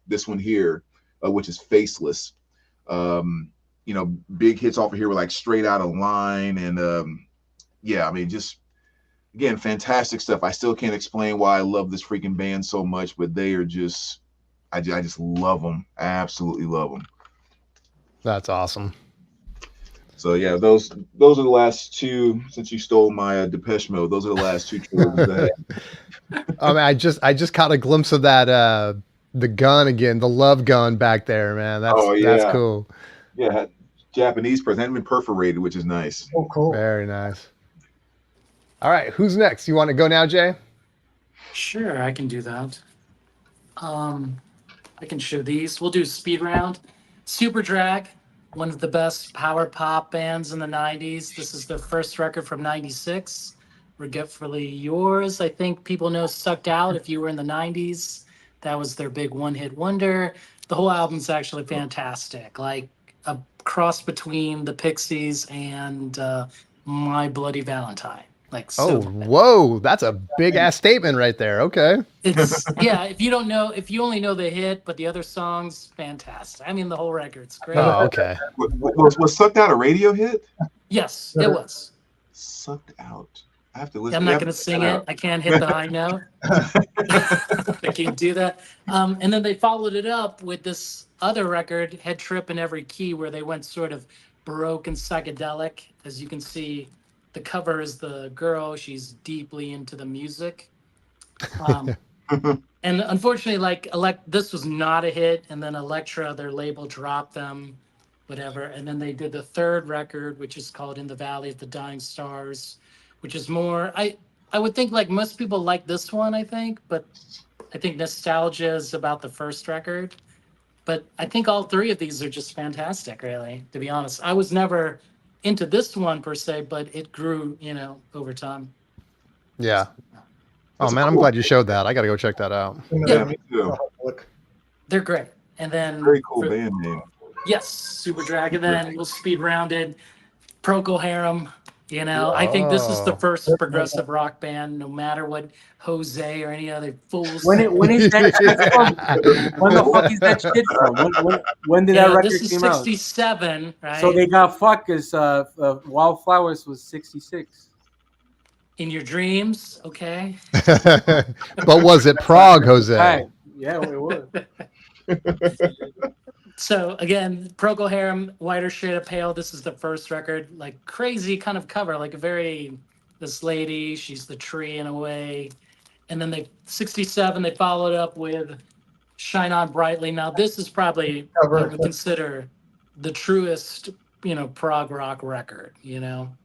this one here, which is Faceless. Big hits off of here were like Straight Out of Line. And yeah, I mean, just, again, fantastic stuff. I still can't explain why I love this freaking band so much, but they are just, I just love them. I absolutely love them. That's awesome. So yeah, those are the last two. Since you stole my Depeche Mode, those are the last two trilogies I had. I mean, I just caught a glimpse of that the gun again, the love gun back there, man. That's cool. Yeah, Japanese person, hadn't been perforated, which is nice. Oh, cool. Very nice. All right, who's next? You want to go now, Jay? Sure, I can do that. I can show these. We'll do speed round. Super Drag, one of the best power pop bands in the 90s. This is their first record from 96. Regretfully Yours. I think people know Sucked Out if you were in the 90s. That was their big one-hit wonder. The whole album's actually fantastic. Like a cross between the Pixies and My Bloody Valentine. Like, so whoa, that's a big ass statement right there. Okay. It's yeah, if you only know the hit, but the other songs, fantastic. I mean, the whole record's great. Oh, okay. Was Sucked Out a radio hit? Yes, it was. Sucked Out. I have to listen. I'm not going to sing it. I can't hit the high note. I can't do that. And then they followed it up with this other record, Head Trip in Every Key, where they went sort of Baroque and psychedelic. As you can see, the cover is the girl. She's deeply into the music. And unfortunately, this was not a hit. And then Elektra, their label, dropped them, whatever. And then they did the third record, which is called In the Valley of the Dying Stars, which is more, I would think like most people like this one, I think. But I think nostalgia is about the first record. But I think all three of these are just fantastic, really, to be honest. I was never into this one per se, but it grew, over time. Yeah. Oh man, I'm glad you showed that. I got to go check that out. Yeah, me too. They're great. And then very cool band name. Yes, Super Drag. And then we'll speed rounded Procol Harum. I think this is the first progressive rock band, no matter what Jose or any other fools. When is that shit from? When the fuck is that shit from? When did that record this is came out? 67, right? So they got fucked because Wildflowers was 66. In Your Dreams, okay. But was it Prague, Jose? Right. Yeah, it was. So again, Procol Harum, Whiter Shade of Pale. This is the first record, like crazy kind of cover, like this lady, she's the tree in a way. And then 67, they followed up with Shine On Brightly. Now this is probably what we consider the truest prog rock record.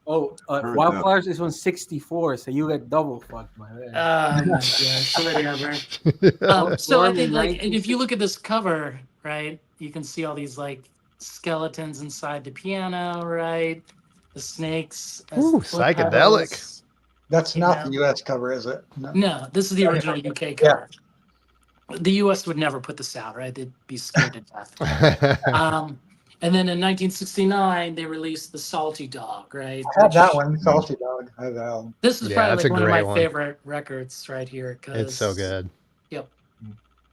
Oh, Heard that. Wildflowers is on 64, so you get double fucked, my man. Oh my gosh, whatever. So I Born think in like if you 1960. look at this cover, right, you can see all these like skeletons inside the piano, right? The snakes as Ooh, the foot psychedelic. pedals. That's You not know? the U.S. cover, is it? No. No, this is the original UK cover. The US would never put this out, right? They'd be scared to death. And then in 1969, they released the Salty Dog, right? I have that which- one, Salty Dog. I have that one. This is Yeah, probably that's like a one of great my one. favorite records right here. It's so good. Yep.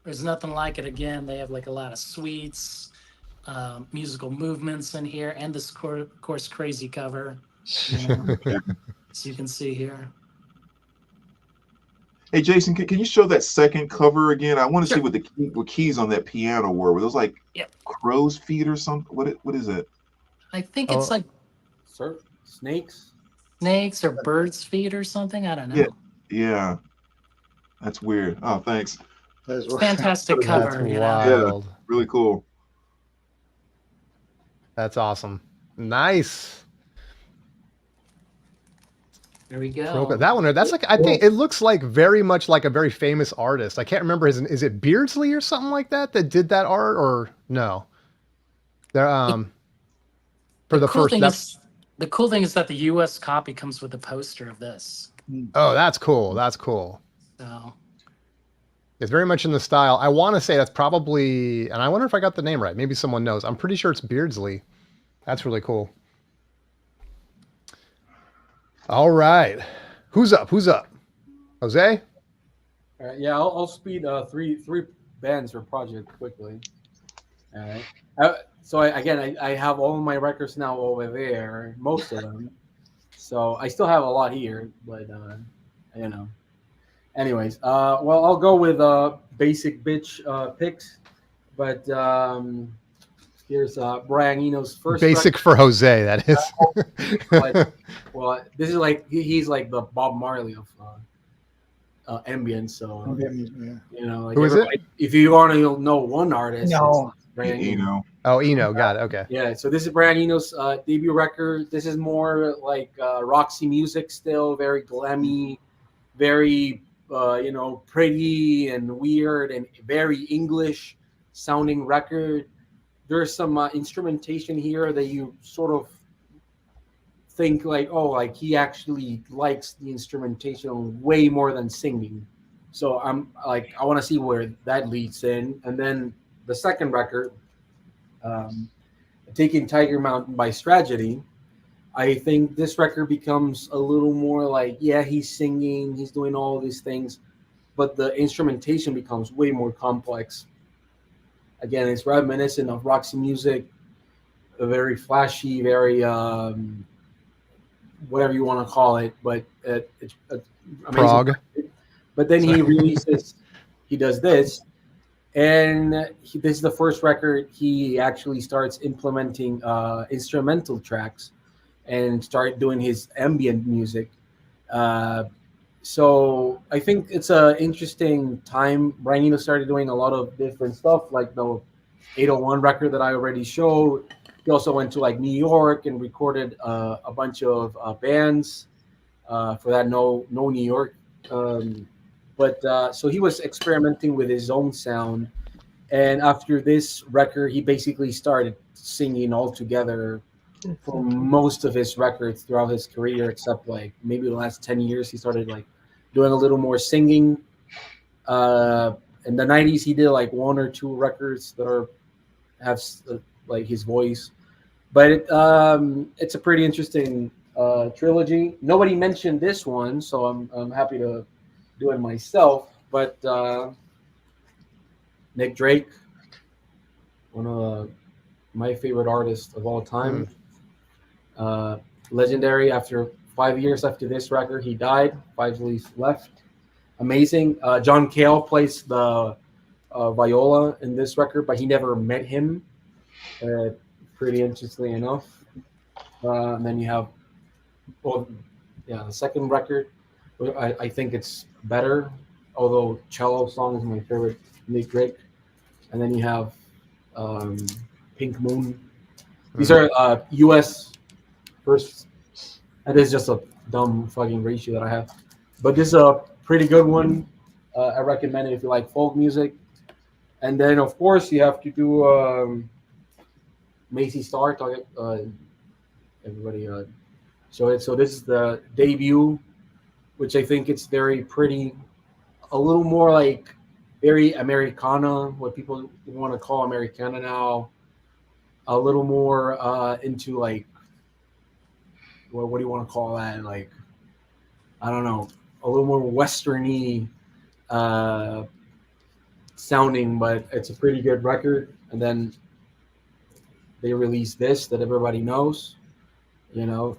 There's nothing like it. Again, they have like a lot of sweets, musical movements in here, and this of course crazy cover. So you can see here. Hey Jason, can you show that second cover again? I want to see Sure. what keys on that piano were. Were those like Yep. crow's feet or something? What is it? I think it's Oh. like Snakes. snakes or birds' feet or something. I don't know. Yeah. Yeah, that's weird. Oh, thanks. There's Fantastic That's cover. wild. Really cool. That's awesome. Nice. There we Real go. good. That one, that's like, I think it looks like very much like a very famous artist. I can't remember is it Beardsley or something like that did that art, or no? They're for the cool first thing that's is, the cool thing is that the US copy comes with a poster of this. oh, that's cool. That's cool. So It's very much in the style. I want to say that's probably, and I wonder if I got the name right. Maybe someone knows. I'm pretty sure it's Beardsley. That's really cool. All right. Who's up? Who's up? Jose? All right, yeah, I'll speed three bands or project quickly. All right. So I have all of my records now over there, most of them. So I still have a lot here, but you know. Anyways, well, I'll go with basic bitch picks, but here's Brian Eno's first Basic for Jose, that is. record. Well, this is like he's like the Bob Marley of ambient. So Yeah. you know, like Who is it? everybody- if you want to know one artist, No. it's Brian You Eno. know. Oh, Eno. Got it. Okay. Yeah, so this is Brian Eno's debut record. This is more like Roxy music, still very glammy, very pretty and weird and very English sounding record. There's some instrumentation here that you sort of think like, oh, like he actually likes the instrumentation way more than singing. So I'm like, I want to see where that leads in. And then the second record, Taking Tiger Mountain by Strategy, I think this record becomes a little more like, yeah, he's singing, he's doing all these things, but the instrumentation becomes way more complex. Again, it's reminiscent of Roxy music, a very flashy, very whatever you want to call it, but it's amazing. Prog. But then he releases, he does this, and this is the first record he actually starts implementing instrumental tracks and start doing his ambient music. So I think it's an interesting time. Brian Eno started doing a lot of different stuff, like the 801 record that I already showed. He also went to like New York and recorded a bunch of bands for that No New York. So he was experimenting with his own sound. And after this record, he basically started singing all together for most of his records throughout his career, except like maybe the last 10 years, he started like doing a little more singing. In the 90s, he did like one or two records that have like his voice. But it's a pretty interesting trilogy. Nobody mentioned this one, so I'm happy to do it myself. But Nick Drake, one of my favorite artists of all time. Legendary. After 5 years after this record, he died. 5 years left. Amazing. John Cale plays the viola in this record, but he never met him. Pretty interestingly enough. And then you have, the second record. I think it's better, although Cello Song is my favorite Nick Drake. And then you have Pink Moon. These are U.S. first. That is just a dumb fucking ratio that I have, but this is a pretty good one. I recommend it if you like folk music. And then of course you have to do Macy Star. Everybody. So this is the debut, which I think it's very pretty, a little more like very Americana, what people want to call Americana now. A little more into like what do you want to call that? Like I don't know, a little more westerny uh, sounding, but it's a pretty good record. And then they released this that everybody knows, you know.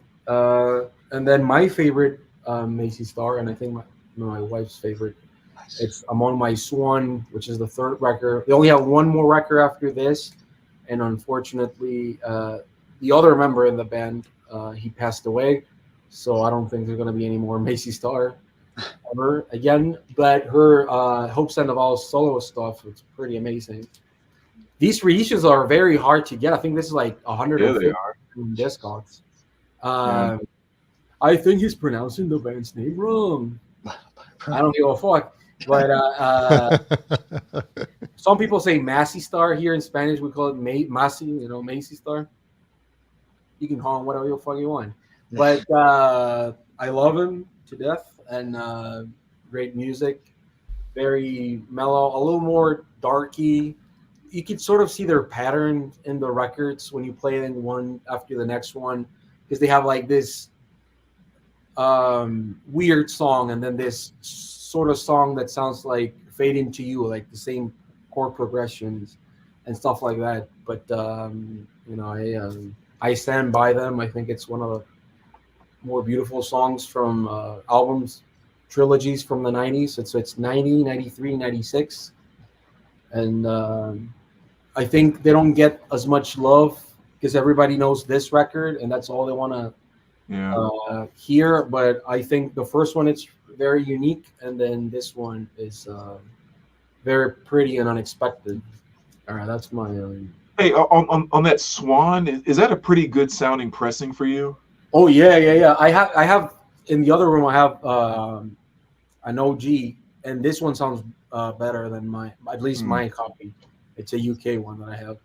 And then my favorite Macy Star, and I think my wife's favorite. It's Among My Swan, which is the third record. They only have one more record after this, and unfortunately, the other member in the band he passed away, so I don't think there's going to be any more Macy Star ever again. But her Hope Sandoval solo stuff, it's pretty amazing. These reissues are very hard to get. I think this is like 150 Discogs. I think he's pronouncing the band's name wrong. I don't give a fuck. But some people say Macy Star. Here in Spanish, we call it Macy, Macy Star. You can call him whatever you fuck you want. But I love him to death, and great music. Very mellow, a little more darky. You can sort of see their pattern in the records when you play them one after the next one, because they have like this weird song and then this sort of song that sounds like Fade Into You, like the same chord progressions and stuff like that. But I stand by them. I think it's one of the more beautiful songs from albums, trilogies from the 90s. It's 90, 93, 96. And I think they don't get as much love because everybody knows this record and that's all they want to hear. But I think the first one, it's very unique. And then this one is very pretty and unexpected. All right, that's my... Hey, on that Swan, is that a pretty good sounding pressing for you? Oh, yeah. I have in the other room, I have an OG, and this one sounds better than at least my copy. It's a UK one that I have.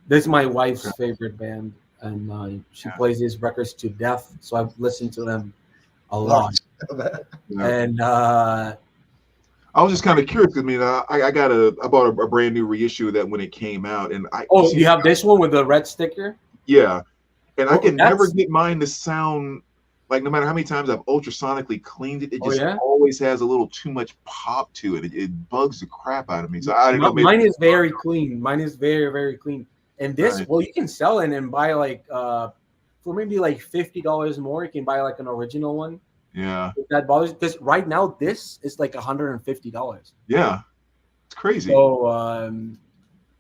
This is my wife's favorite band, and she plays these records to death. So I've listened to them a lot. And I was just kind of curious. I mean, I bought a brand new reissue of that when it came out, and you have this one with the red sticker? Yeah, and I can never get mine to sound like, no matter how many times I've ultrasonically cleaned it, it just always has a little too much pop to it. It bugs the crap out of me. So I don't know. Mine is very clean. Mine is very, very clean. And this, well, you can sell it and buy like for maybe like $50 more. You can buy like an original one. Yeah. If that bothers, because right now this is like $150. Yeah, it's crazy. So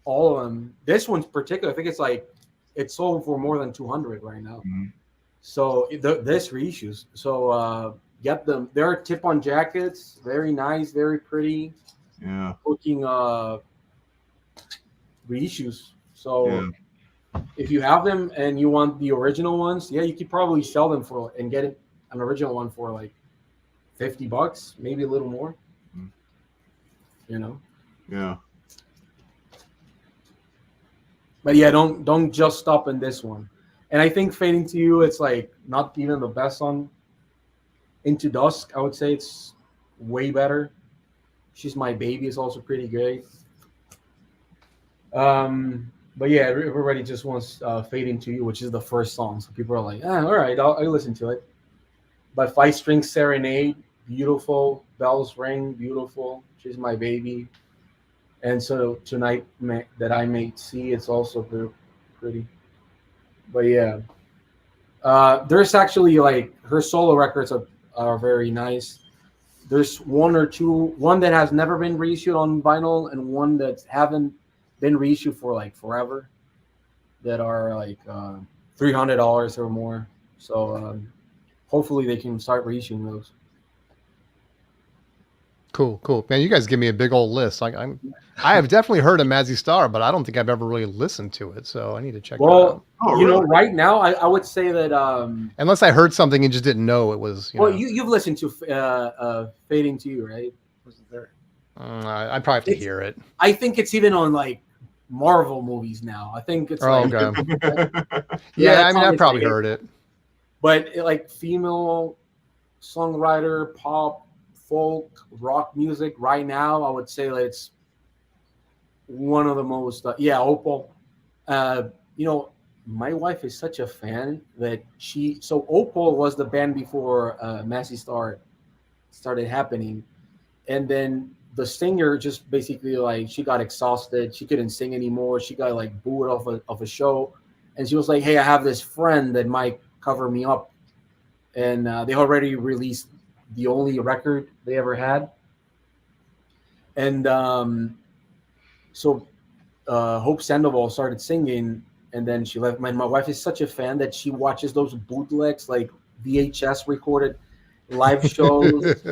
all of them. This one's particular. I think it's sold for more than 200 right now. Mm-hmm. So this reissues. So get them. They're tip-on jackets. Very nice. Very pretty. Yeah. Looking reissues. So if you have them and you want the original ones, you could probably sell them and get an original one for like $50, maybe a little more. Yeah. But don't just stop in this one. And I think Fade Into You, it's like not even the best song. Into Dusk, I would say it's way better. She's My Baby is also pretty great. But yeah, everybody just wants Fade Into You, which is the first song. So people are like, all right, I'll listen to it. But Five String Serenade, beautiful. Bells Ring, beautiful. She's My Baby. And so Tonight That I May See, it's also pretty. But yeah, there's actually like her solo records are very nice. There's one that has never been reissued on vinyl and one that haven't been reissued for like forever that are like $300 or more. So hopefully they can start reissuing those. Cool, cool. Man, you guys give me a big old list. I have definitely heard of Mazzy Star, but I don't think I've ever really listened to it. So I need to check that out. Well, Oh, you know, really? right now I would say that Unless I heard something and just didn't know it was. well, Know. you've listened to Fading to You, right? Wasn't there? I'd probably have to It's- hear it. I think it's even on like Marvel movies now. I think it's Oh, like okay. Yeah, Yeah, that I mean, song I've is probably great. heard it. but like female songwriter, pop, folk, rock music right now, I would say that it's one of the most Opal. You know, my wife is such a fan that so Opal was the band before Massey Star started happening, and then the singer just basically like she got exhausted, she couldn't sing anymore, she got like booed off a show, and she was like, hey, I have this friend that might cover me up, and they already released the only record they ever had, and so Hope Sandoval started singing, and then she left. My wife is such a fan that she watches those bootlegs, like VHS recorded live shows,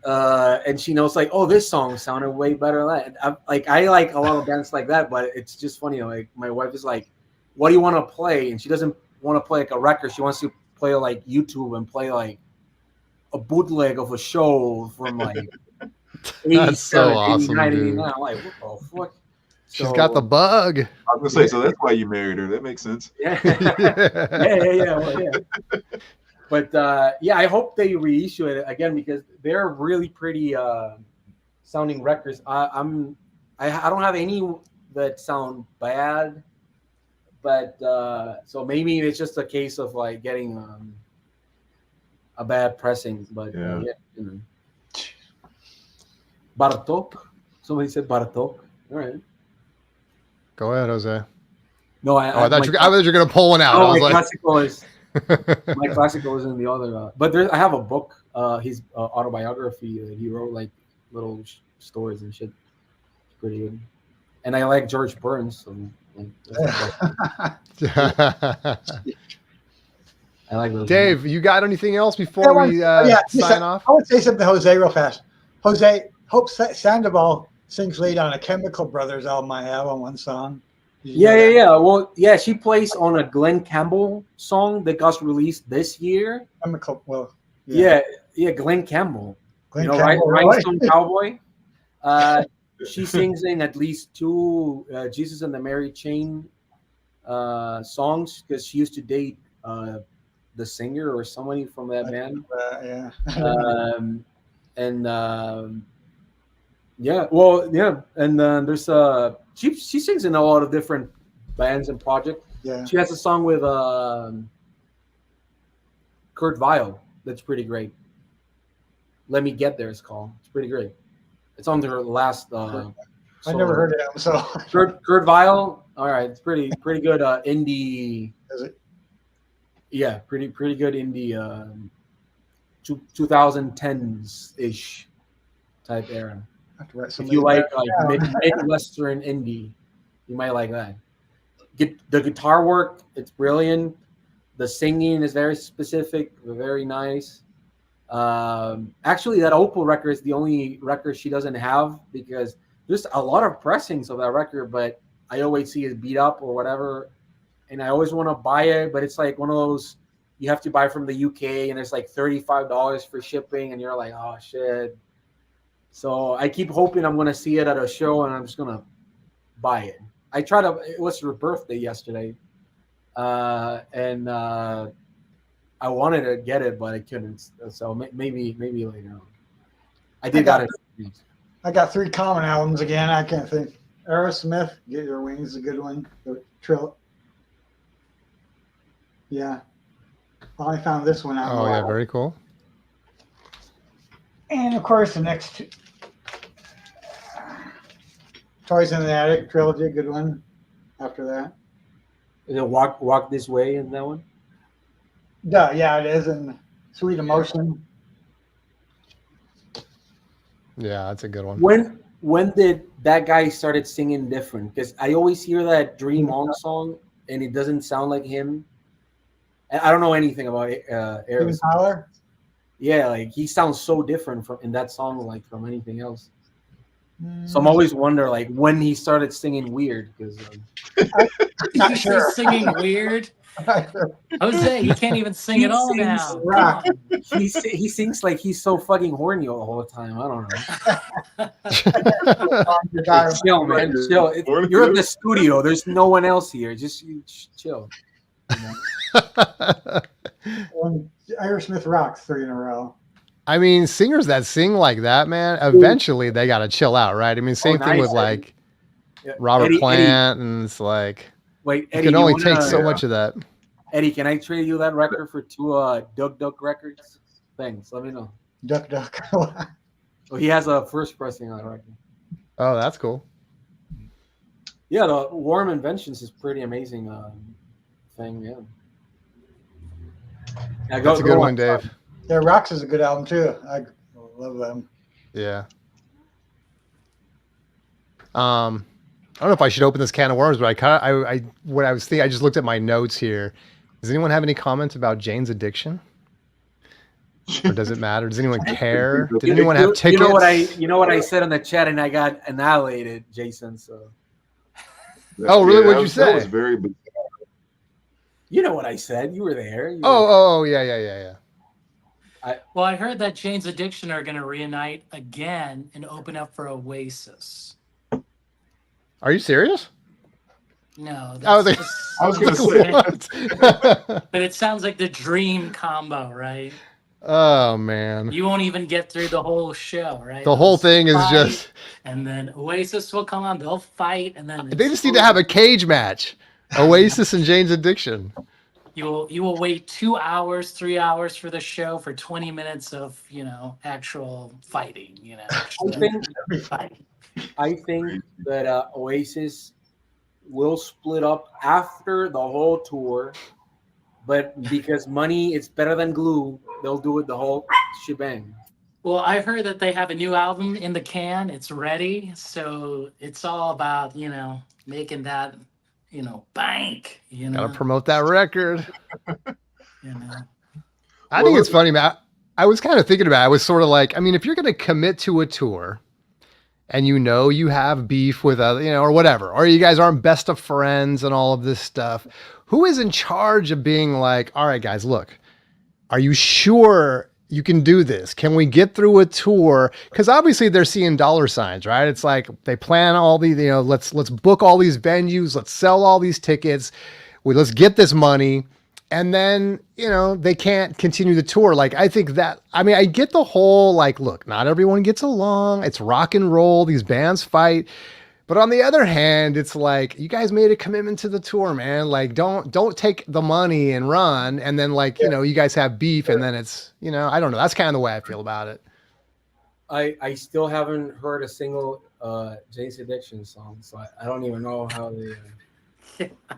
and she knows like, oh, this song sounded way better than that. I like a lot of bands like that, but it's just funny. Like my wife is like, what do you want to play? And she doesn't want to play like a record. She wants to play like YouTube and play like a bootleg of a show from like 87, That's so awesome, 89, dude. 89. I'm like, what the fuck? She's got the bug. I was gonna say, so that's why you married her. That makes sense. Yeah. Well, yeah. But I hope they reissue it again because they're really pretty sounding records. I don't have any that sound bad, but so maybe it's just a case of like getting a bad pressing. But Yeah. you know. Bartok. Somebody said Bartok. All right. Go ahead, Jose. No, I thought you were gonna pull one out. Oh, I was my like, classical is my classical is in the other. But I have a book, his autobiography that he wrote, like little stories and shit. It's pretty good. And I like George Burns. So, I like those. Dave, you got anything else before we sign off? I would say something to Jose real fast. Jose, Hope Sandoval sings lead on a Chemical Brothers album I have on one song. Yeah. Well, yeah, she plays on a Glenn Campbell song that got released this year. Chemical, well, Yeah, Glenn Campbell. Glenn Campbell, Campbell, Rhinestone Cowboy. She sings in at least two Jesus and the Mary Chain songs because she used to date the singer or somebody from that band. Yeah. And there's she sings in a lot of different bands and projects. Yeah. She has a song with Kurt Vile that's pretty great. Let Me Get There, it's called. It's pretty great. It's on her last. I never heard of him, so Kurt Vile. All right, it's pretty good indie. Is it? Yeah, pretty good indie. 2010s ish type era. I have to write If something you like down. Midwestern indie, you might like that. The guitar work, it's brilliant. The singing is very specific, very nice. Actually, that Opal record is the only record she doesn't have because there's a lot of pressings of that record, but I always see it beat up or whatever, and I always want to buy it, but it's like one of those you have to buy from the UK, and it's like $35 for shipping, and you're like, oh shit. So I keep hoping I'm gonna see it at a show, and I'm just gonna buy it. It was her birthday yesterday, and I wanted to get it, but I couldn't. So maybe later on. I got it. I got 3 Common albums again. I can't think. Aerosmith, Get Your Wings, a good one. Yeah. I found this one out. Oh yeah, very cool. And of course, the next 2. Toys in the Attic trilogy, a good one. After that. Is it Walk This Way in that one? Yeah, it is. And Sweet Emotion. Yeah, that's a good one. When did that guy started singing different? Because I always hear that Dream On song, and it doesn't sound like him. I don't know anything about Aerosmith. Tyler? Yeah, like he sounds so different from in that song, like from anything else. So I'm Mm, always wonder like when he started singing weird because not Did you say sure. singing weird? Not sure. Jose, he can't even sing at he all sings now. Rock. Come he sings like he's so fucking horny all the whole time. I don't know. Your time. Chill, man. Chill. You're at the studio. There's no one else here. Just chill. You know? And Aerosmith rocks 3 in a row. I mean, singers that sing like that, man, eventually they got to chill out, right? I mean, same thing nice, with Eddie. like Yeah. Robert Eddie, Plant, and it's like wait, you Eddie, can you only wanna, take so much of that. Eddie, can I trade you that record for 2 Duck Duck records? Thanks. Let me know. Duck, duck. Oh, he has a first pressing on that record. Oh, that's cool. Yeah, the Warm Inventions is pretty amazing thing. Yeah. Yeah, That's a good one, Dave. Yeah, Rocks is a good album too. I love them. Yeah. I don't know if I should open this can of worms, but what I was thinking, I just looked at my notes here. Does anyone have any comments about Jane's addiction? Or does it matter? Does anyone care? Did anyone have tickets? You know what I said in the chat, and I got annihilated, Jason. So. Oh, really? What'd you That was say? very bizarre. You know what I said. You were there. Oh, yeah. Well, I heard that Jane's Addiction are going to reunite again and open up for Oasis. Are you serious? No, I was that's like, just, I was gonna say. What? but it sounds like the dream combo, right? Oh man, You won't even get through the whole show, right? the whole thing is Fight, just. and then Oasis will come on. They'll fight, and then They just need to have a cage match. Oasis and Jane's Addiction. You will wait 2 hours, 3 hours for the show for 20 minutes of actual fighting. I think that Oasis will split up after the whole tour, but because money is better than glue, they'll do it the whole shebang. Well, I heard that they have a new album in the can. It's ready, so it's all about making that bank. Gotta promote that record. I Well, think it's funny, man. I was kind of thinking about it. I was sort of like, I mean, if you're going to commit to a tour and you have beef with other, or whatever, or you guys aren't best of friends and all of this stuff, who is in charge of being like, all right, guys, look, are you sure you can do this? Can we get through a tour? Because obviously they're seeing dollar signs, right? It's like they plan all these, let's book all these venues, let's sell all these tickets, let's get this money. And then, they can't continue the tour. Like, I think that, I mean, I get the whole, like, look, not everyone gets along. It's rock and roll. These bands fight. But on the other hand, it's like, you guys made a commitment to the tour, man. Like, don't take the money and run. And then you guys have beef and then it's, I don't know. That's kind of the way I feel about it. I still haven't heard a single Jane's Addiction song, so I don't even know how they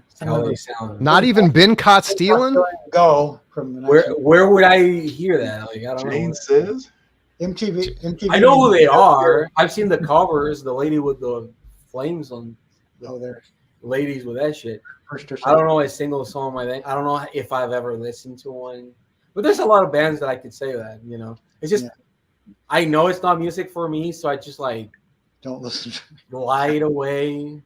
sound. Not even been caught stealing? Go from the Where would I hear that? Like, I don't Jane know. says. MTV. I know who they are. I've seen the covers. The lady with the flames on. Oh, there. Ladies with that shit. First or I don't know a single song. I don't know if I've ever listened to one. But there's a lot of bands that I could say that. It's just I know it's not music for me, so I just like don't listen. Glide away.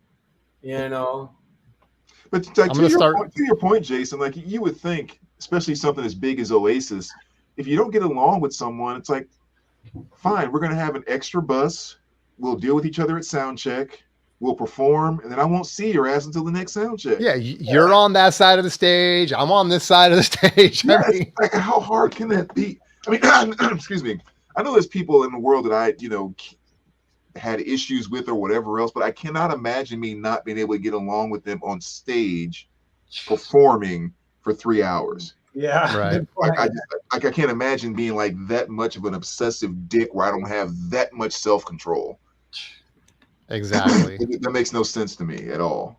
But like, to your point, Jason, like you would think, especially something as big as Oasis, if you don't get along with someone, it's like, fine, we're gonna have an extra bus. We'll deal with each other at sound check. We'll perform, and then I won't see your ass until the next sound check. Yeah, you're on that side of the stage. I'm on this side of the stage. Yeah, like, how hard can that be? I mean, excuse me. I know there's people in the world that I, had issues with or whatever else, but I cannot imagine me not being able to get along with them on stage performing for 3 hours. Yeah. Right. I can't imagine being like that much of an obsessive dick where I don't have that much self-control. Exactly. That makes no sense to me at all.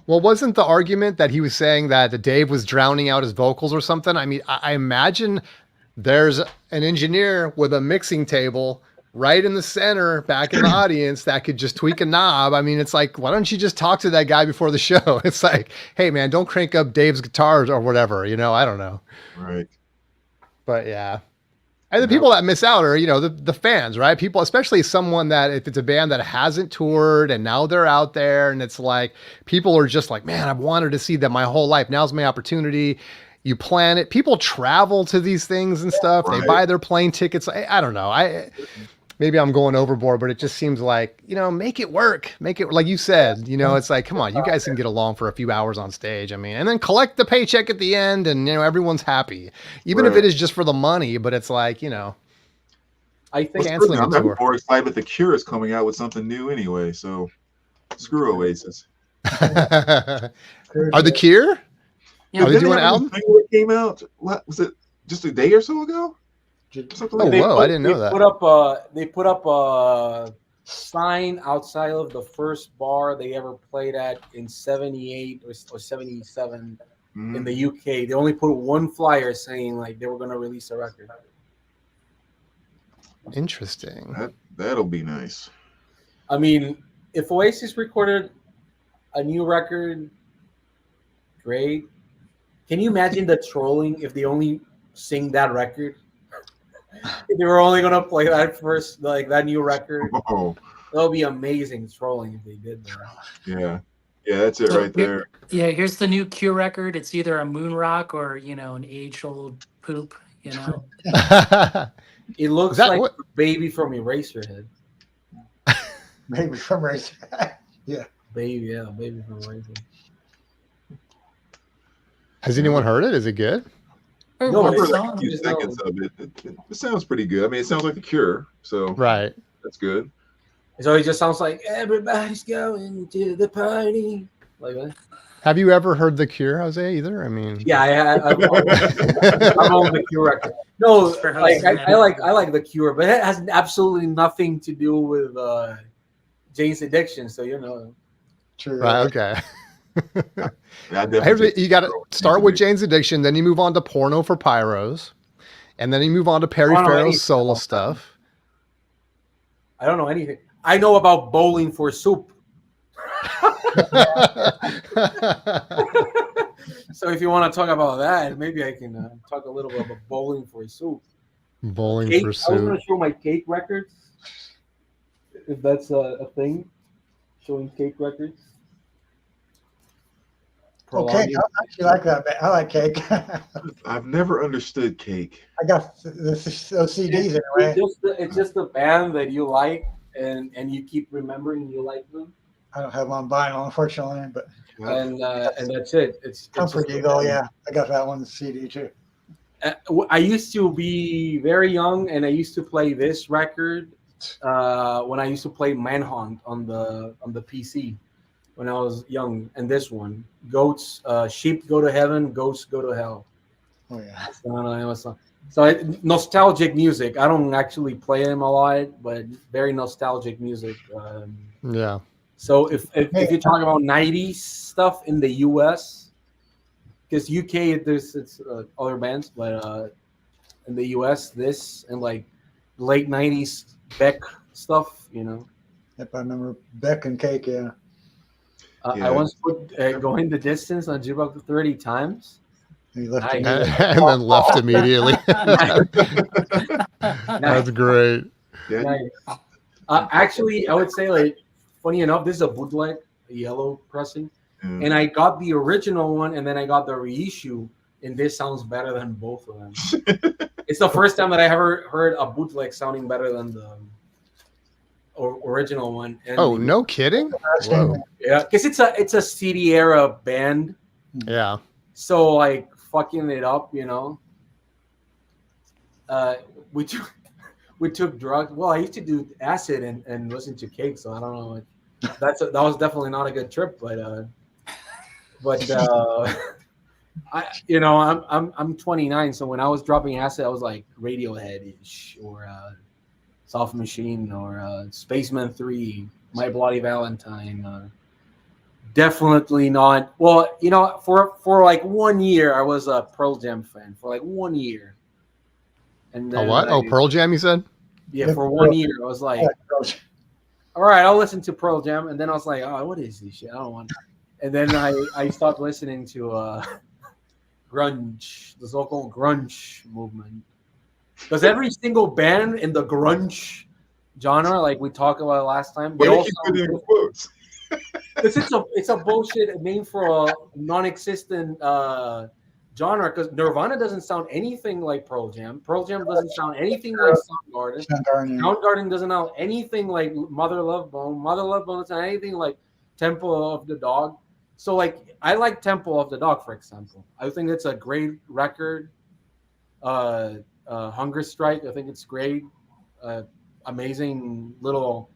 Well, wasn't the argument that he was saying that Dave was drowning out his vocals or something? I mean, I imagine there's an engineer with a mixing table right in the center, back in the audience, that could just tweak a knob. I mean, it's like, why don't you just talk to that guy before the show? It's like, hey man, don't crank up Dave's guitars or whatever, I don't know. Right. But yeah. And the people that miss out are, the fans, right? People, especially someone that, if it's a band that hasn't toured and now they're out there and it's like, people are just like, man, I've wanted to see them my whole life. Now's my opportunity. You plan it. People travel to these things and stuff. They Right. buy their plane tickets. I don't know. Maybe I'm going overboard, but it just seems like, make it work. Make it, like you said, it's like, come on, you guys can get along for a few hours on stage. I mean, and then collect the paycheck at the end and, everyone's happy. Even if Right. it is just for the money, but it's like, I think canceling I'm a tour. more excited that The Cure is coming out with something new anyway. So screw Oasis. Are the Cure? Yeah, Are they Didn't doing an have a album? single that came out? What was it? Just a day or so ago? Something Oh, like that. whoa, I didn't know that. They put up a sign outside of the first bar they ever played at in 78 or 77 in the UK. They only put one flyer saying like they were going to release a record. Interesting. That'll be nice. I mean, if Oasis recorded a new record, great. Can you imagine the trolling if they only sing that record? If they were only gonna play that first, like that new record, Oh, that would be amazing trolling if they did that. yeah. Yeah, that's it right there. Yeah, here's the new Cure record. It's either a moon rock or an age-old poop. It looks that like what- a baby from Eraserhead. Maybe from race. Baby from Eraserhead. Has anyone heard it? Is it good? No, I've it's heard like not. a few seconds of it. It sounds pretty good. I mean, it sounds like The Cure, so Right. that's good. So it just sounds like everybody's going to the party. Like that. Have you ever heard The Cure, Jose, either? I mean, Yeah, I'm on the Cure record. No, For like hosting I like the Cure, but it has absolutely nothing to do with Jane's Addiction. So True. right, okay. Yeah, I definitely You got to start with Jane's Addiction, then you move on to Porno for Pyros, and then you move on to Perry I don't know anything Farrell's solo about that. stuff. I don't know anything. I know about Bowling for Soup. So if you want to talk about that, maybe I can talk a little bit about Bowling for Soup. Bowling Cake, for I was going Soup. to show my cake records, if that's a thing. Showing cake records. Okay, I actually like that. I like cake. I've never understood Cake. I got those CDs anyway. It's just a band that you like, and you keep remembering you like them, I don't have them on vinyl, unfortunately, but and that's it. It's Comfort just a Eagle, band. yeah, I got that one CD too. I used to be very young, and I used to play this record when I used to play Manhunt on the PC when I was young. And this one, goats, sheep go to heaven, goats go to hell. Oh yeah, Nostalgic music. I don't actually play them a lot, but very nostalgic music. Yeah. So if you're talking about 90s stuff in the US, because UK it's other bands, but in the US this and like late 90s Beck stuff, if I remember Beck and Cake, yeah. Yeah. I once put Going the Distance on Jukebox 30 times. He left Nice. it. And then left immediately. That's great. Yeah. Nice. Actually, I would say, like, funny enough, this is a bootleg, a yellow pressing, and I got the original one, and then I got the reissue, and this sounds better than both of them. It's the first time that I ever heard a bootleg sounding better than the original one. And Oh, no kidding? Whoa. yeah, because it's a CD era band, Yeah. so like fucking it up, we took drugs. Well, I used to do acid and listen to Cake, so I don't know. That was definitely not a good trip, but I'm 29, so when I was dropping acid, I was like Radiohead-ish or Soft Machine or Spaceman 3, My Bloody Valentine. Definitely not. Well, for like 1 year, I was a Pearl Jam fan for like 1 year. And then What? Pearl Jam, you said? Yeah, for 1 year, I was like, all right, I'll listen to Pearl Jam. And then I was like, oh, what is this shit? I don't want. And then I stopped listening to grunge, the so-called grunge movement. Does every single band in the grunge genre, like we talked about last time, they Why do you all keep sound putting it in quotes? it's a bullshit name for a non-existent genre, because Nirvana doesn't sound anything like Pearl Jam. Pearl Jam doesn't sound anything like Soundgarden. Soundgarden. Soundgarden doesn't sound anything like Mother Love Bone. Mother Love Bone doesn't sound anything like Temple of the Dog. So like I like Temple of the Dog, for example. I think it's a great record. Hunger Strike, I think it's great. Amazing little,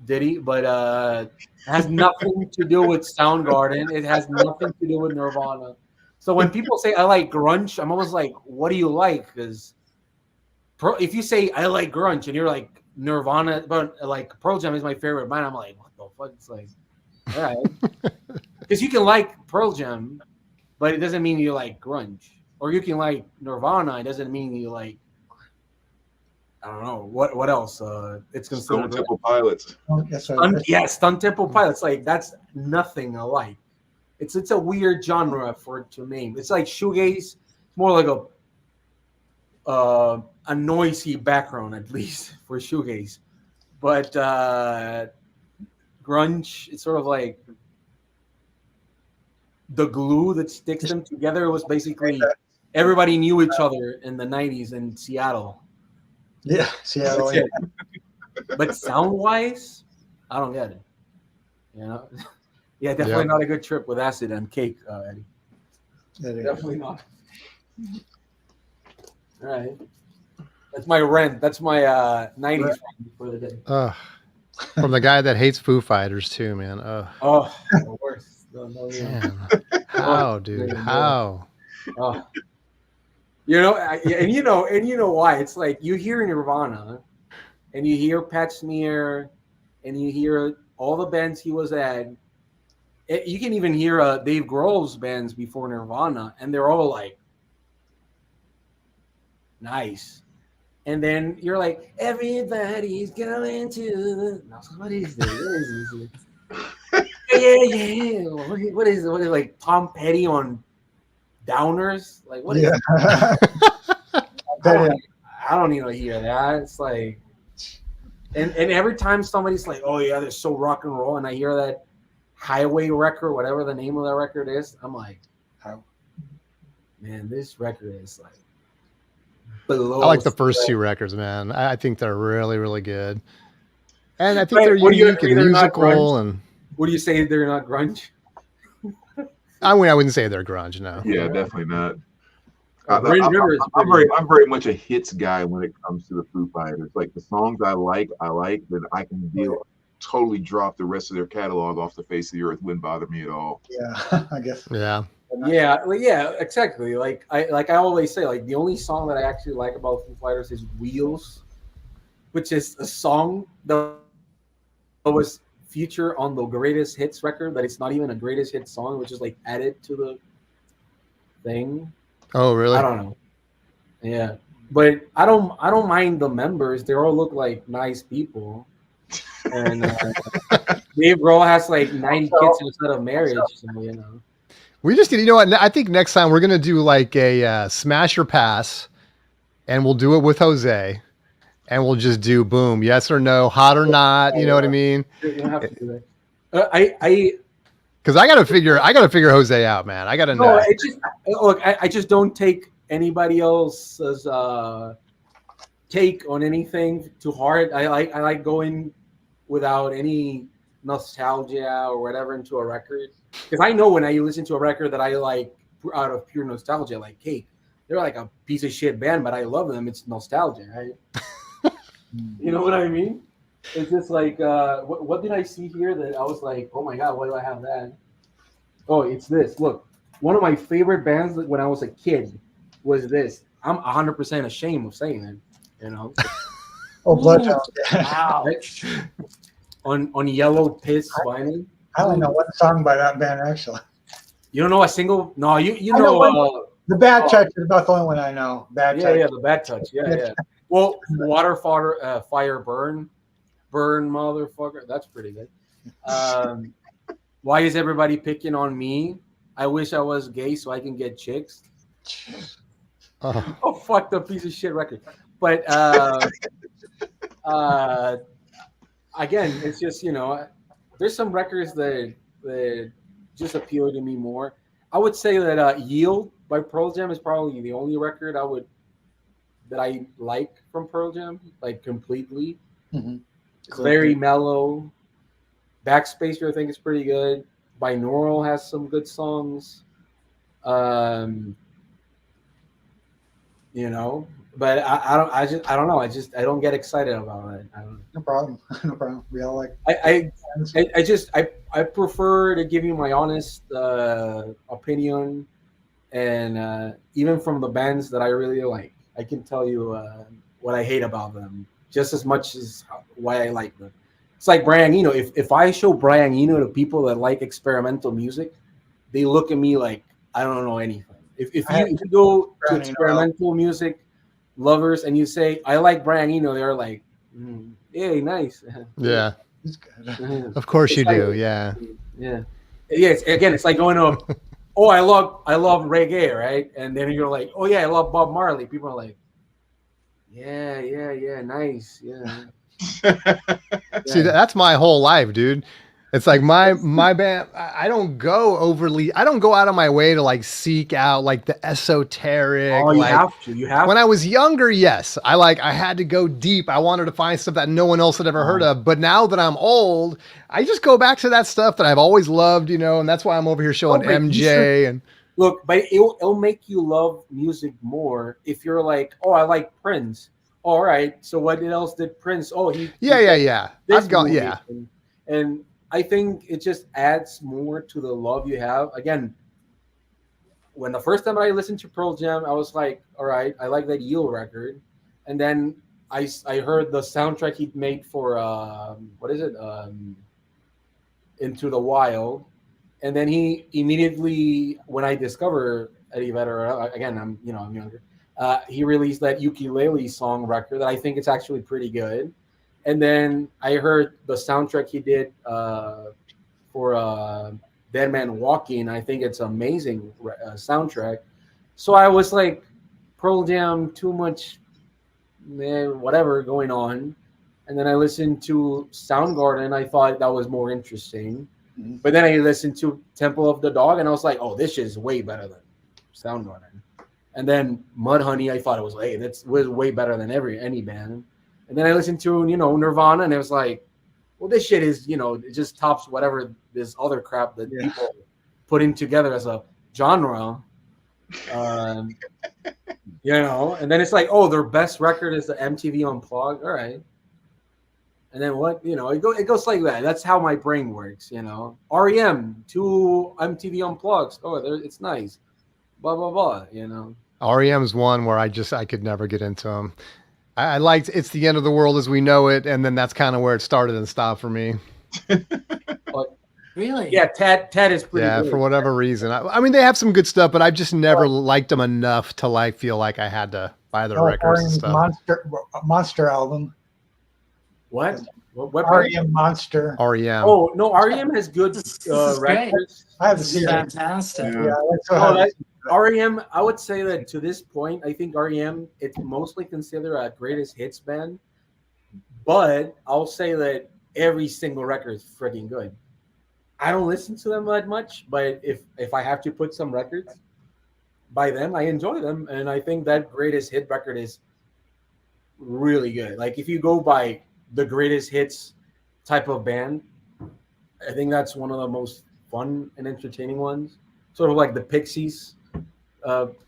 ditty, but it has nothing to do with Soundgarden. It has nothing to do with Nirvana. So when people say I like grunge, I'm always like, what do you like? Because if you say I like grunge and you're like Nirvana, but like Pearl Jam is my favorite band, I'm like, what the fuck? It's like, all right, because you can like Pearl Jam, but it doesn't mean you like grunge. Or you can like Nirvana, it doesn't mean you like, I don't know what else. It's Stone considered Temple Pilots. That's right. Stone Temple Pilots. Like that's nothing alike. It's a weird genre for it to name. It's like shoegaze, more like a noisy background, at least for shoegaze. But grunge, it's sort of like the glue that sticks them together. It was basically everybody knew each other in the 90s in Seattle. Yeah, Seattle. That's it. But sound-wise, I don't get it. Yeah, definitely not a good trip with acid and cake, Eddie. Definitely not. All right. That's my rent. That's my 90s rent for the day. From the guy that hates Foo Fighters too, man. Oh, the worst. Man. How, dude? How? Oh. And you know why? It's like you hear Nirvana, and you hear Pat Smear, and you hear all the bands he was at. You can even hear Dave Grohl's bands before Nirvana, and they're all like nice. And then you're like, everybody's going to. No, what is this? Yeah. What is like Tom Petty on Downers? Like what? Yeah. I don't need to hear that. It's like, and every time somebody's like, "Oh yeah, they're so rock and roll," and I hear that Highway record, whatever the name of that record is, I'm like, "How? Man, this record is like below." I like the first two records, man. I think they're really, really good, and I think they're unique and musical. And what do you say? They're not grunge? I wouldn't say they're grunge, no. Yeah, definitely not. I'm very much a hits guy when it comes to the Foo Fighters. Like the songs I like, then I can totally drop the rest of their catalog off the face of the earth. Wouldn't bother me at all. Yeah, I guess. Yeah. Yeah, exactly. Like I always say, like the only song that I actually like about Foo Fighters is Wheels, which is a song that was featured on the Greatest Hits record. That it's not even a Greatest Hits song, which is like added to the thing. Oh, really? I don't know. Yeah, but I don't mind the members. They all look like nice people, and Dave Grohl has like 90 kids instead of marriage. So, we just need. You know what? I think next time we're gonna do like a smash or pass, and we'll do it with Jose, and we'll just do boom, yes or no, hot or not. You know what I mean? You don't have to do that. Because I gotta figure Jose out, man. I gotta know. I just don't take anybody else's take on anything too hard. I like going without any nostalgia or whatever into a record, because I know when I listen to a record that I like out of pure nostalgia, like Cake, they're like a piece of shit band, but I love them. It's nostalgia, right? You know what I mean? It's just like, what did I see here that I was like, oh my God, why do I have that? Oh, it's this. Look, one of my favorite bands when I was a kid was this. I'm 100% ashamed of saying it, Oh, Bloodhound. Wow. On Yellow Piss vinyl. I only know one song by that band, actually. You don't know a single? No, you know. The Bad Touch is about the only one I know. Bad Touch. Yeah, the Bad Touch. Yeah. Well, Water, Fire, Burn, motherfucker. That's pretty good. Why is everybody picking on me? I wish I was gay so I can get chicks. Oh, Oh, fucked up piece of shit record. But uh, again, it's just there's some records that just appeal to me more. I would say that "Yield" by Pearl Jam is probably the only record that I like from Pearl Jam, like completely. Mhm. It's very mellow. Backspacer, I think, is pretty good. Binaural has some good songs. Um, you know, but I don't know. I don't get excited about it. I don't. No problem. No problem. We all like. I prefer to give you my honest opinion, and even from the bands that I really like, I can tell you what I hate about them just as much as why I like them. It's like Brian Eno. If I show Brian Eno to people that like experimental music, they look at me like I don't know anything. If you go to Brian Eno experimental music lovers and you say I like Brian Eno, they're like, "Hey, nice." yeah. He's good. Of course It's you like- do. Yeah. Yeah. It's like going to oh, I love reggae, right? And then you're like, oh yeah, I love Bob Marley. People are like, yeah, nice, yeah. See, that's my whole life, dude. It's like my band. I don't go overly. I don't go out of my way to like seek out like the esoteric. Oh, you like, have to. You have when to. I was younger, yes, I had to go deep. I wanted to find stuff that no one else had ever heard of. But now that I'm old, I just go back to that stuff that I've always loved, and that's why I'm over here showing but you MJ and Look, but it'll make you love music more if you're like, oh, I like Prince. All right, so what else did Prince? Oh, he yeah. this I've gone, movie. yeah. And I think it just adds more to the love you have. Again, when the first time I listened to Pearl Jam, I was like, all right, I like that Yield record. And then I heard the soundtrack he made for what is it? Into the Wild. And then he immediately, when I discovered Eddie Vedder, again, I'm younger. He released that ukulele song record that I think it's actually pretty good. And then I heard the soundtrack he did for Dead Man Walking. I think it's amazing soundtrack. So I was like, Pearl Jam, too much, whatever going on. And then I listened to Soundgarden. I thought that was more interesting. Mhm. But then I listened to Temple of the Dog, and I was like, oh, this is way better than Soundgarden. And then Mudhoney, I thought it was, hey, that was way better than any band. And then I listened to, Nirvana, and it was like, well, this shit is, it just tops whatever this other crap that people putting together as a genre. And then it's like, oh, their best record is the MTV Unplugged. All right. And then what, it goes like that. That's how my brain works, REM, 2 MTV Unplugged. Oh, it's nice. Blah, blah, blah, REM's one where I could never get into them. I liked It's the End of the World as We Know It, and then that's kind of where it started and stopped for me. Really? Yeah, Ted is pretty good. For whatever reason. I mean, they have some good stuff, but I've just never liked them enough to feel like I had to buy their records and stuff. Monster album. What REM Monster. REM. Oh no, REM has good This is great. records. I have This the is CD. fantastic. Yeah, REM. I would say that to this point, I think REM it's mostly considered a greatest hits band, but I'll say that every single record is freaking good. I don't listen to them that much, but if I have to put some records by them, I enjoy them, and I think that greatest hit record is really good. Like if you go by the greatest hits type of band, I think that's one of the most fun and entertaining ones. Sort of like the Pixies.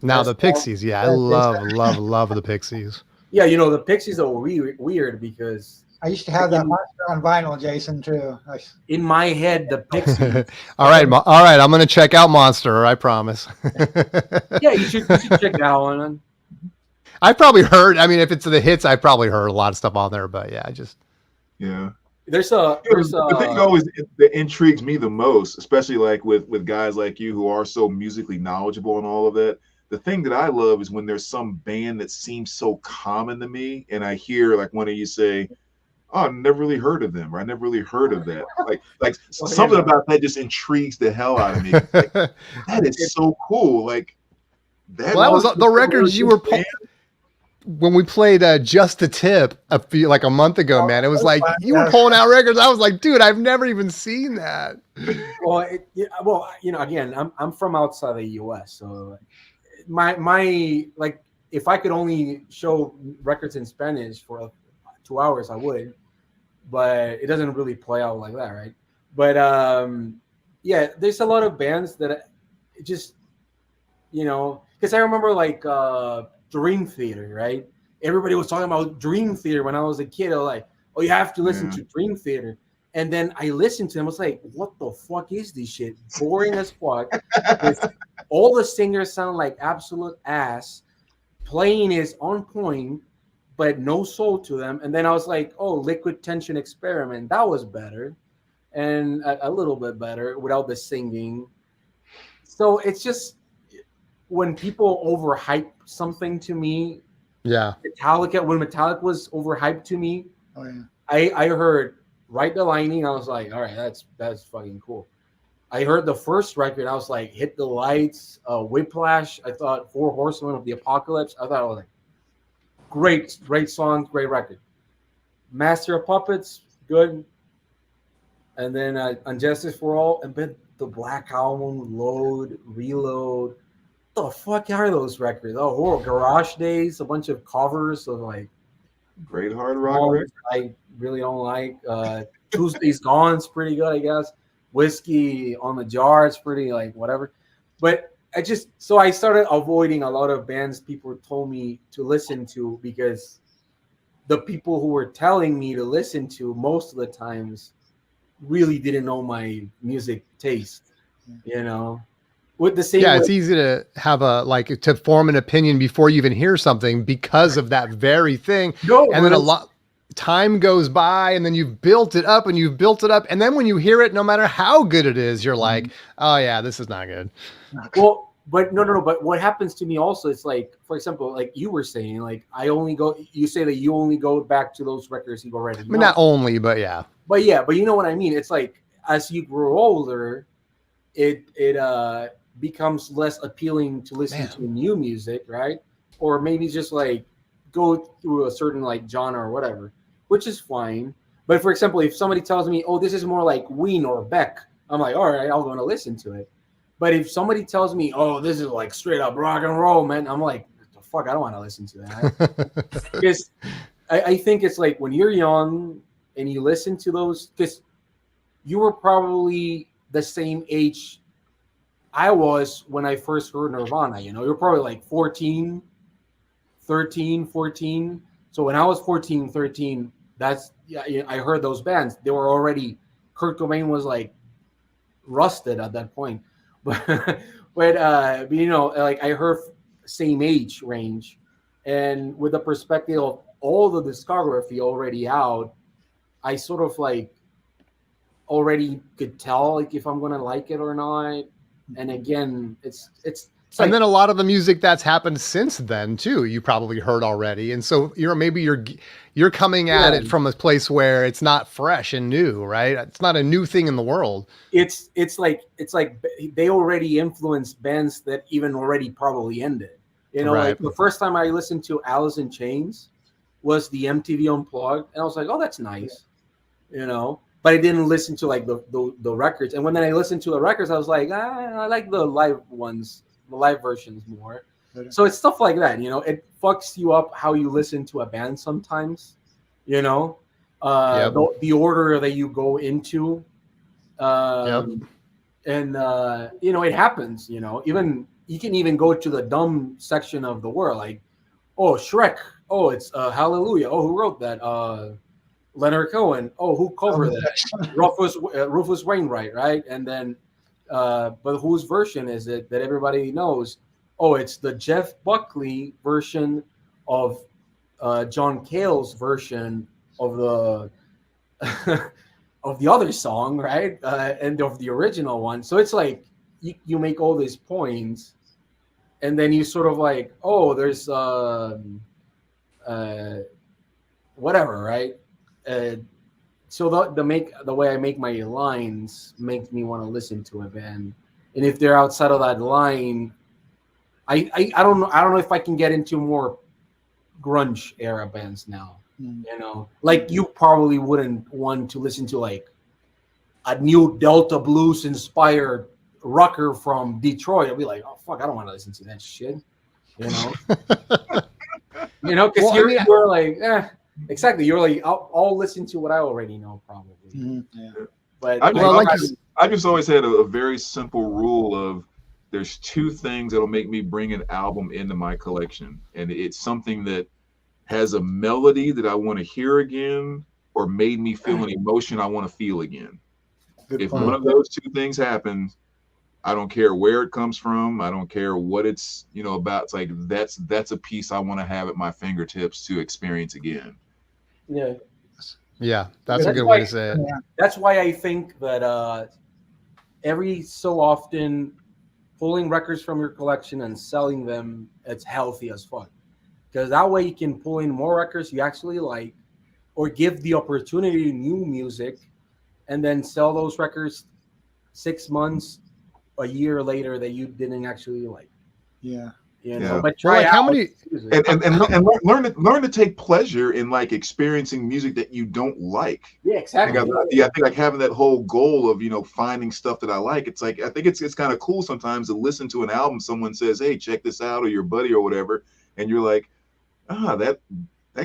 Now the Pixies, I love the Pixies. Yeah, the Pixies are weird because I used to have that Monster on vinyl, Jason, too. in my head the Pixies. All right, I'm gonna check out Monster. I promise. Yeah, you should check that one. I probably heard. I mean, if it's the hits, I probably heard a lot of stuff on there. But yeah, There's the thing always that intrigues me the most, especially like with guys like you who are so musically knowledgeable and all of that. The thing that I love is when there's some band that seems so common to me, and I hear like one of you say, "Oh, I never really heard of them," or "I never really heard of that." Like something about that just intrigues the hell out of me. Like, that is so cool. Like That Well, that was long the records you were band? when we played Just the Tip like a month ago, man. It was like you were pulling out records. I was like, dude, I've never even seen that. Well, again, I'm from outside the U.S., so my like if I could only show records in Spanish for 2 hours, I would, but it doesn't really play out like that, right? But yeah, there's a lot of bands that just because I remember like Dream Theater, right? Everybody was talking about Dream Theater when I was a kid. I was like, oh, you have to listen to Dream Theater. And then I listened to them. I was like, what the fuck is this shit? Boring as fuck. All the singers sound like absolute ass. Playing is on point, but no soul to them. And then I was like, oh, Liquid Tension Experiment. That was better. And a little bit better without the singing. So it's just when people overhype something to me. Yeah. When Metallica was overhyped to me, Oh yeah. I heard Right the Lightning. I was like, all right, that's fucking cool. I heard the first record. I was like, Hit the Lights, Whiplash. I thought Four Horsemen of the Apocalypse. I thought it was like great songs, great record. Master of Puppets, good. And then Unjustice for All, and then the Black Album, Load, Reload. What the fuck are those records? Oh, Garage Days, a bunch of covers of like Great hard rock record. I really don't like. Tuesday's Gone's pretty good, I guess. Whiskey on the Jar is pretty like whatever. But I started avoiding a lot of bands people told me to listen to because the people who were telling me to listen to most of the times really didn't know my music taste, With the same it's easy to have to form an opinion before you even hear something because of that very thing. And then time goes by and then you've built it up and you've built it up. And then when you hear it, no matter how good it is, you're like, oh yeah, this is not good. Well, but no. But what happens to me also, it's like, for example, like you were saying, like you say that you only go back to those records you've already known. Not only, but yeah. But you know what I mean? It's like, as you grow older, it becomes less appealing to listen to new music, right? Or maybe just like go through a certain like genre or whatever, which is fine. But for example, if somebody tells me, oh, this is more like Ween or Beck, I'm like, all right, I'll go to listen to it. But if somebody tells me, oh, this is like straight up rock and roll, man, I'm like, what the fuck? I don't want to listen to that. Because I think it's like when you're young and you listen to those, because you were probably the same age I was when I first heard Nirvana. You're probably like 14. So when I was 14, 13, I heard those bands. They were already, Kurt Cobain was like rusted at that point. But like I heard same age range, and with the perspective of all the discography already out, I sort of like already could tell like if I'm gonna like it or not. And again, it's and then a lot of the music that's happened since then too, you probably heard already. And so you're coming at it from a place where it's not fresh and new, right? It's not a new thing in the world. It's like they already influenced bands that even already probably ended. Right. Like the first time I listened to Alice in Chains was the MTV Unplugged, and I was like, oh, that's nice, But I didn't listen to like the records. And when then I listened to the records, I was like, I like the live ones, the live versions more. So it's stuff like that, It fucks you up how you listen to a band sometimes, the order that you go into, and it happens, Even you can even go to the dumb section of the world, like, oh, Shrek, oh, it's Hallelujah, oh, who wrote that? Leonard Cohen. Oh, who covered that? Rufus Wainwright, right? And then, but whose version is it that everybody knows? Oh, it's the Jeff Buckley version of John Cale's version of the of the other song, right? And of the original one. So it's like you make all these points, and then you sort of like, oh, there's whatever, right? So the way I make my lines makes me want to listen to a band, and if they're outside of that line, I don't know. I don't know if I can get into more grunge era bands now. You know, like you probably wouldn't want to listen to like a new Delta blues inspired rocker from Detroit. I'll be like, oh fuck, I don't want to listen to that shit. You know, because Well, I mean, you're like, exactly. You're like, I'll listen to what I already know, probably. Yeah. But I just always had a very simple rule of there's two things that'll make me bring an album into my collection, and it's something that has a melody that I want to hear again, or made me feel an emotion I want to feel again. Good If point. one of those two things happen, I don't care where it comes from. I don't care what it's about. It's like that's a piece I want to have at my fingertips to experience again. yeah, yeah, that's a That's good why- way to say it. that's why I think that every so often pulling records from your collection and selling them, it's healthy as fuck. Because that way you can pull in more records you actually like, or give the opportunity to new music, and then sell those records 6 months, a year later that you didn't actually like. Yeah. You Yeah. know, but Well, try like how out many? music. And learn to take pleasure in like experiencing music that you don't like. Yeah, I exactly. think like having that whole goal of finding stuff that I like. It's like I think it's kind of cool sometimes to listen to an album. Someone says, "Hey, check this out," or your buddy or whatever, and you're like, that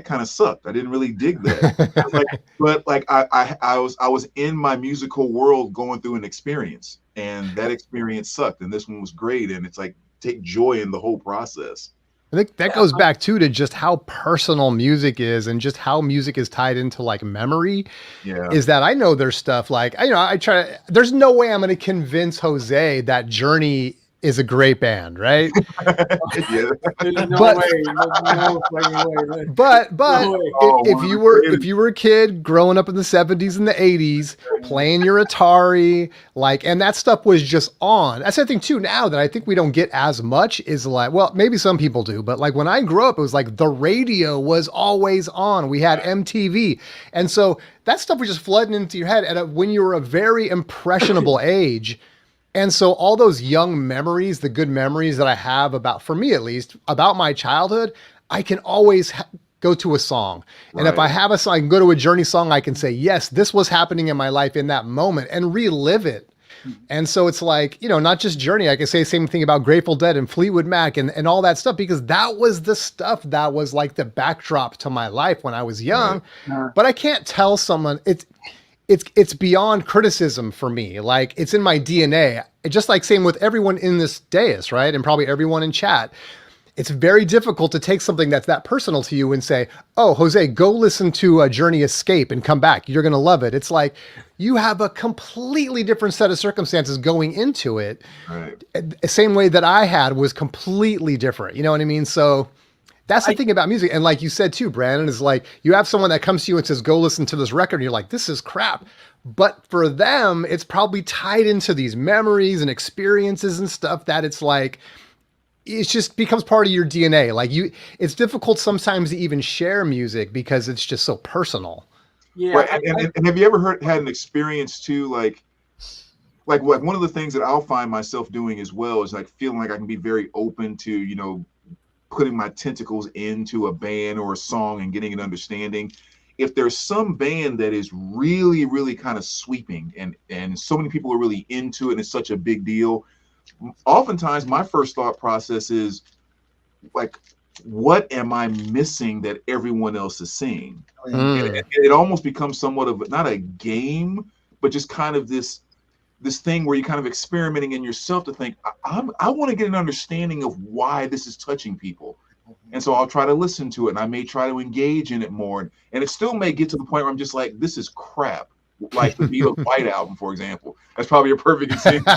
kind of sucked. I didn't really dig that. But I was in my musical world going through an experience, and that experience sucked, and this one was great. And it's like take joy in the whole process. I think that goes back too to just how personal music is and just how music is tied into like memory. Yeah. Is that I know there's stuff like, I try, there's no way I'm going to convince Jose that Journey is a great band, right? Yeah. There's no But- way. There's no fucking way. But No way. if you were a kid growing up in the 70s and the 80s playing your Atari, like, and that stuff was just on. That's the thing too now that I think we don't get as much is like, well, maybe some people do, but like when I grew up, it was like the radio was always on. We had MTV. And so that stuff was just flooding into your head when you were a very impressionable age. And so all those young memories, the good memories that I have about, for me at least, about my childhood, I can always go to a song. And if I have a song, I can go to a Journey song, I can say, yes, this was happening in my life in that moment and relive it. And so it's like, not just Journey. I can say the same thing about Grateful Dead and Fleetwood Mac and all that stuff, because that was the stuff that was like the backdrop to my life when I was young. Right. But I can't tell someone it's beyond criticism for me. Like it's in my DNA. Just like same with everyone in this dais, right? And probably everyone in chat. It's very difficult to take something that's that personal to you and say, oh, Jose, go listen to a Journey Escape and come back. You're going to love it. It's like you have a completely different set of circumstances going into it. Right. The same way that I had was completely different. You know what I mean? So that's the thing about music. And like you said too, Brandon, is like you have someone that comes to you and says, go listen to this record. And you're like, this is crap. But for them, it's probably tied into these memories and experiences and stuff that it's like, it just becomes part of your DNA. Like it's difficult sometimes to even share music because it's just so personal. Yeah. Right. And have you ever had an experience too, like one of the things that I'll find myself doing as well is like feeling like I can be very open to, putting my tentacles into a band or a song and getting an understanding. If there's some band that is really, really kind of sweeping and so many people are really into it and it's such a big deal, oftentimes my first thought process is like, what am I missing that everyone else is seeing? And it almost becomes somewhat of not a game, but just kind of this thing where you're kind of experimenting in yourself to think, I want to get an understanding of why this is touching people. And so I'll try to listen to it and I may try to engage in it more. And it still may get to the point where I'm just like, this is crap. Like the Beatles' White Album, for example. That's probably a perfect example.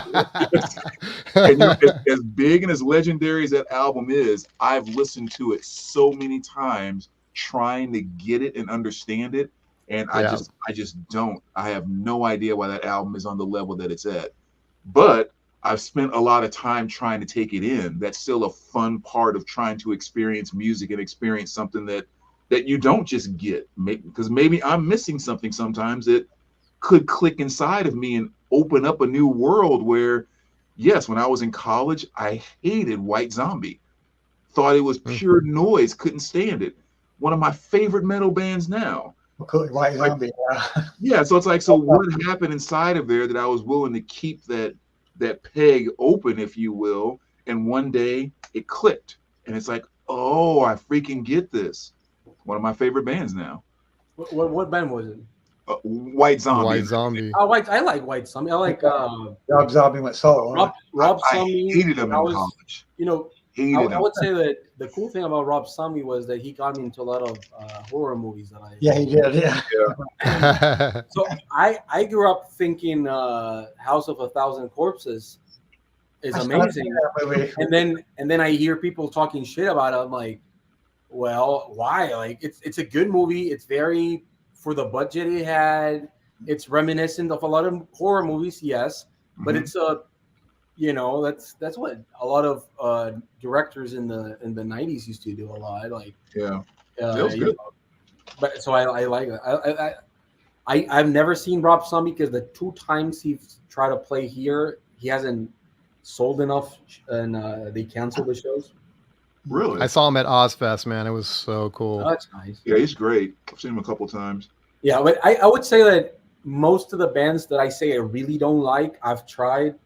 And as big and as legendary as that album is, I've listened to it so many times trying to get it and understand it. And I just don't. I have no idea why that album is on the level that it's at. But I've spent a lot of time trying to take it in. That's still a fun part of trying to experience music and experience something that you don't just get. Because maybe I'm missing something sometimes that could click inside of me and open up a new world where Yes, when I was in college, I hated White Zombie. Thought it was pure noise, couldn't stand it. One of my favorite metal bands now. Cool. White Like, Zombie. Yeah. yeah, so it's like, so what happened inside of there that I was willing to keep that peg open, if you will, and one day it clicked, and it's like, oh, I freaking get this. One of my favorite bands now, What band was it? White Zombie. White Zombie. I like White Zombie. I like Rob Zombie went solo. Rob I Zombie. hated him I in was, college. you know, I, Hated I him. would say that the cool thing about Rob Zombie was that he got me into a lot of horror movies that I. Yeah, he did. Yeah. So I grew up thinking House of a Thousand Corpses is I started amazing, that movie. and then I hear people talking shit about it. I'm like, well, why? Like, it's a good movie. It's very for the budget it had. It's reminiscent of a lot of horror movies, yes, but Mhm. it's a, you know, that's what a lot of directors in the '90s used to do a lot. Like, Yeah, that was you good. know, but so I like it. I've never seen Rob Zombie because the 2 times he's tried to play here, he hasn't sold enough, and they canceled the shows. Really? I saw him at Ozfest, man. It was so cool. Oh, that's nice. Yeah, he's great. I've seen him a couple times. Yeah, but I would say that most of the bands that I say I really don't like, I've tried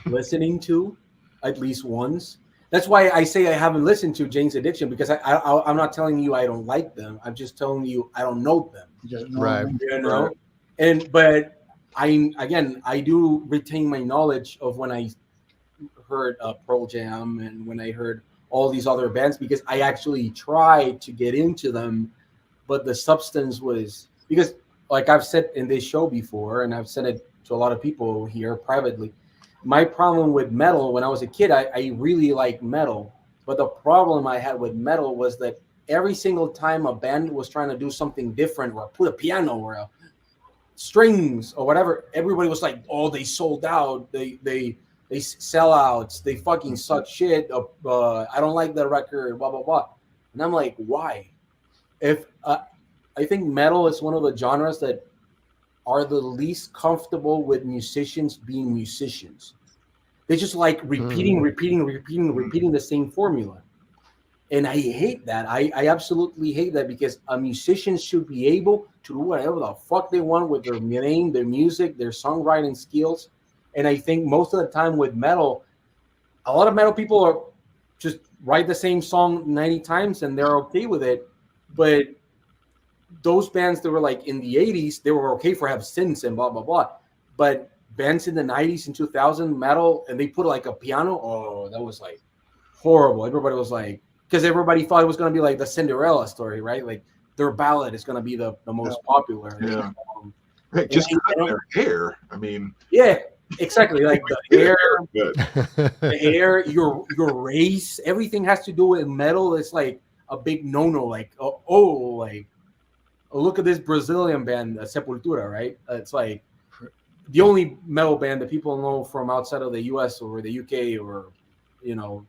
listening to at least once. That's why I say I haven't listened to Jane's Addiction, because I'm not telling you I don't like them. I'm just telling you I don't know them. Just know Right. him. You know, but I do retain my knowledge of when I heard Pearl Jam and when I heard all these other bands, because I actually tried to get into them, but the substance was, because like I've said in this show before, and I've said it to a lot of people here privately, my problem with metal when I was a kid, I really liked metal, but the problem I had with metal was that every single time a band was trying to do something different, or put a piano or a strings or whatever, everybody was like, oh, they sold out, they sell outs, they fucking suck shit, I don't like that record, blah blah blah. And I'm like, why? If I think metal is one of the genres that are the least comfortable with musicians being musicians. They just like repeating the same formula. And I hate that. I absolutely hate that, because a musician should be able to do whatever the fuck they want with their name, their music, their songwriting skills. And I think most of the time with metal, a lot of metal people are just write the same song 90 times and they're okay with it. But those bands that were like in the 80s, they were okay for have synths and blah, blah, blah. But bands in the 90s and 2000 metal, and they put like a piano, oh, that was like horrible. Everybody was like, because everybody thought it was going to be like the Cinderella story, right? Like their ballad is going to be the most popular. Yeah. Heck, just cutting their hair. I mean, yeah, exactly. Like the hair, good. the hair, your race, everything has to do with metal. It's like a big no-no. Like, like, look at this Brazilian band, Sepultura, right? It's like the only metal band that people know from outside of the US or the UK or, you know,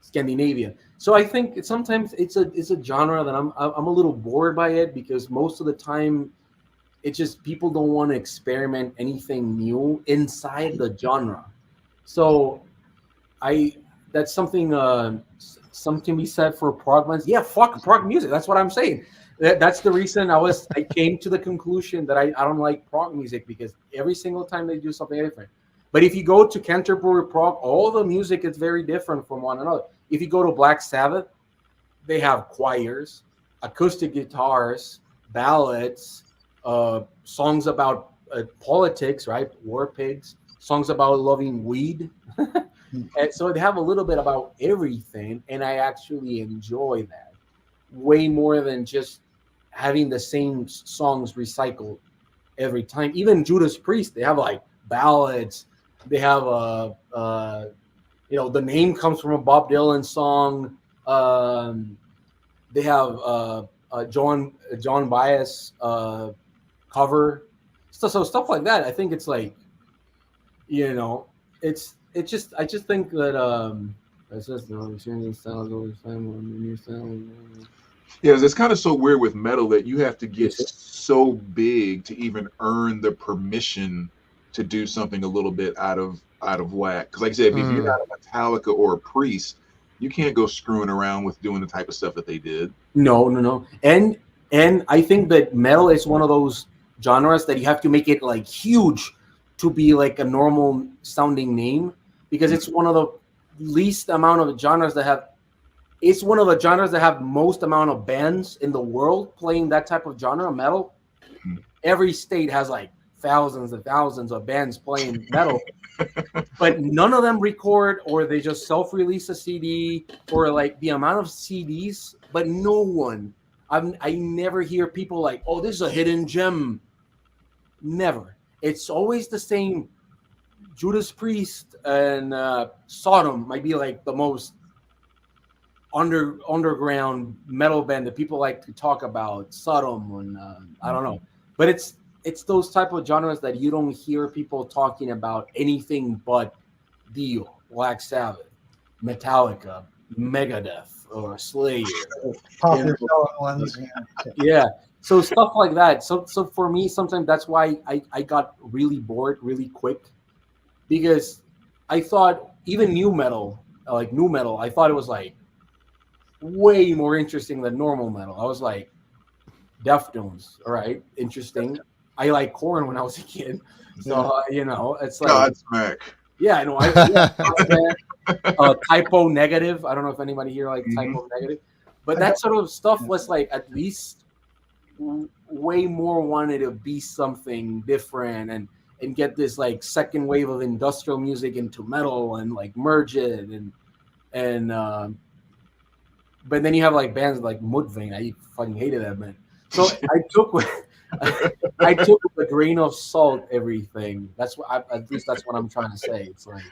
Scandinavia. So I think sometimes it's a genre that I'm a little bored by it, because most of the time it's just people don't want to experiment anything new inside the genre. So that's something some can be said for prog bands. Yeah, fuck prog music. That's what I'm saying. That's the reason I came to the conclusion that I don't like prog music, because every single time they do something different. But if you go to Canterbury Prog, all the music is very different from one another. If you go to Black Sabbath, they have choirs, acoustic guitars, ballads, songs about politics, right? War pigs, songs about loving weed. And so they have a little bit about everything, and I actually enjoy that way more than just having the same songs recycled every time. Even Judas Priest, they have like ballads. They have the name comes from a Bob Dylan song. They have a John Bias cover. So stuff like that. I think it's like, it's just, I just think that it's just Yeah, it's kind of so weird with metal that you have to get so big to even earn the permission to do something a little bit out of out of whack. Because like I said, if you're Mm. not a Metallica or a Priest, you can't go screwing around with doing the type of stuff that they did. No. And I think that metal is one of those genres that you have to make it like huge to be like a normal sounding name, because it's one of the least amount of genres that have. It's one of the genres that have most amount of bands in the world playing that type of genre, metal. Mhm. Every state has like thousands and thousands of bands playing metal, but none of them record, or they just self-release a CD, or like the amount of CDs. But no one, I never hear people like, oh, this is a hidden gem. Never. It's always the same. Judas Priest and Sodom might be like the most underground metal band that people like to talk about. Sodom and I don't know, but it's those type of genres that you don't hear people talking about anything but Dio, Black Sabbath, Metallica, Megadeth, or Slayer. Popular You selling ones. Yeah. So stuff like that. So for me, sometimes that's why I got really bored really quick, because I thought even new metal, like new metal, I thought it was like way more interesting than normal metal. I was like, Deftones, all right, interesting. I like Korn when I was a kid, so it's like, Godsmack. yeah, I know. Typo Negative. I don't know if anybody here like Typo Negative, but that sort of stuff was like at least way more wanted to be something different and get this like second wave of industrial music into metal and like merge it and but then you have like bands like Mudvayne. I fucking hated that band. So I took with a grain of salt everything. That's what at least that's what I'm trying to say. It's like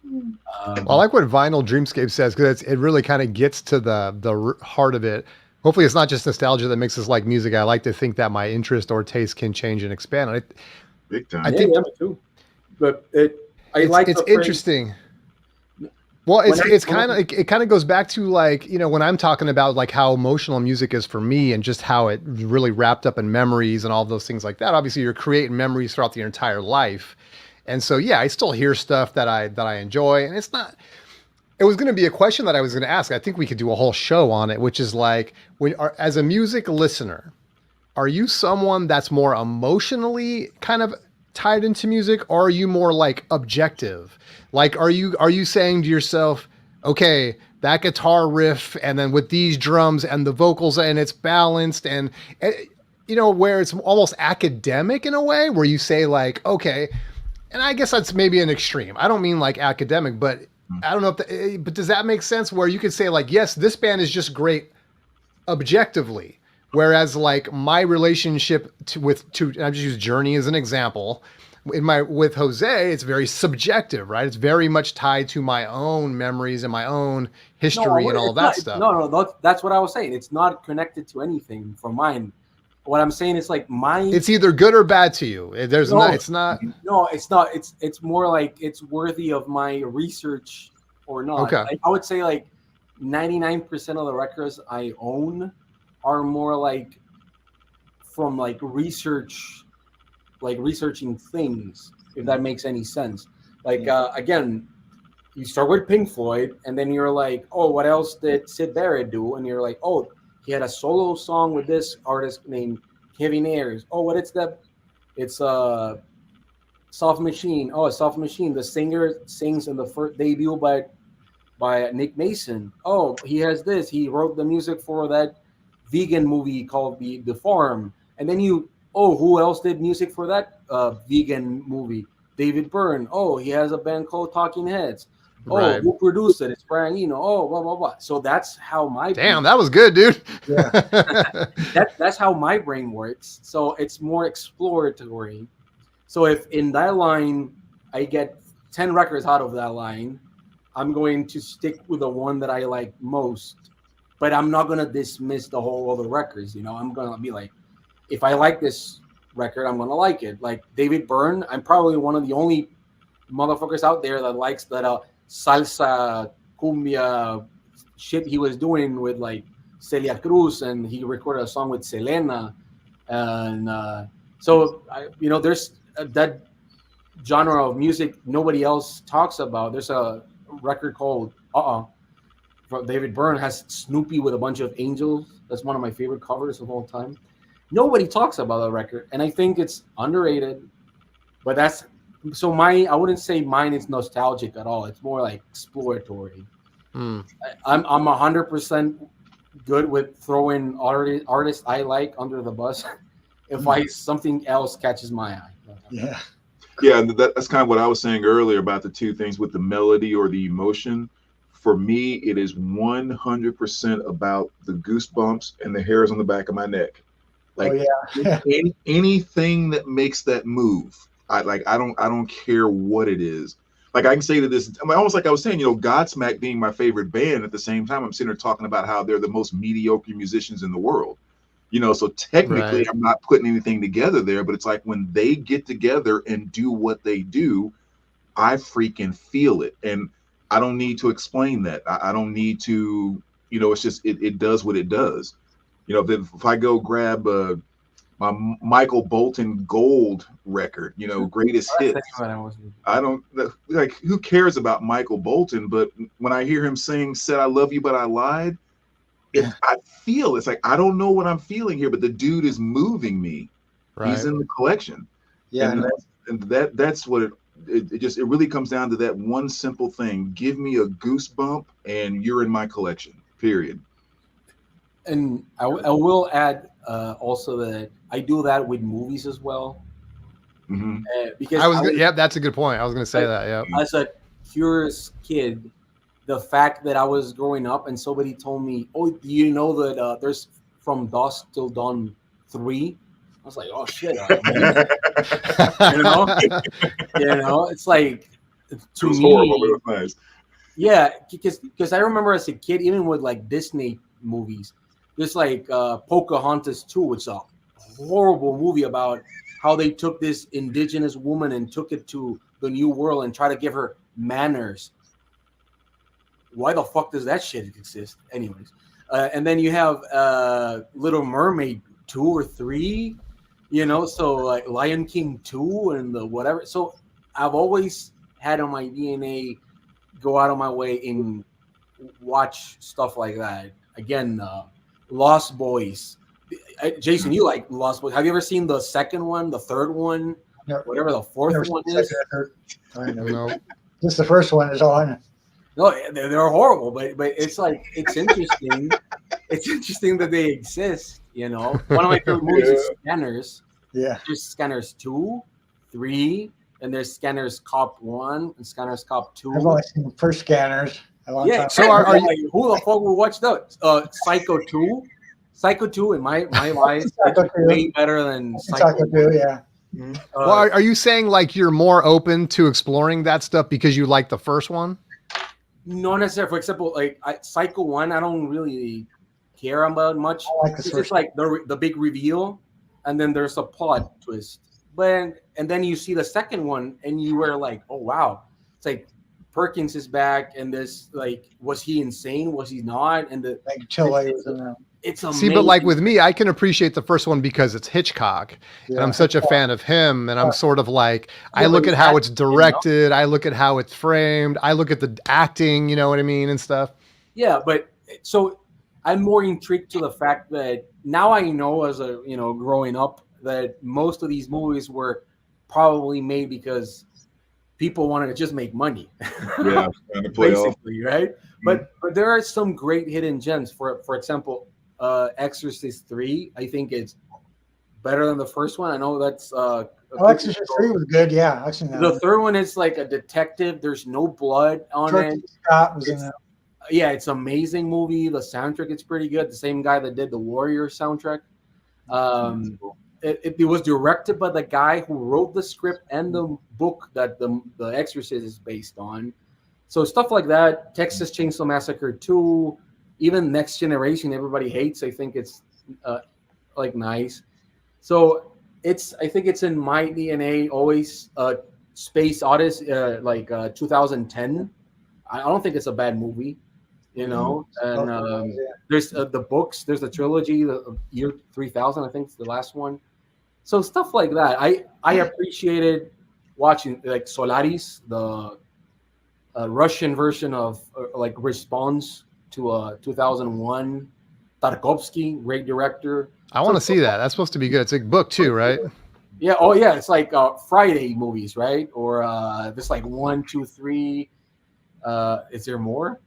Well, I like what Vinyl Dreamscape says, because it really kind of gets to the heart of it. Hopefully, it's not just nostalgia that makes us like music. I like to think that my interest or taste can change and expand. Big time. I think me too. But it's interesting. Well, it kind of goes back to like, when I'm talking about like how emotional music is for me and just how it really wrapped up in memories and all those things like that. Obviously, you're creating memories throughout your entire life. And so, yeah, I still hear stuff that I enjoy, and it was going to be a question that I was going to ask. I think we could do a whole show on it, which is like, as a music listener, are you someone that's more emotionally kind of tied into music, or are you more like objective? Like, are you saying to yourself, okay, that guitar riff, and then with these drums and the vocals, and it's balanced, and where it's almost academic in a way, where you say like, okay, and I guess that's maybe an extreme. I don't mean like academic, but I don't know but does that make sense, where you could say like, yes, this band is just great objectively, whereas like my relationship and I just use Journey as an example, with Jose, it's very subjective, right? It's very much tied to my own memories and my own history and all of that stuff. No, that's what I was saying. It's not connected to anything from mine. What I'm saying is like it's either good or bad to you. It's not. No, it's not. It's more like it's worthy of my research or not. Okay. I would say like 99% of the records I own are more like from like research, like researching things, if that makes any sense. Like again, you start with Pink Floyd, and then you're like, oh, what else did Syd Barrett do? And you're like, oh, he had a solo song with this artist named Kevin Ayers. Oh, what is that? It's Soft Machine. Oh, Soft Machine. The singer sings in the first debut by Nick Mason. Oh, he has this. He wrote the music for that vegan movie called The Farm. And then who else did music for that vegan movie? David Byrne. Oh, he has a band called Talking Heads. Oh, right. Who produced it? It's Brian Eno. Oh, blah blah blah. So that's how my that was good, dude. Yeah, that's how my brain works. So it's more exploratory. So if in that line I get 10 records out of that line, I'm going to stick with the one that I like most. But I'm not gonna dismiss the whole other records. I'm gonna be like, if I like this record, I'm gonna like it. Like David Byrne, I'm probably one of the only motherfuckers out there that likes that salsa cumbia shit he was doing with like Celia Cruz, and he recorded a song with Selena, and so there's that genre of music nobody else talks about. There's a record called from David Byrne, has Snoopy with a bunch of angels. That's one of my favorite covers of all time. Nobody talks about that record, and I think it's underrated. But that's so my. I wouldn't say mine is nostalgic at all. It's more like exploratory. Hmm. I'm 100% good with throwing artists I like under the bus if I something else catches my eye. Yeah. Yeah, and that's kind of what I was saying earlier about the two things with the melody or the emotion. For me, it is 100% about the goosebumps and the hairs on the back of my neck. Oh Like yeah. anything that makes that move, I don't care what it is. Like I can say to this, I mean, almost like I was saying, Godsmack being my favorite band. At the same time, I'm sitting there talking about how they're the most mediocre musicians in the world. So technically Right. I'm not putting anything together there, but it's like when they get together and do what they do, I freaking feel it. And I don't need to explain that. I don't need to, it's just, it does what it does. If I go grab my Michael Bolton Gold record, greatest hits, I don't like, who cares about Michael Bolton? But when I hear him sing "Said I Love You But I Lied," I feel it's like, I don't know what I'm feeling here, but the dude is moving me. He's Right. in the collection. Yeah. That's what it really comes down to, that one simple thing. Give me a goosebump and you're in my collection, period. And I will add also that I do that with movies as well. Mm-hmm. Because Yep, that's a good point. I was going to say that. Yep. as a curious kid, the fact that I was growing up and somebody told me, "Oh, do you know that there's From Dusk Till Dawn 3?" I was like, "Oh shit!" you know, it's like It to was me, horrible, but it was nice. yeah, because I remember as a kid, even with like Disney movies, there's like Pocahontas 2, which is a horrible movie about how they took this indigenous woman and took it to the new world and try to give her manners. Why the fuck does that shit exist? Anyways, and then you have Little Mermaid 2 or 3, so like Lion King 2 and the whatever. So I've always had on my DNA go out of my way and watch stuff like that. Again, Lost Boys. Jason, you like Lost Boys. Have you ever seen the second one, the third one, whatever the fourth one is? No. Just the first one is on. No, they're horrible, but it's like, it's interesting. It's interesting that they exist. One of my favorite movies is Scanners. Yeah. There's Scanners 2, 3, and there's Scanners Cop 1 and Scanners Cop 2. I've only seen the first Scanners. Yeah. So are you? Like, who the fuck will watch those? Psycho 2. Psycho 2 in my eyes, it's way better than Psycho 2, yeah. Well, are you saying like you're more open to exploring that stuff because you like the first one? Not necessarily. For example, like Psycho 1, I don't really care about much. I like the It's first just like the big reveal, and then there's a plot twist. And then you see the second one, and you were like, oh wow, it's like Perkins is back, and this, like, was he insane? Was he not? And like Chile was in there. it's amazing. See, but like with me, I can appreciate the first one because it's Hitchcock, and I'm such a fan of him, and I'm sort of like, I look at how it's directed, I look at how it's framed, I look at the acting, you know what I mean, and stuff. Yeah, but so I'm more intrigued to the fact that now I know, as a growing up, that most of these movies were probably made because people wanted to just make money. Yeah, basically, right? But there are some great hidden gems. For example, Exorcist 3, I think it's better than the first one. I know that's Exorcist 3 was good, yeah. I've seen that. The third one is like a detective. There's no blood on it. Scott was in that. Yeah, it's an amazing movie. The soundtrack is pretty good. The same guy that did the Warrior soundtrack. It was directed by the guy who wrote the script and the book that the Exorcist is based on. So stuff like that. Texas Chainsaw Massacre 2, even Next Generation, everybody hates. I think it's like nice. So I think it's in my DNA always. Space Odyssey, 2010. I don't think it's a bad movie. And there's the books. There's the trilogy, the year 3000. I think it's the last one. So stuff like that, I appreciated watching like Solaris, the Russian version of like response to 2001. Tarkovsky, great director. I want to see that. That's supposed to be good. It's a book too, right? Yeah. Oh, yeah. It's like Friday movies, right? Or there's like 1, 2, 3. Is there more?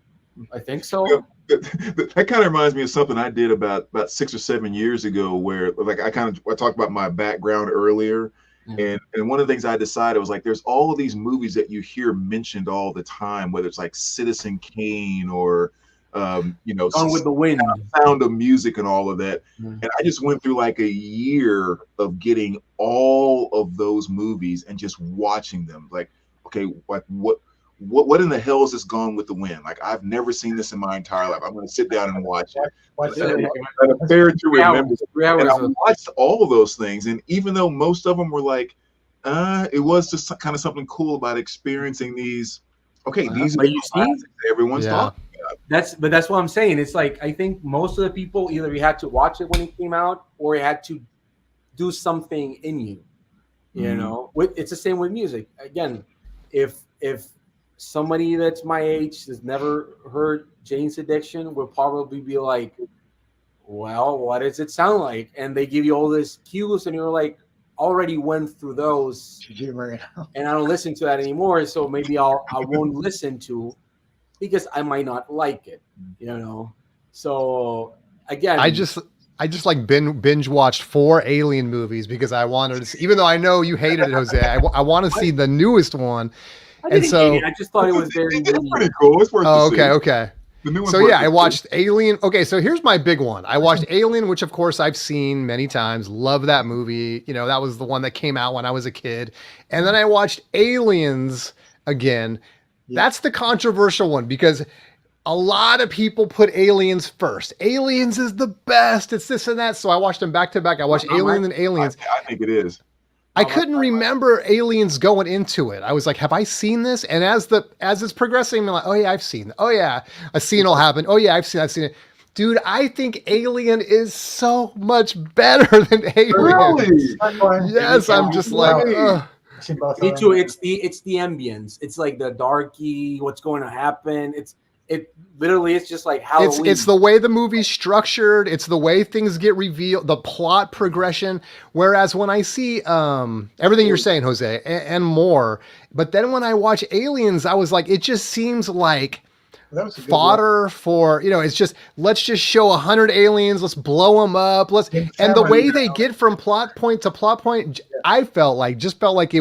I think so. That kind of reminds me of something I did about 6 or 7 years ago, where like I talked about my background earlier, and one of the things I decided was like, there's all of these movies that you hear mentioned all the time, whether it's like Citizen Kane or Gone with the Wind, Sound of Music, and all of that. Mm. And I just went through like a year of getting all of those movies and just watching them. Like, okay, like what in the hell is this Gone with the Wind? Like, I've never seen this in my entire life. I'm going to sit down and watch it. And a fair to remember. And I watched all of those things, and even though most of them were like, it was just kind of something cool about experiencing these. Okay, these are the classics that everyone's talking about. That's what I'm saying. It's like, I think most of the people, either you had to watch it when it came out, or you had to do something in you. You know, it's the same with music. Again, if somebody that's my age has never heard Jane's Addiction, will probably be like, well, what does it sound like? And they give you all these cues, and you're like, already went through those, and I don't listen to that anymore. So maybe I won't listen to, because I might not like it, So again, I just like binge watched 4 Alien movies because I wanted to see, even though I know you hated it, Jose. I want to see the newest one. I just thought it was very pretty cool. It's worth Oh, to see. okay. So yeah, I watched Alien. Okay, so here's my big one. I watched Alien, which of course I've seen many times. Love that movie. That was the one that came out when I was a kid. And then I watched Aliens again. Yeah. That's the controversial one because a lot of people put Aliens first. Aliens is the best. It's this and that. So I watched them back to back. I watched Alien and Aliens. I think it is. I couldn't remember Aliens going into it. I was like, have I seen this? And as it's progressing, I'm like, oh yeah, I've seen it. Oh yeah, a scene will happen. Oh yeah, I've seen it. Dude, I think Alien is so much better than Aliens. Really? Yes, I'm just like, me too. It's the ambience. It's like the darky, what's going to happen. It literally is just like Halloween. It's the way the movie's structured. It's the way things get revealed, the plot progression. Whereas when I see everything you're saying, Jose, and more, but then when I watch Aliens, I was like, it just seems like fodder for, it's just, let's just show 100 aliens, let's blow them up, and the way they get from plot point to plot point, I felt like it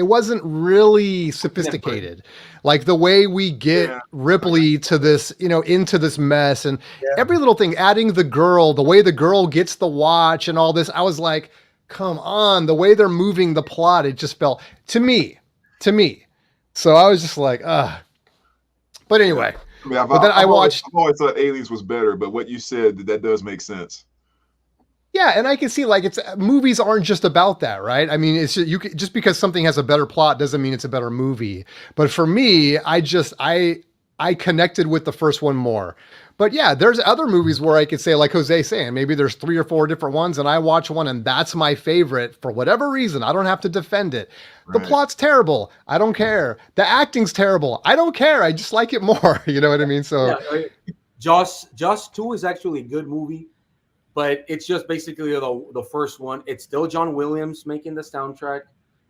wasn't really sophisticated. Like the way we get Ripley to this, into this mess, and every little thing, adding the girl, the way the girl gets the watch and all this, I was like, come on, the way they're moving the plot, it just felt to me. So I was just like, But anyway, I always thought Aliens was better, but what you said, that does make sense. Yeah, and I can see like movies aren't just about that, right? I mean, it's just because something has a better plot doesn't mean it's a better movie. But for me, I connected with the first one more. But yeah, there's other movies where I could say, like Jose saying, maybe there's 3 or 4 different ones, and I watch one and that's my favorite for whatever reason. I don't have to defend it. Right. The plot's terrible. I don't care. The acting's terrible. I don't care. I just like it more. You know what I mean? So, Jaws 2 is actually a good movie. But it's just basically the first one. It's still John Williams making the soundtrack.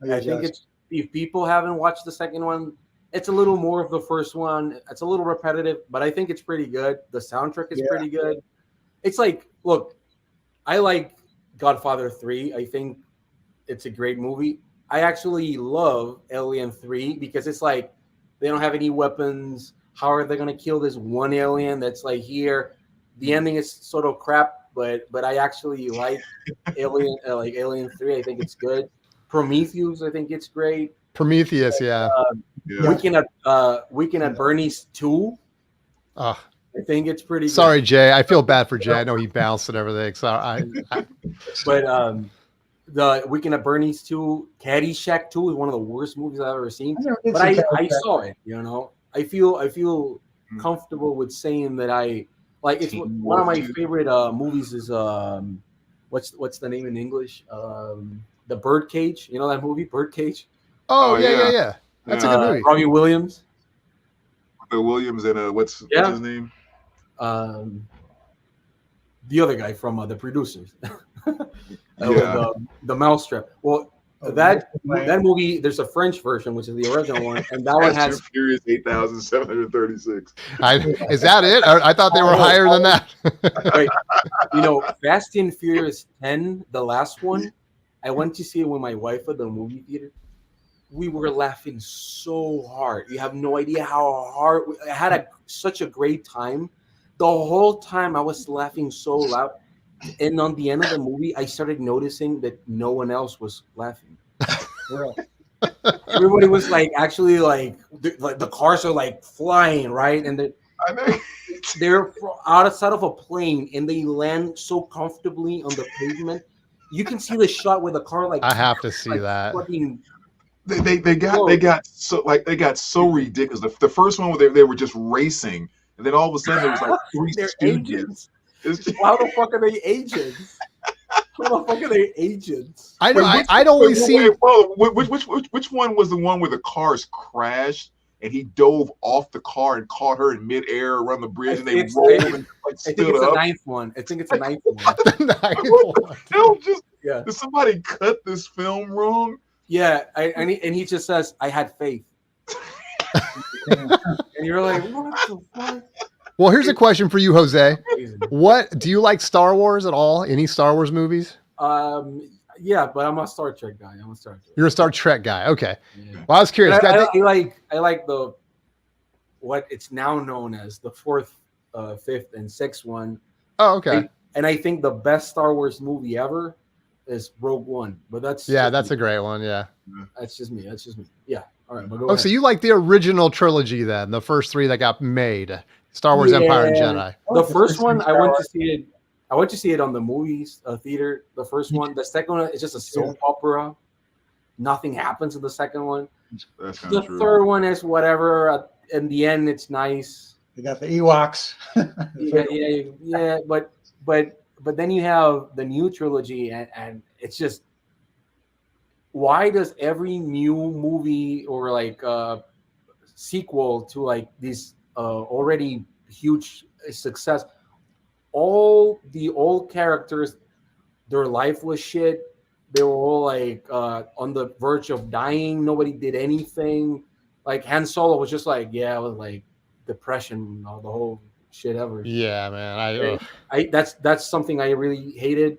I think if people haven't watched the second one, it's a little more of the first one. It's a little repetitive, but I think it's pretty good. The soundtrack is pretty good. It's like, look, I like Godfather 3. I think it's a great movie. I actually love Alien 3 because it's like they don't have any weapons. How are they going to kill this one alien that's like here? The ending is sort of crap. But I actually like Alien 3. I think it's good. Prometheus, I think it's great. Prometheus, Weekend at Bernie's 2. I think it's pretty good. Sorry, Jay. I feel bad for Jay. I know he bounced and everything. So But the Weekend at Bernie's 2, Caddyshack 2 is one of the worst movies I've ever seen. But I saw it, I feel comfortable with saying that it's one of my favorite movies is what's the name in English? The Birdcage. You know that movie, Birdcage? Oh Oh, yeah, yeah, yeah. yeah. That's a good movie. Robbie Williams. The Williams and what's Yeah. his name? The other guy from the producers. Yeah. With the mousetrap. Well, Oh, that right. that movie, there's a French version, which is the original one, and that one Fast and has Furious 8,736. Is that it? I thought they were higher than that. right. You know, Fast and Furious 10, the last one. I went to see it with my wife at the movie theater. We were laughing so hard. You have no idea how hard. I had such a great time. The whole time I was laughing so loud. And on the end of the movie, I started noticing that no one else was laughing. Everybody was like, actually, like the cars are like flying, right? And I know. they're outside of a plane, and they land so comfortably on the pavement. You can see the shot where the car like I have to see like that. fucking They got so ridiculous. The first one where they were just racing, and then all of a sudden there was like three they're stooges. agents. It's just- How the fuck are they agents? How the fuck are they agents? I know. Wait, I'd only seen. Which one was the one where the cars crashed and he dove off the car and caught her in midair around the bridge and they It's- rolled I- and like I think stood it's the up? ninth one. I think it's the ninth one. What the hell? Just Yeah, did somebody cut this film wrong? yeah. And he just says, "I had faith," and you're like, "What the fuck?" Well, here's a question for you, Jose. Crazy. What do you like Star Wars at all? Any Star Wars movies? Yeah, but I'm a Star Trek guy. I'm a Star Trek. You're a Star Trek guy. Okay. Yeah. Well, I was curious. I, I think- I like the what it's now known as the fourth, fifth, and sixth one. oh, okay. And I think the best Star Wars movie ever is Rogue One. But that's Yeah, just that's me. a great one. Yeah. That's just me. That's just me. Yeah. All right. But go Oh, ahead. so you like the original trilogy then? The first three that got made: Star Wars, Empire, and Yeah. Jedi. The first one, I went to Wars. see it. I went to see it on the movies theater. The first one. The second one is just a soap opera. Nothing happens in the second one. That's kind The of true. third one is whatever. In the end, it's nice. You got the Ewoks. Yeah. But then you have the new trilogy, and it's just, why does every new movie or like sequel to like these already huge success, all the old characters, their life was shit. They were all like on the verge of dying. Nobody did anything. Like Han Solo was just like, yeah, it was like depression, the whole shit ever. Yeah, man. That's something I really hated.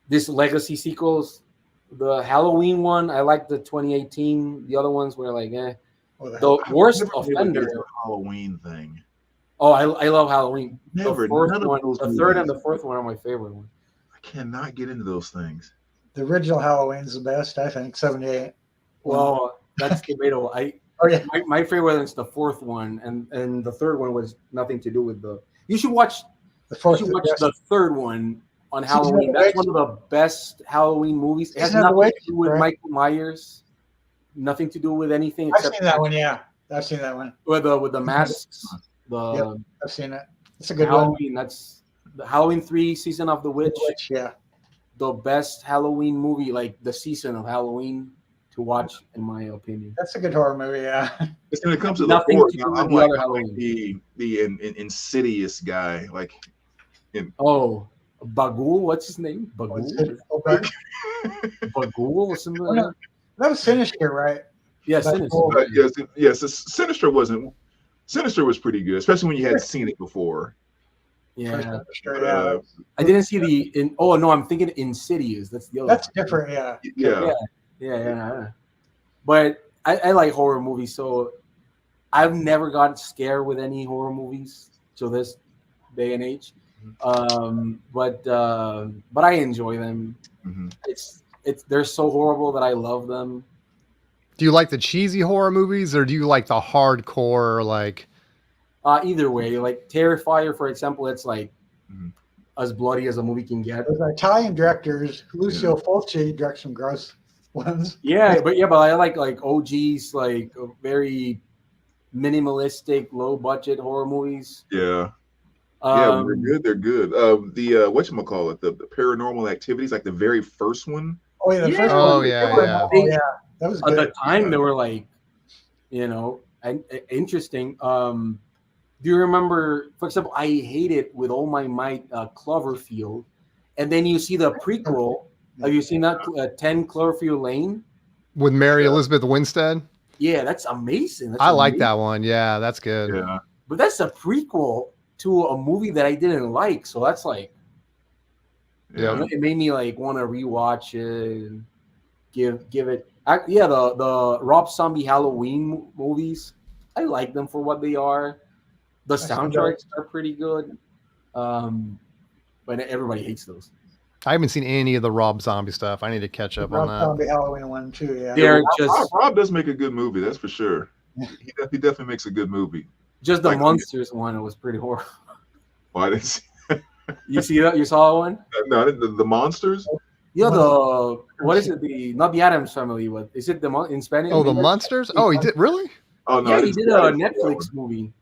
This legacy sequels, the Halloween one, I like the 2018. The other ones were like, eh. The worst Never really offender. did the Halloween thing. Oh, I love Halloween. Never, The fourth none of one, those the third and movies. the fourth one are my favorite ones. I cannot get into those things. The original Halloween's the best, I think. 78. Well, that's debatable. Oh yeah. My favorite is the fourth one, and the third one was nothing to do with the. You should watch. The You fourth. should watch yes. the third one on Season of Halloween. the That's Witch. one of the best Halloween movies. It has Season of the nothing to Witch, do with right? Michael Myers. Nothing to do with anything I've except seen that one. Yeah, I've seen that one. with the masks. The I've seen it. It's a good one. Halloween. That's the Halloween 3 season of the witch. Yeah. The best Halloween movie, like the season of Halloween to watch, in my opinion. That's a good horror movie. Yeah. Because when it comes to the Nothing fourth, to do with I'm the like other Halloween. the insidious guy. Like, Oh, Bagul, what's his name? Bagul, Bagul, or something like that. That was Sinister, right? Yes, That's Sinister. cool. yes. Sinister was pretty good, especially when you had seen it before. Yeah, Sinister, yeah. I didn't see the. Oh no, I'm thinking Insidious. That's the other. That's one. different. Yeah. Yeah. Yeah. But I like horror movies, so I've never gotten scared with any horror movies to this day and age. But I enjoy them. Mhm. It's they're so horrible that I love them. Do you like the cheesy horror movies, or do you like the hardcore, like? Either way, like Terrifier, for example, it's like Mhm. as bloody as a movie can get. Those Italian directors, Lucio Fulci directs some gross ones. Yeah, but I like OGs, like very minimalistic, low budget horror movies. Yeah. They're good. The whatchamacallit, the paranormal activities, like the very first one. Oh, yeah, the first Oh, one. yeah, Oh, yeah. yeah. That was At good. the time, they were like, interesting. Do you remember, for example, I hated with all my might Cloverfield, and then you see the prequel. Have you seen that 10 Cloverfield Lane? With Mary Elizabeth Winstead. Yeah, that's amazing. That's I like amazing. that one. Yeah, that's good. Yeah. But that's a prequel to a movie that I didn't like, so that's like, Yeah. it made me like want to rewatch it and give it. The Rob Zombie Halloween movies, I like them for what they are. The soundtracks are pretty good, but everybody hates those. I haven't seen any of the Rob Zombie stuff. I need to catch up on that. Zombie Halloween one too. Yeah. They're Rob, just Rob does make a good movie, that's for sure. He definitely makes a good movie. just the Like- monsters one. It was pretty horrible. Well, I didn't see. You see that? You saw one? No, the monsters. Yeah, what is it? Not the Addams Family, but is it in Spanish? Oh, the Monsters? Oh, he did really? Oh no, Yeah, I he didn't did see- I a didn't see that one. Netflix movie.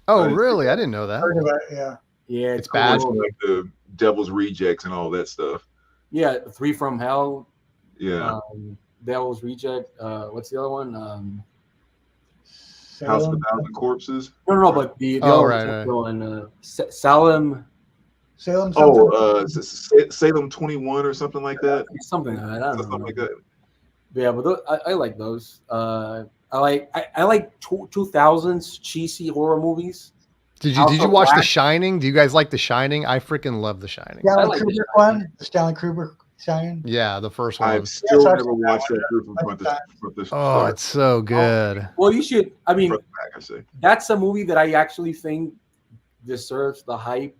Oh, didn't see really? that. I didn't know that. Heard of it, yeah. Yeah, It's bad. cool. Like the Devil's Rejects and all that stuff. Yeah, Three from Hell, Yeah, Devil's Reject. What's the other one? House of a Salem, Thousand Corpses. No, but the Oh, other right. one, Salem, Salem. Something. Oh, Salem 21 or something like that. something like that. I don't Something know. like that. Yeah, but I like those. I like 2000s cheesy horror movies. Did House you of watch The Wax. Shining? Do you guys like The Shining? I freaking love The Shining. I Stanley like Kubrick the one. The Stanley Kubrick Shining. Yeah, the first one. I've still I've never seen that watched one. that through from front to Oh, start. it's so good. Well, you should. I mean, Front to back, I say. that's a movie that I actually think deserves the hype.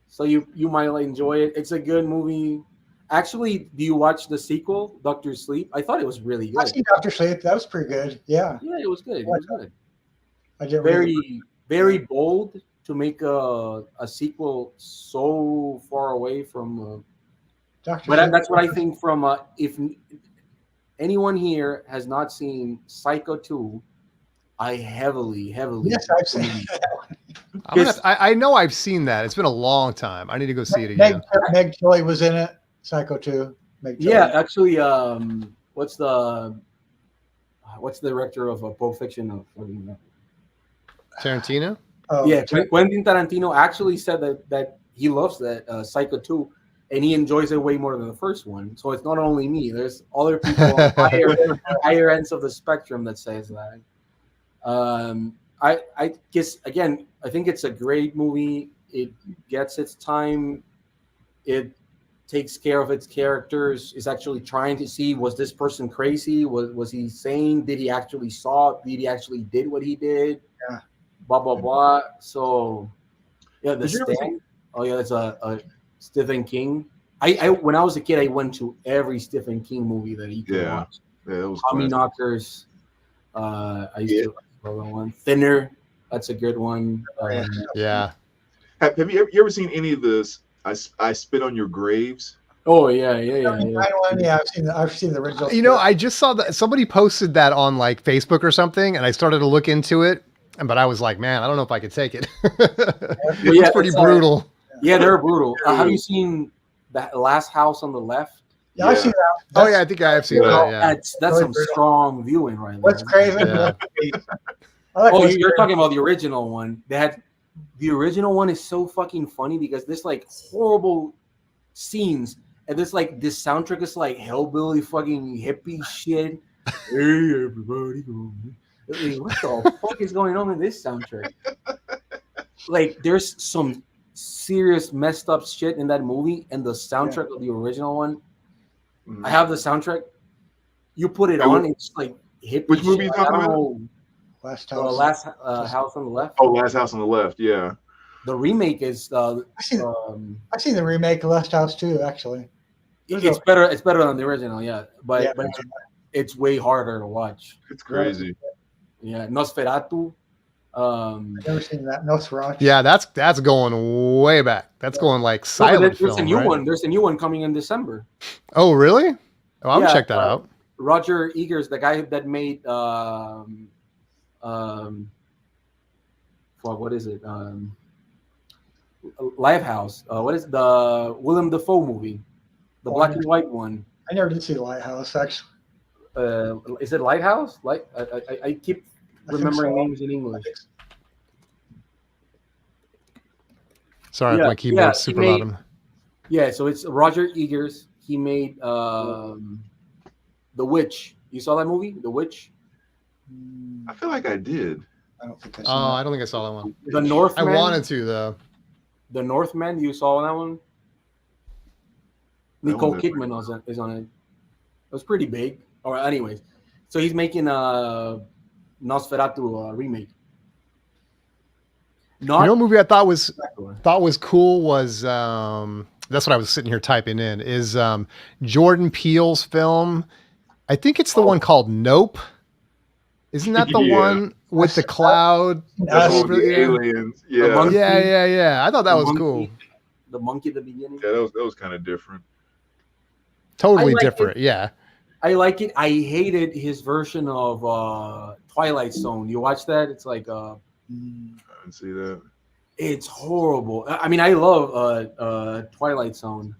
So you might enjoy it. It's a good movie. Actually, do you watch the sequel, Doctor Sleep? I thought it was really I good. seen Doctor Sleep. That was pretty good. Yeah. Yeah, it was good. It was good. I didn't Very bold to make a sequel so far away from. Doctor But Sleep. that's what I think from. If anyone here has not seen Psycho 2, I heavily. Yes, I've seen that one. I know I've seen that. It's been a long time. I need to go see it Meg, again. Meg Tilly was in it. Psycho 2. Meg Tilly. Yeah, actually, what's the director of Pulp Fiction? Tarantino? Oh, Yeah, Quentin Tarantino actually said that he loves that Psycho 2, and he enjoys it way more than the first one. So it's not only me. There's other people on higher ends of the spectrum that says that. I guess again, I think it's a great movie. It gets its time. It takes care of its characters. Is actually trying to see, was this person crazy? Was he sane? Did he actually saw it? Did he actually did what he did? Yeah. Blah blah blah. So yeah, the Did you ever Stand. Oh yeah, that's a Stephen King. I when I was a kid, I went to every Stephen King movie that he could Yeah. watch. Yeah, that was Tommy classic. Knockers. I used to like that one. Thinner. That's a good one. Yeah. Have you ever seen any of this? I Spit on Your Graves. Oh yeah. Yeah, I've seen the original. You know, I just saw that somebody posted that on like Facebook or something, and I started to look into it, but I was like, man, I don't know if I could take it. It's pretty brutal. Yeah, they're brutal. Have you seen the Last House on the Left? Yeah, I've seen that. Oh yeah, I think I have seen that. Yeah. That's Really some brutal. strong viewing right there. What's crazy? Yeah. I like Oh, Wes you're Craven. talking about the original one. The original one is so fucking funny because there's like horrible scenes, and there's like this soundtrack is like hellbilly fucking hippie shit. Hey everybody, like, what the fuck is going on in this soundtrack? Like, there's some serious messed up shit in that movie, and the soundtrack of the original one. I have the soundtrack. You put it on, it's like hippie. Which movie shit. you talking I don't about? know. Last The House. Last House on the Left. Oh, Last House on the Left. Yeah. The remake is I've seen the remake of Last House too. Actually, it's better. It's better than the original, yeah. But Yeah. but it's way harder to watch. It's crazy. Yeah, Nosferatu. I've never seen that. No Sriracha. Yeah, that's going way back. That's going like silent there's film. a new right? one. There's a new one coming in December. Oh, really? Oh, I'll Yeah, check that out. Roger Eagers, the guy that made what is it? Lifehouse. What is the Willem Dafoe movie? The black and white one. I never did see Lighthouse, actually. Is it Lighthouse? I keep I think remembering so. names in English. Sorry, Yeah, my keyboard's he super made- loud. Yeah, so it's Roger Egers. He made The Witch. You saw that movie, The Witch? I feel like I did. I don't think I Oh, saw I that. don't think I saw that one. The I Northman. wanted to though. The Northman. You saw that one? That Nicole one Kidman is on it. It was pretty big. All right, anyways, so he's making a Nosferatu remake. You Not know, what movie I thought was exactly. cool was that's what I was sitting here typing in is Jordan Peele's film. I think it's the one called Nope. Isn't that the Yeah. one with the cloud? That's Us. all the aliens. Yeah. monkey- Yeah. I thought that the was monkey- cool. The monkey at the beginning. Yeah, that was kind of different. Totally I like different. Yeah. I like it. I hated his version of Twilight Zone. You watch that? It's like I didn't see that. it's horrible. I mean, I love Twilight Zone.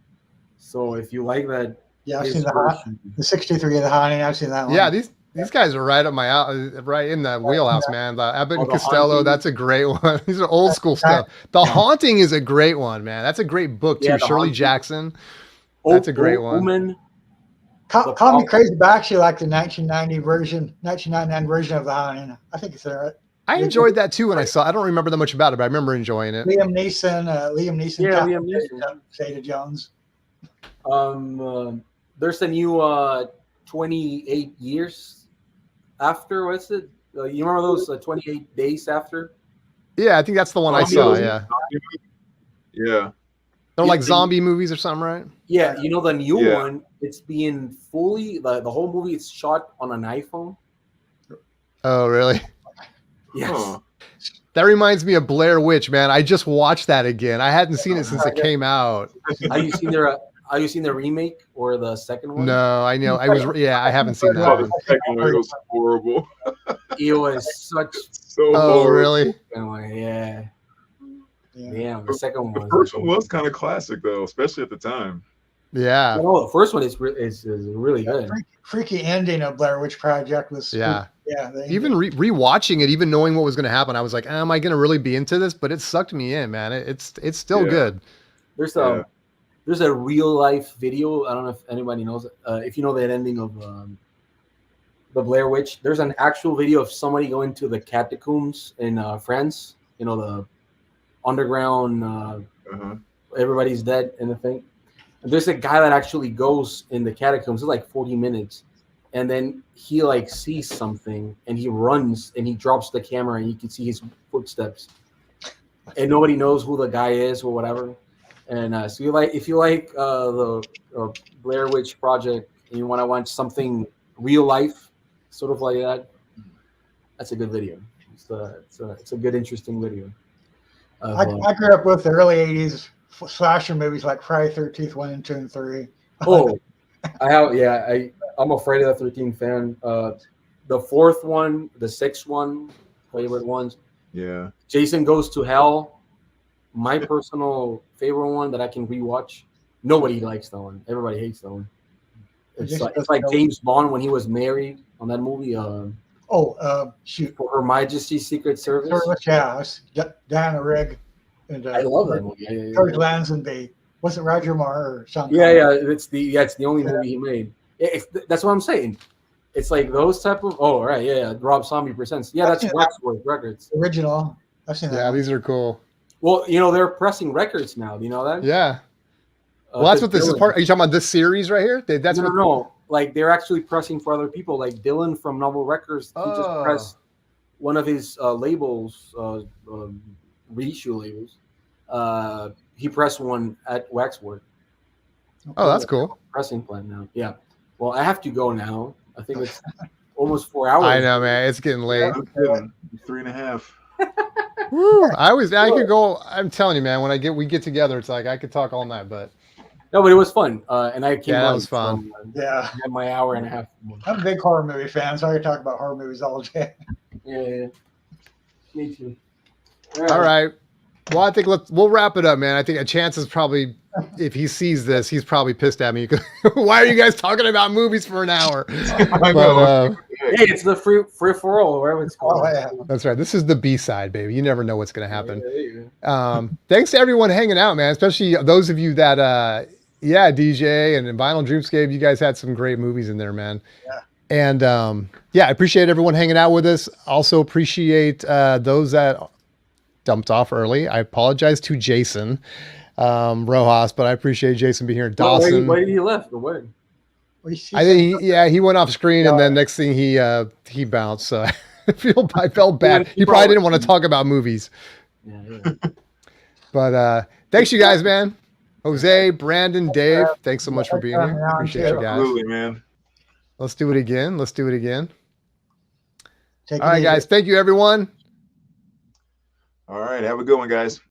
So if you like that, Yeah, I've his seen version- the 63 of the Haunting. I've seen that one. Yeah, these guys are right up my right in the wheelhouse, man. The Abbott and The Costello, Haunting. that's a great one. These are old school stuff. The Haunting is a great one, man. That's a great book too. Yeah, The Shirley Haunting. Jackson. That's a great one. Omen. Call Me Crazy, but I actually like the 1999 version of the Haunting. I think it's all right. I enjoyed that too when I saw. I don't remember that much about it, but I remember enjoying it. Liam Neeson. Yeah, Catherine Liam Neeson. Zeta Jones. There's a new 28 years after. What's it? You remember those 28 days after? Yeah, I think that's the one I saw. Yeah, Yeah. they're like Yeah, zombie movies or something, right? Yeah, you know the new Yeah. one. It's being fully the whole movie is shot on an iPhone. Oh, really? Yes. Huh. That reminds me of Blair Witch, man. I just watched that again. I hadn't seen it since it came out. Have you seen the remake or the second one? No, I know. I was. Yeah, I haven't seen Oh, that the one. second one was horrible. It was such. So Oh, horrible. really? Yeah. Yeah. Damn, the second The one. first one was kind of classic though, especially at the time. Yeah, No, the first one is really good. Freaky ending of Blair Witch Project was yeah. yeah. Even rewatching it, even knowing what was going to happen, I was like, am I going to really be into this? But it sucked me in, man. It's still Yeah. good. There's Yeah. there's a real life video. I don't know if anybody knows it. If you know that ending of the Blair Witch, there's an actual video of somebody going to the catacombs in France. You know, the underground. Uh-huh. Everybody's dead and the thing. And there's a guy that actually goes in the catacombs. It's like 40 minutes, and then he like sees something and he runs and he drops the camera and you can see his footsteps. And nobody knows who the guy is or whatever. And so if you like the Blair Witch Project and you want to watch something real life, sort of like that, that's a good video. It's a good, interesting video. I grew up with the early '80s slasher movies like Friday the 13th 1 and 2 and 3. I'm a Friday the 13th fan. The fourth one, the sixth one, favorite ones. Yeah. Jason Goes to Hell, my personal favorite one that I can rewatch. Nobody likes that one. Everybody hates that one. It's like James Bond when he was married on that movie. Shoot. For Her Majesty's Secret Service. Yeah, Diana Rigg and I love that movie. George Lazenby. Was it Roger Moore or something? Yeah. It's the only movie he made. That's what I'm saying. It's like those type of Rob Zombie Presents. Yeah, that's Waxwork Records. Original. I've seen that. Yeah, these are cool. Well, they're pressing records now. Do you know that? Yeah. Well, that's what this is part. Are you talking about this series right here? That's no. Like they're actually pressing for other people. Like Dylan from Novel Records, he just pressed one of his labels, reissue labels. He pressed one at Waxwork. Oh, that's cool. Pressing plant now. Yeah. Well, I have to go now. I think it's almost 4 hours. I know, man. It's getting late. I'm kidding. 3.5. Woo. I could go. I'm telling you, man. When we get together, it's like I could talk all night. But no, but it was fun. And I came. Yeah, that was fun. So, I had my hour and a half. I'm a big horror movie fan, so I can talk about horror movies all day. Yeah. Me too. all right. Well, I think we'll wrap it up, man. I think a chance is probably if he sees this, he's probably pissed at me. Why are you guys talking about movies for an hour? I But know. Hey, it's the free for all, whatever it's called. Oh, yeah. that's right. This is the B side, baby. You never know what's going to happen. Yeah, there you go. Thanks to everyone hanging out, man. Especially those of you that, DJ and Vinyl Dreamscape. You guys had some great movies in there, man. Yeah. And I appreciate everyone hanging out with us. Also appreciate those that dumped off early. I apologize to Jason Rojas, but I appreciate Jason being here. Dawson. Why did he left? Or what? I think he went off screen, and then next thing he bounced. So I felt bad. He probably didn't want to talk about movies. Yeah. But thanks, you guys, man. Jose, Brandon, Dave, thanks so much for being here. Appreciate you guys. Absolutely, man. Let's do it again. Take it All right, easy. guys. Thank you, everyone. All right, have a good one, guys.